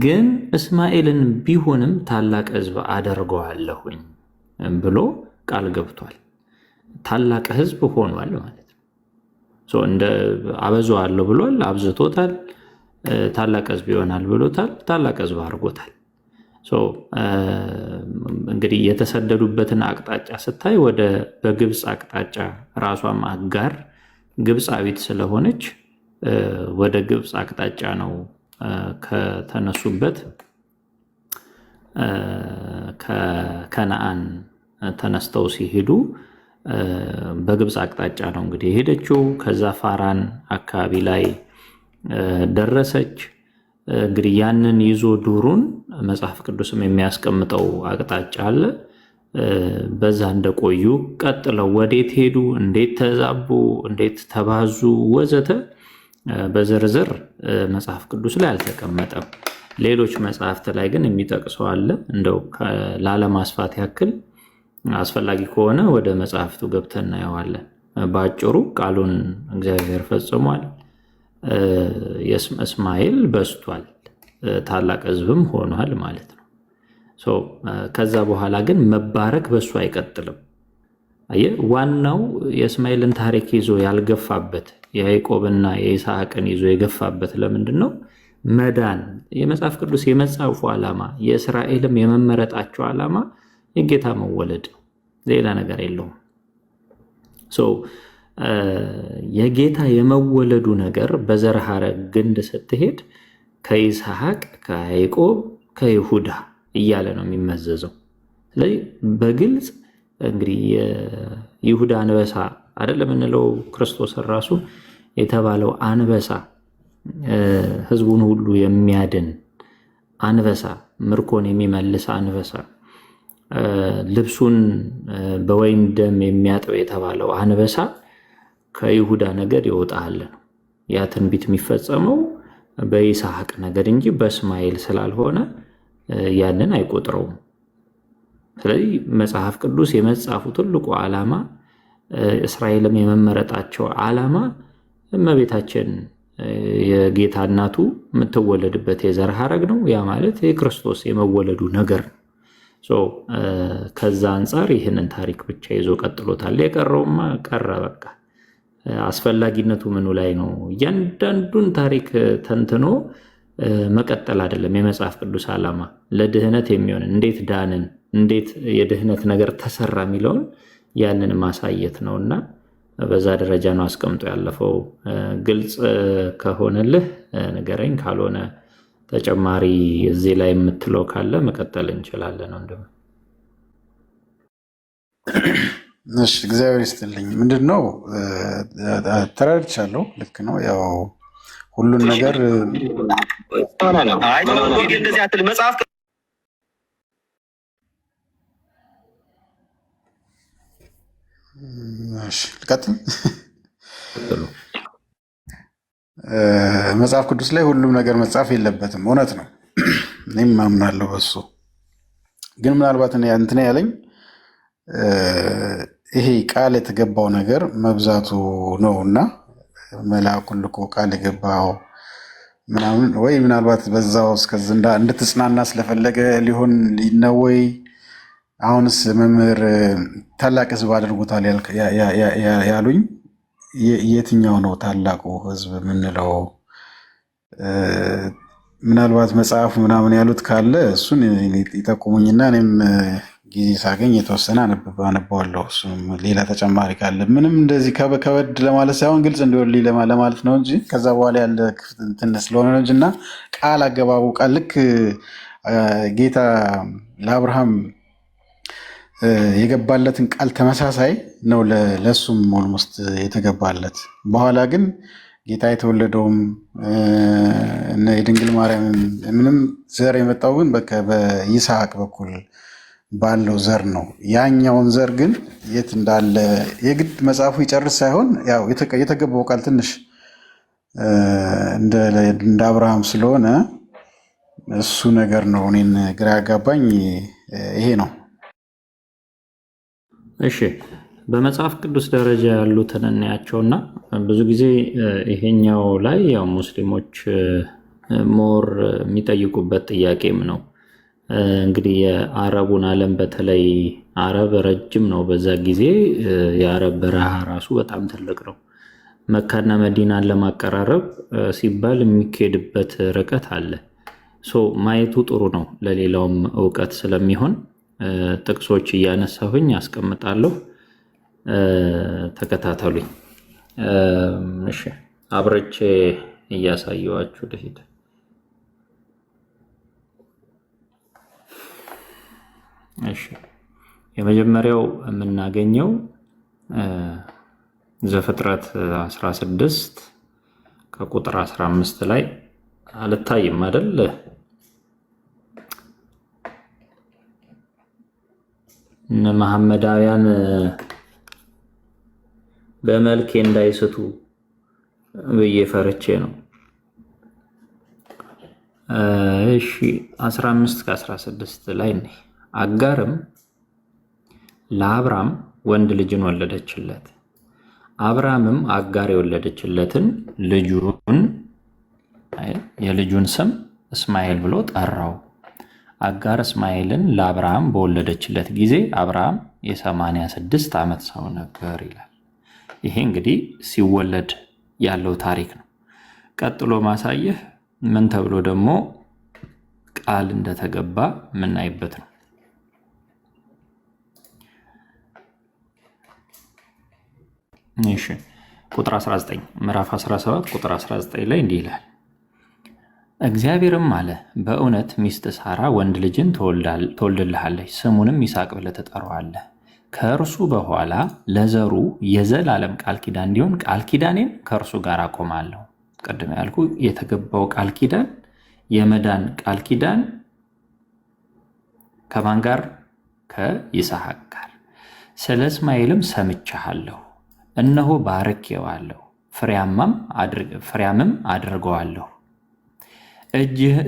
ግን እስማኤልን ቢሆንም ታላቅ ሕዝብ አደርገዋለሁኝ ብሎ ቃል ገብቷል። ታላቅ ሕዝብ ሆኗል ማለት ነው። እንደ አበዛዋለሁ ብሏል፣ አብዝቶታል። ታላቅ ሕዝብ ይሆናል ብሎታል፣ ታላቅ ሕዝብ አድርጎታል። እንግዲህ የተሰደዱበትን አቅጣጫ ስታይ ወደ በግብፅ አቅጣጫ፣ ራሷም አጋር ግብፃዊት ስለሆነች ወደ ግብፅ አቅጣጫ ነው ከተነሱበት ከከነአን ተነስተው ሲሄዱ በግብፅ አቅጣጫ ነው እንግዲህ የሄደችው። ከዛ ፋራን አካባቢ ላይ ደረሰች። እንግዲህ ያንን ይዞ ዱሩን መጽሐፍ ቅዱስም የሚያስቀምጠው አቅጣጫ አለ። በዛ እንደቆዩ ቀጥለው ወዴት ሄዱ፣ እንዴት ተዛቡ፣ እንዴት ተባዙ ወዘተ በዝርዝር መጽሐፍ ቅዱስ ላይ አልተቀመጠም። ሌሎች መጽሐፍት ላይ ግን የሚጠቅሰው አለ። እንደው ላለማስፋት ያክል አስፈላጊ ከሆነ ወደ መጽሐፍቱ ገብተን እናየዋለን። በአጭሩ ቃሉን እግዚአብሔር ፈጽሟል። እስማኤል በስቷል፣ ታላቅ ሕዝብም ሆኗል ማለት ነው። ከዛ በኋላ ግን መባረክ በሱ አይቀጥልም። አየህ፣ ዋናው የእስማኤልን ታሪክ ይዞ ያልገፋበት የያዕቆብና የይስሐቅን ይዞ የገፋበት ለምንድን ነው? መዳን። የመጽሐፍ ቅዱስ የመጻፉ ዓላማ የእስራኤልም የመመረጣቸው ዓላማ የጌታ መወለድ ነው፣ ሌላ ነገር የለውም። የጌታ የመወለዱ ነገር በዘር ሐረግ ግንድ ስትሄድ ከይስሐቅ፣ ከያዕቆብ፣ ከይሁዳ እያለ ነው የሚመዘዘው። ስለዚህ በግልጽ እንግዲህ የይሁዳ አንበሳ አይደለም የምንለው ክርስቶስን ራሱ የተባለው አንበሳ፣ ህዝቡን ሁሉ የሚያድን አንበሳ፣ ምርኮን የሚመልስ አንበሳ፣ ልብሱን በወይን ደም የሚያጥብ የተባለው አንበሳ ከይሁዳ ነገድ ይወጣል ነው። ያ ትንቢት የሚፈጸመው በይስሐቅ ነገድ እንጂ በእስማኤል ስላልሆነ ያንን አይቆጥረውም። ስለዚህ መጽሐፍ ቅዱስ የመጻፉ ትልቁ ዓላማ እስራኤልም የመመረጣቸው ዓላማ እመቤታችን የጌታ እናቱ የምትወለድበት የዘር ሐረግ ነው። ያ ማለት የክርስቶስ የመወለዱ ነገር ነው። ከዛ አንጻር ይህንን ታሪክ ብቻ ይዞ ቀጥሎታል። የቀረውማ ቀረ በቃ። አስፈላጊነቱ ምኑ ላይ ነው? እያንዳንዱን ታሪክ ተንትኖ መቀጠል አይደለም የመጽሐፍ ቅዱስ ዓላማ። ለድህነት የሚሆን እንዴት ዳንን፣ እንዴት የድህነት ነገር ተሰራ የሚለውን ያንን ማሳየት ነውና በዛ ደረጃ ነው አስቀምጦ ያለፈው። ግልጽ ከሆነልህ ንገረኝ፣ ካልሆነ ተጨማሪ እዚህ ላይ የምትለው ካለ መቀጠል እንችላለን። ወንድም እሺ፣ እግዚአብሔር ይስጥልኝ። ምንድን ነው ተረድቻለሁ። ልክ ነው። ያው ሁሉን ነገር ልቀጥል። መጽሐፍ ቅዱስ ላይ ሁሉም ነገር መጻፍ የለበትም። እውነት ነው፣ እኔም አምናለሁ በሱ። ግን ምናልባት እንትን ያለኝ ይሄ ቃል የተገባው ነገር መብዛቱ ነው እና መልአኩን ልኮ ቃል የገባው ምናምን ወይ ምናልባት በዛው እስከዚህ እንድትጽናና ስለፈለገ ሊሆን ነው ወይ? አሁንስ መምህር ታላቅ ሕዝብ አድርጎታል ያሉኝ የትኛው ነው ታላቁ ሕዝብ የምንለው? ምናልባት መጽሐፉ ምናምን ያሉት ካለ እሱን ይጠቁሙኝና እኔም ጊዜ ሳገኝ የተወሰነ አነበዋለሁ። እሱም ሌላ ተጨማሪ ካለ ምንም እንደዚህ ከበድ ለማለት ሳይሆን ግልጽ እንዲሆንልኝ ለማለት ነው እንጂ ከዛ በኋላ ያለ እንትን ስለሆነ ነው እንጂ እና ቃል አገባቡ ቃል ልክ ጌታ ለአብርሃም የገባለትን ቃል ተመሳሳይ ነው ለእሱም ኦልሞስት የተገባለት። በኋላ ግን ጌታ የተወለደውም የድንግል ማርያም ምንም ዘር የመጣው ግን በይስሐቅ በኩል ባለው ዘር ነው። ያኛውን ዘር ግን የት እንዳለ የግድ መጽሐፉ ይጨርስ ሳይሆን ያው የተገባው ቃል ትንሽ እንደ አብርሃም ስለሆነ እሱ ነገር ነው እኔን ግራ ያጋባኝ። ይሄ ነው። እሺ፣ በመጽሐፍ ቅዱስ ደረጃ ያሉትን እናያቸውና ብዙ ጊዜ ይሄኛው ላይ ያው ሙስሊሞች ሞር የሚጠይቁበት ጥያቄም ነው። እንግዲህ የአረቡን ዓለም በተለይ አረብ ረጅም ነው። በዛ ጊዜ የአረብ በረሃ ራሱ በጣም ትልቅ ነው። መካና መዲናን ለማቀራረብ ሲባል የሚካሄድበት ርቀት አለ። ማየቱ ጥሩ ነው፣ ለሌላውም እውቀት ስለሚሆን ጥቅሶች እያነሳሁኝ አስቀምጣለሁ። ተከታተሉኝ። እሺ፣ አብረቼ እያሳየዋችሁ ልሂድ። እሺ፣ የመጀመሪያው የምናገኘው ዘፍጥረት 16 ከቁጥር 15 ላይ አልታይም አይደል? መሐመዳውያን በመልኬ እንዳይስቱ ብዬ ፈርቼ ነው። እሺ 15 ከ16 ላይ ነኝ። አጋርም ለአብራም ወንድ ልጅን ወለደችለት። አብራምም አጋር የወለደችለትን የልጁን ስም እስማኤል ብሎ ጠራው። አጋር እስማኤልን ለአብርሃም በወለደችለት ጊዜ አብርሃም የ86 ዓመት ሰው ነበር ይላል። ይሄ እንግዲህ ሲወለድ ያለው ታሪክ ነው። ቀጥሎ ማሳየህ ምን ተብሎ ደግሞ ቃል እንደተገባ የምናይበት ነው። እሺ ቁጥር 19 ምዕራፍ 17 ቁጥር 19 ላይ እንዲህ ይላል፣ እግዚአብሔርም አለ በእውነት ሚስት ሳራ ወንድ ልጅን ትወልድልሃለች፣ ስሙንም ይስሐቅ ብለህ ትጠራዋለህ። ከእርሱ በኋላ ለዘሩ የዘላለም ቃል ኪዳን እንዲሆን ቃል ኪዳኔን ከእርሱ ጋር አቆማለሁ። ቅድም ያልኩ የተገባው ቃል ኪዳን የመዳን ቃል ኪዳን ከማን ጋር? ከይስሐቅ ጋር። ስለ እስማኤልም ሰምቻለሁ፣ እነሆ ባርኬዋለሁ፣ ፍሬያምም አድርገዋለሁ፣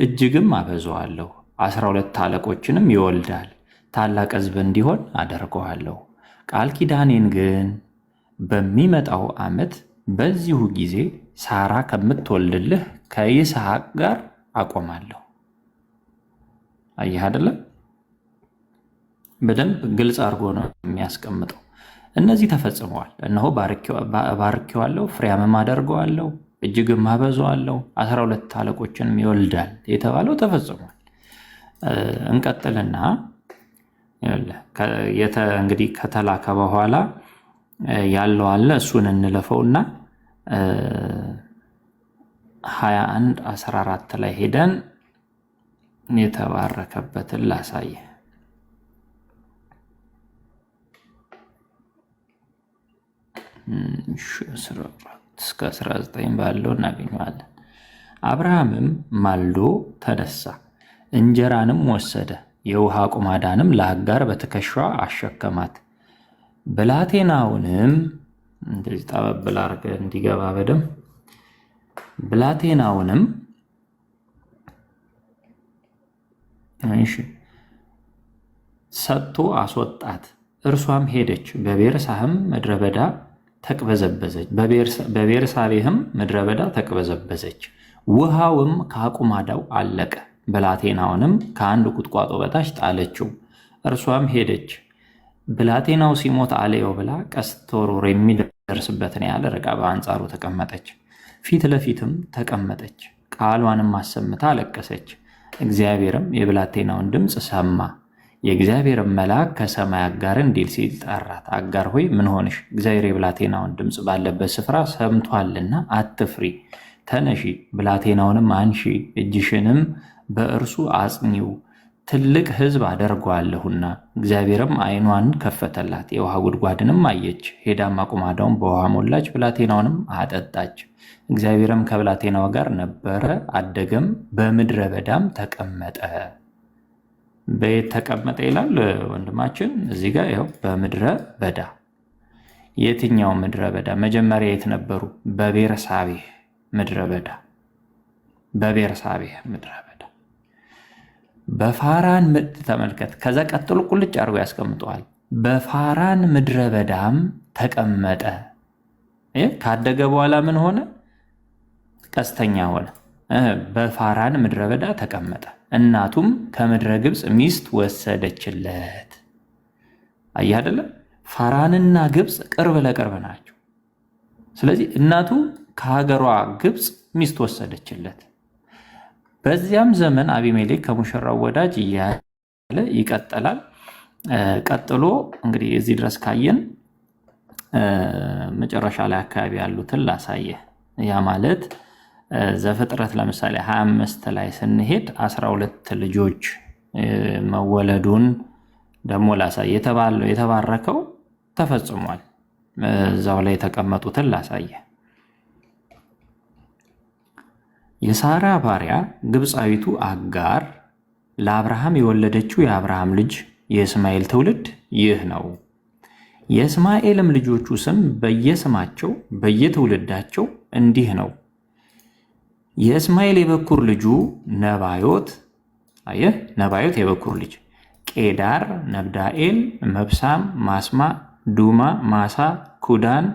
እጅግም አበዛዋለሁ፣ 12 አለቆችንም ይወልዳል፣ ታላቅ ሕዝብ እንዲሆን አደርገዋለሁ። ቃል ኪዳኔን ግን በሚመጣው ዓመት በዚሁ ጊዜ ሳራ ከምትወልድልህ ከይስሐቅ ጋር አቆማለሁ። አየህ አይደለም? በደንብ ግልጽ አድርጎ ነው የሚያስቀምጠው። እነዚህ ተፈጽመዋል። እነሆ ባርኬዋለሁ፣ ፍሬያምም አደርገዋለሁ፣ እጅግም አበዛዋለሁ፣ 12 አለቆችንም ይወልዳል የተባለው ተፈጽሟል። እንቀጥልና እንግዲህ ከተላከ በኋላ ያለው አለ። እሱን እንለፈውና 21:14 ላይ ሄደን የተባረከበትን ላሳየ። እስከ 19 ባለው እናገኘዋለን። አብርሃምም ማልዶ ተነሳ፣ እንጀራንም ወሰደ፣ የውሃ ቁማዳንም ለአጋር በትከሻዋ አሸከማት። ብላቴናውንም እንደዚህ ጠበብል አድርገህ እንዲገባ በደም ብላቴናውንም ሰጥቶ አስወጣት። እርሷም ሄደች፣ በቤርሳቤህም ምድረ በዳ ተቅበዘበዘች። ውሃውም ከአቁማዳው አለቀ። ብላቴናውንም ከአንድ ቁጥቋጦ በታች ጣለችው። እርሷም ሄደች፣ ብላቴናው ሲሞት አለየው ብላ ቀስት ወርውር የሚደርስበትን ያህል ርቃ በአንጻሩ ተቀመጠች። ፊት ለፊትም ተቀመጠች፣ ቃሏንም አሰምታ አለቀሰች። እግዚአብሔርም የብላቴናውን ድምፅ ሰማ። የእግዚአብሔርን መልአክ ከሰማይ አጋርን እንዲል ሲል ጠራት። አጋር ሆይ ምን ሆንሽ? እግዚአብሔር የብላቴናውን ድምፅ ባለበት ስፍራ ሰምቷልና አትፍሪ። ተነሺ፣ ብላቴናውንም አንሺ፣ እጅሽንም በእርሱ አጽኒው፣ ትልቅ ሕዝብ አደርገዋለሁና። እግዚአብሔርም ዓይኗን ከፈተላት፣ የውሃ ጉድጓድንም አየች። ሄዳም አቁማዳውን በውሃ ሞላች፣ ብላቴናውንም አጠጣች። እግዚአብሔርም ከብላቴናው ጋር ነበረ፣ አደገም፣ በምድረ በዳም ተቀመጠ። በየት ተቀመጠ ይላል ወንድማችን? እዚህ ጋር ያው በምድረ በዳ። የትኛው ምድረ በዳ? መጀመሪያ የት ነበሩ? በቤርሳቤህ ምድረ በዳ። በቤርሳቤህ ምድረ በዳ በፋራን ተመልከት። ከዛ ቀጥሎ ቁልጭ አድርጎ ያስቀምጠዋል። በፋራን ምድረ በዳም ተቀመጠ። ካደገ በኋላ ምን ሆነ? ቀስተኛ ሆነ። በፋራን ምድረ በዳ ተቀመጠ። እናቱም ከምድረ ግብፅ ሚስት ወሰደችለት። አየህ አይደለም? ፋራንና ግብፅ ቅርብ ለቅርብ ናቸው። ስለዚህ እናቱ ከሀገሯ ግብፅ ሚስት ወሰደችለት። በዚያም ዘመን አቢሜሌክ ከሙሽራው ወዳጅ እያለ ይቀጥላል። ቀጥሎ እንግዲህ እዚህ ድረስ ካየን መጨረሻ ላይ አካባቢ ያሉትን ላሳየ። ያ ማለት ዘፍጥረት ለምሳሌ 25 ላይ ስንሄድ 12 ልጆች መወለዱን ደግሞ ላሳይ። የተባረከው ተፈጽሟል። እዛው ላይ የተቀመጡትን ላሳየ። የሳራ ባሪያ ግብፃዊቱ አጋር ለአብርሃም የወለደችው የአብርሃም ልጅ የእስማኤል ትውልድ ይህ ነው። የእስማኤልም ልጆቹ ስም በየስማቸው በየትውልዳቸው እንዲህ ነው። የእስማኤል የበኩር ልጁ ነባዮት፣ አየህ፣ ነባዮት የበኩር ልጅ፣ ቄዳር፣ ነብዳኤል፣ መብሳም፣ ማስማ፣ ዱማ፣ ማሳ፣ ኩዳን፣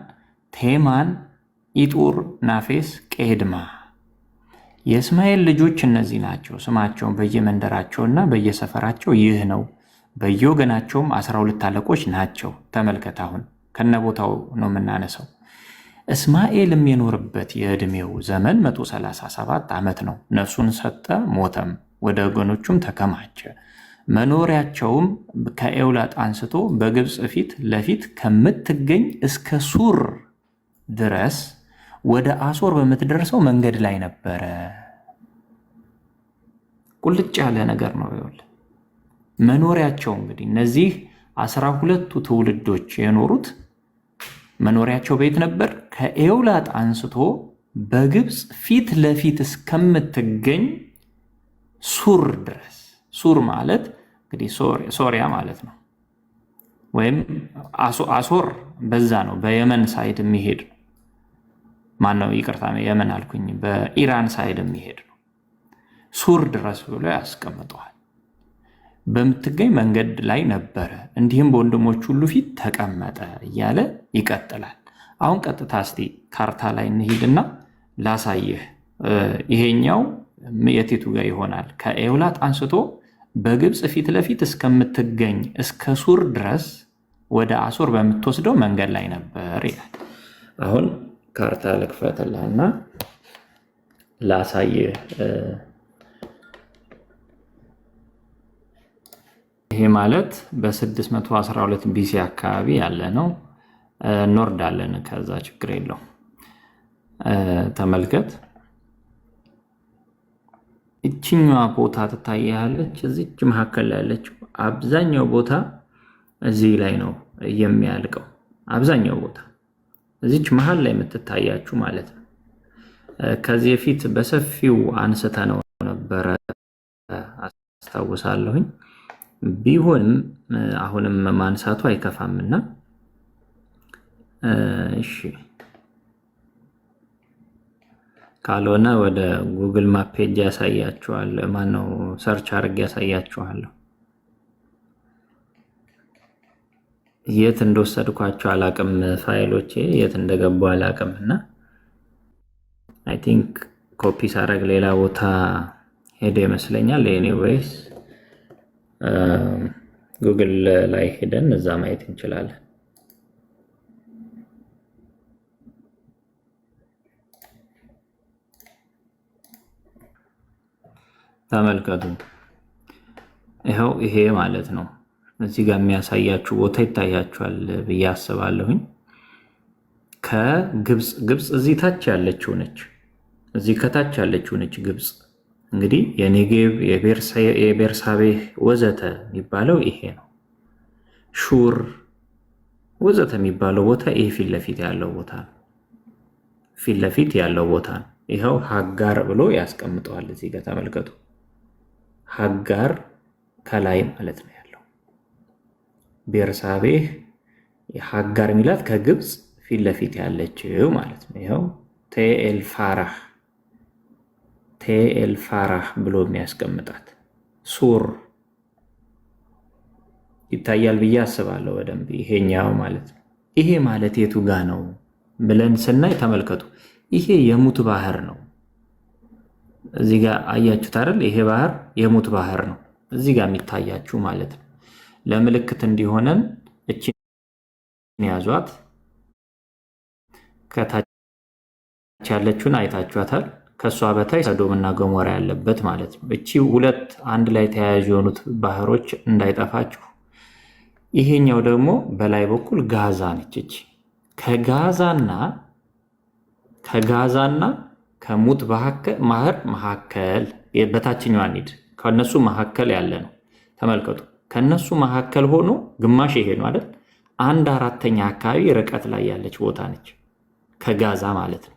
ቴማን፣ ኢጡር፣ ናፌስ፣ ቄድማ። የእስማኤል ልጆች እነዚህ ናቸው። ስማቸውን በየመንደራቸውና በየሰፈራቸው ይህ ነው። በየወገናቸውም 12 አለቆች ናቸው። ተመልከት፣ አሁን ከነቦታው ነው የምናነሳው። እስማኤልም የኖርበት የዕድሜው ዘመን 137 ዓመት ነው። ነፍሱን ሰጠ፣ ሞተም፣ ወደ ወገኖቹም ተከማቸ። መኖሪያቸውም ከኤውላጥ አንስቶ በግብፅ ፊት ለፊት ከምትገኝ እስከ ሱር ድረስ ወደ አሶር በምትደርሰው መንገድ ላይ ነበረ። ቁልጭ ያለ ነገር ነው። ይኸውልህ መኖሪያቸው እንግዲህ እነዚህ 12ቱ ትውልዶች የኖሩት መኖሪያቸው ቤት ነበር። ከኤውላጥ አንስቶ በግብፅ ፊት ለፊት እስከምትገኝ ሱር ድረስ። ሱር ማለት እንግዲህ ሶሪያ ማለት ነው፣ ወይም አሶር በዛ ነው፣ በየመን ሳይድ የሚሄድ ነው። ማነው? ይቅርታ የመን አልኩኝ፣ በኢራን ሳይድ የሚሄድ ነው። ሱር ድረስ ብሎ ያስቀምጠዋል። በምትገኝ መንገድ ላይ ነበረ፣ እንዲህም በወንድሞች ሁሉ ፊት ተቀመጠ እያለ ይቀጥላል። አሁን ቀጥታ እስቲ ካርታ ላይ እንሂድና ላሳየህ። ይሄኛው የቴቱ ጋር ይሆናል? ከኤውላጥ አንስቶ በግብፅ ፊት ለፊት እስከምትገኝ እስከ ሱር ድረስ ወደ አሶር በምትወስደው መንገድ ላይ ነበር ይላል። አሁን ካርታ ልክፈትልህና ላሳየህ። ይሄ ማለት በ612 ቢሲ አካባቢ ያለ ነው። እንወርዳለን፣ ከዛ ችግር የለው። ተመልከት፣ እችኛዋ ቦታ ትታያለች። እዚች መካከል ላይ ያለችው አብዛኛው ቦታ እዚህ ላይ ነው የሚያልቀው። አብዛኛው ቦታ እዚች መሀል ላይ የምትታያችሁ ማለት ነው። ከዚህ በፊት በሰፊው አንስተ ነው ነበረ አስታውሳለሁኝ። ቢሆንም አሁንም ማንሳቱ አይከፋምና እሺ፣ ካልሆነ ወደ ጉግል ማፕ ፔጅ ያሳያችኋል። ማነው ሰርች አድርጌ ያሳያችኋለሁ። የት እንደወሰድኳቸው አላቅም፣ ፋይሎቼ የት እንደገቡ አላቅም። እና አይ ቲንክ ኮፒ ሳረግ ሌላ ቦታ ሄደ ይመስለኛል። ኤኒዌይስ ጉግል ላይ ሄደን እዛ ማየት እንችላለን። ተመልከቱ፣ ይኸው ይሄ ማለት ነው። እዚህ ጋር የሚያሳያችሁ ቦታ ይታያችኋል ብዬ አስባለሁኝ። ከግብፅ እዚህ ታች ያለችው ነች፣ እዚህ ከታች ያለችው ነች ግብፅ። እንግዲህ የኔጌቭ የቤርሳቤህ ወዘተ የሚባለው ይሄ ነው። ሹር ወዘተ የሚባለው ቦታ ይሄ ፊት ለፊት ያለው ቦታ ነው። ፊት ለፊት ያለው ቦታ ነው። ይኸው ሀጋር ብሎ ያስቀምጠዋል እዚህ ጋር ተመልከቱ። ሀጋር ከላይ ማለት ነው ያለው። ቤርሳቤህ ሀጋር የሚላት ከግብፅ ፊት ለፊት ያለችው ማለት ነው። ይኸው ቴኤልፋራህ ብሎ የሚያስቀምጣት ሱር ይታያል ብዬ አስባለሁ በደንብ ይሄኛው ማለት ነው። ይሄ ማለት የቱ ጋ ነው ብለን ስናይ ተመልከቱ። ይሄ የሙት ባህር ነው። እዚህ ጋር አያችሁት አይደል? ይሄ ባህር የሙት ባህር ነው እዚህ ጋር የሚታያችሁ ማለት ነው። ለምልክት እንዲሆነን እቺን ያዟት። ከታች ያለችውን አይታችኋታል። ከሷ በታይ ሰዶምና ገሞራ ያለበት ማለት ነው። እቺ ሁለት አንድ ላይ ተያያዥ የሆኑት ባህሮች እንዳይጠፋችሁ። ይሄኛው ደግሞ በላይ በኩል ጋዛ ነች። እቺ ከጋዛና ከሙት ባህር መካከል በታችኛው አንሂድ፣ ከነሱ መካከል ያለ ነው። ተመልከቱ። ከነሱ መካከል ሆኖ ግማሽ ይሄ ነው አይደል? 1/4 አካባቢ ርቀት ላይ ያለች ቦታ ነች ከጋዛ ማለት ነው።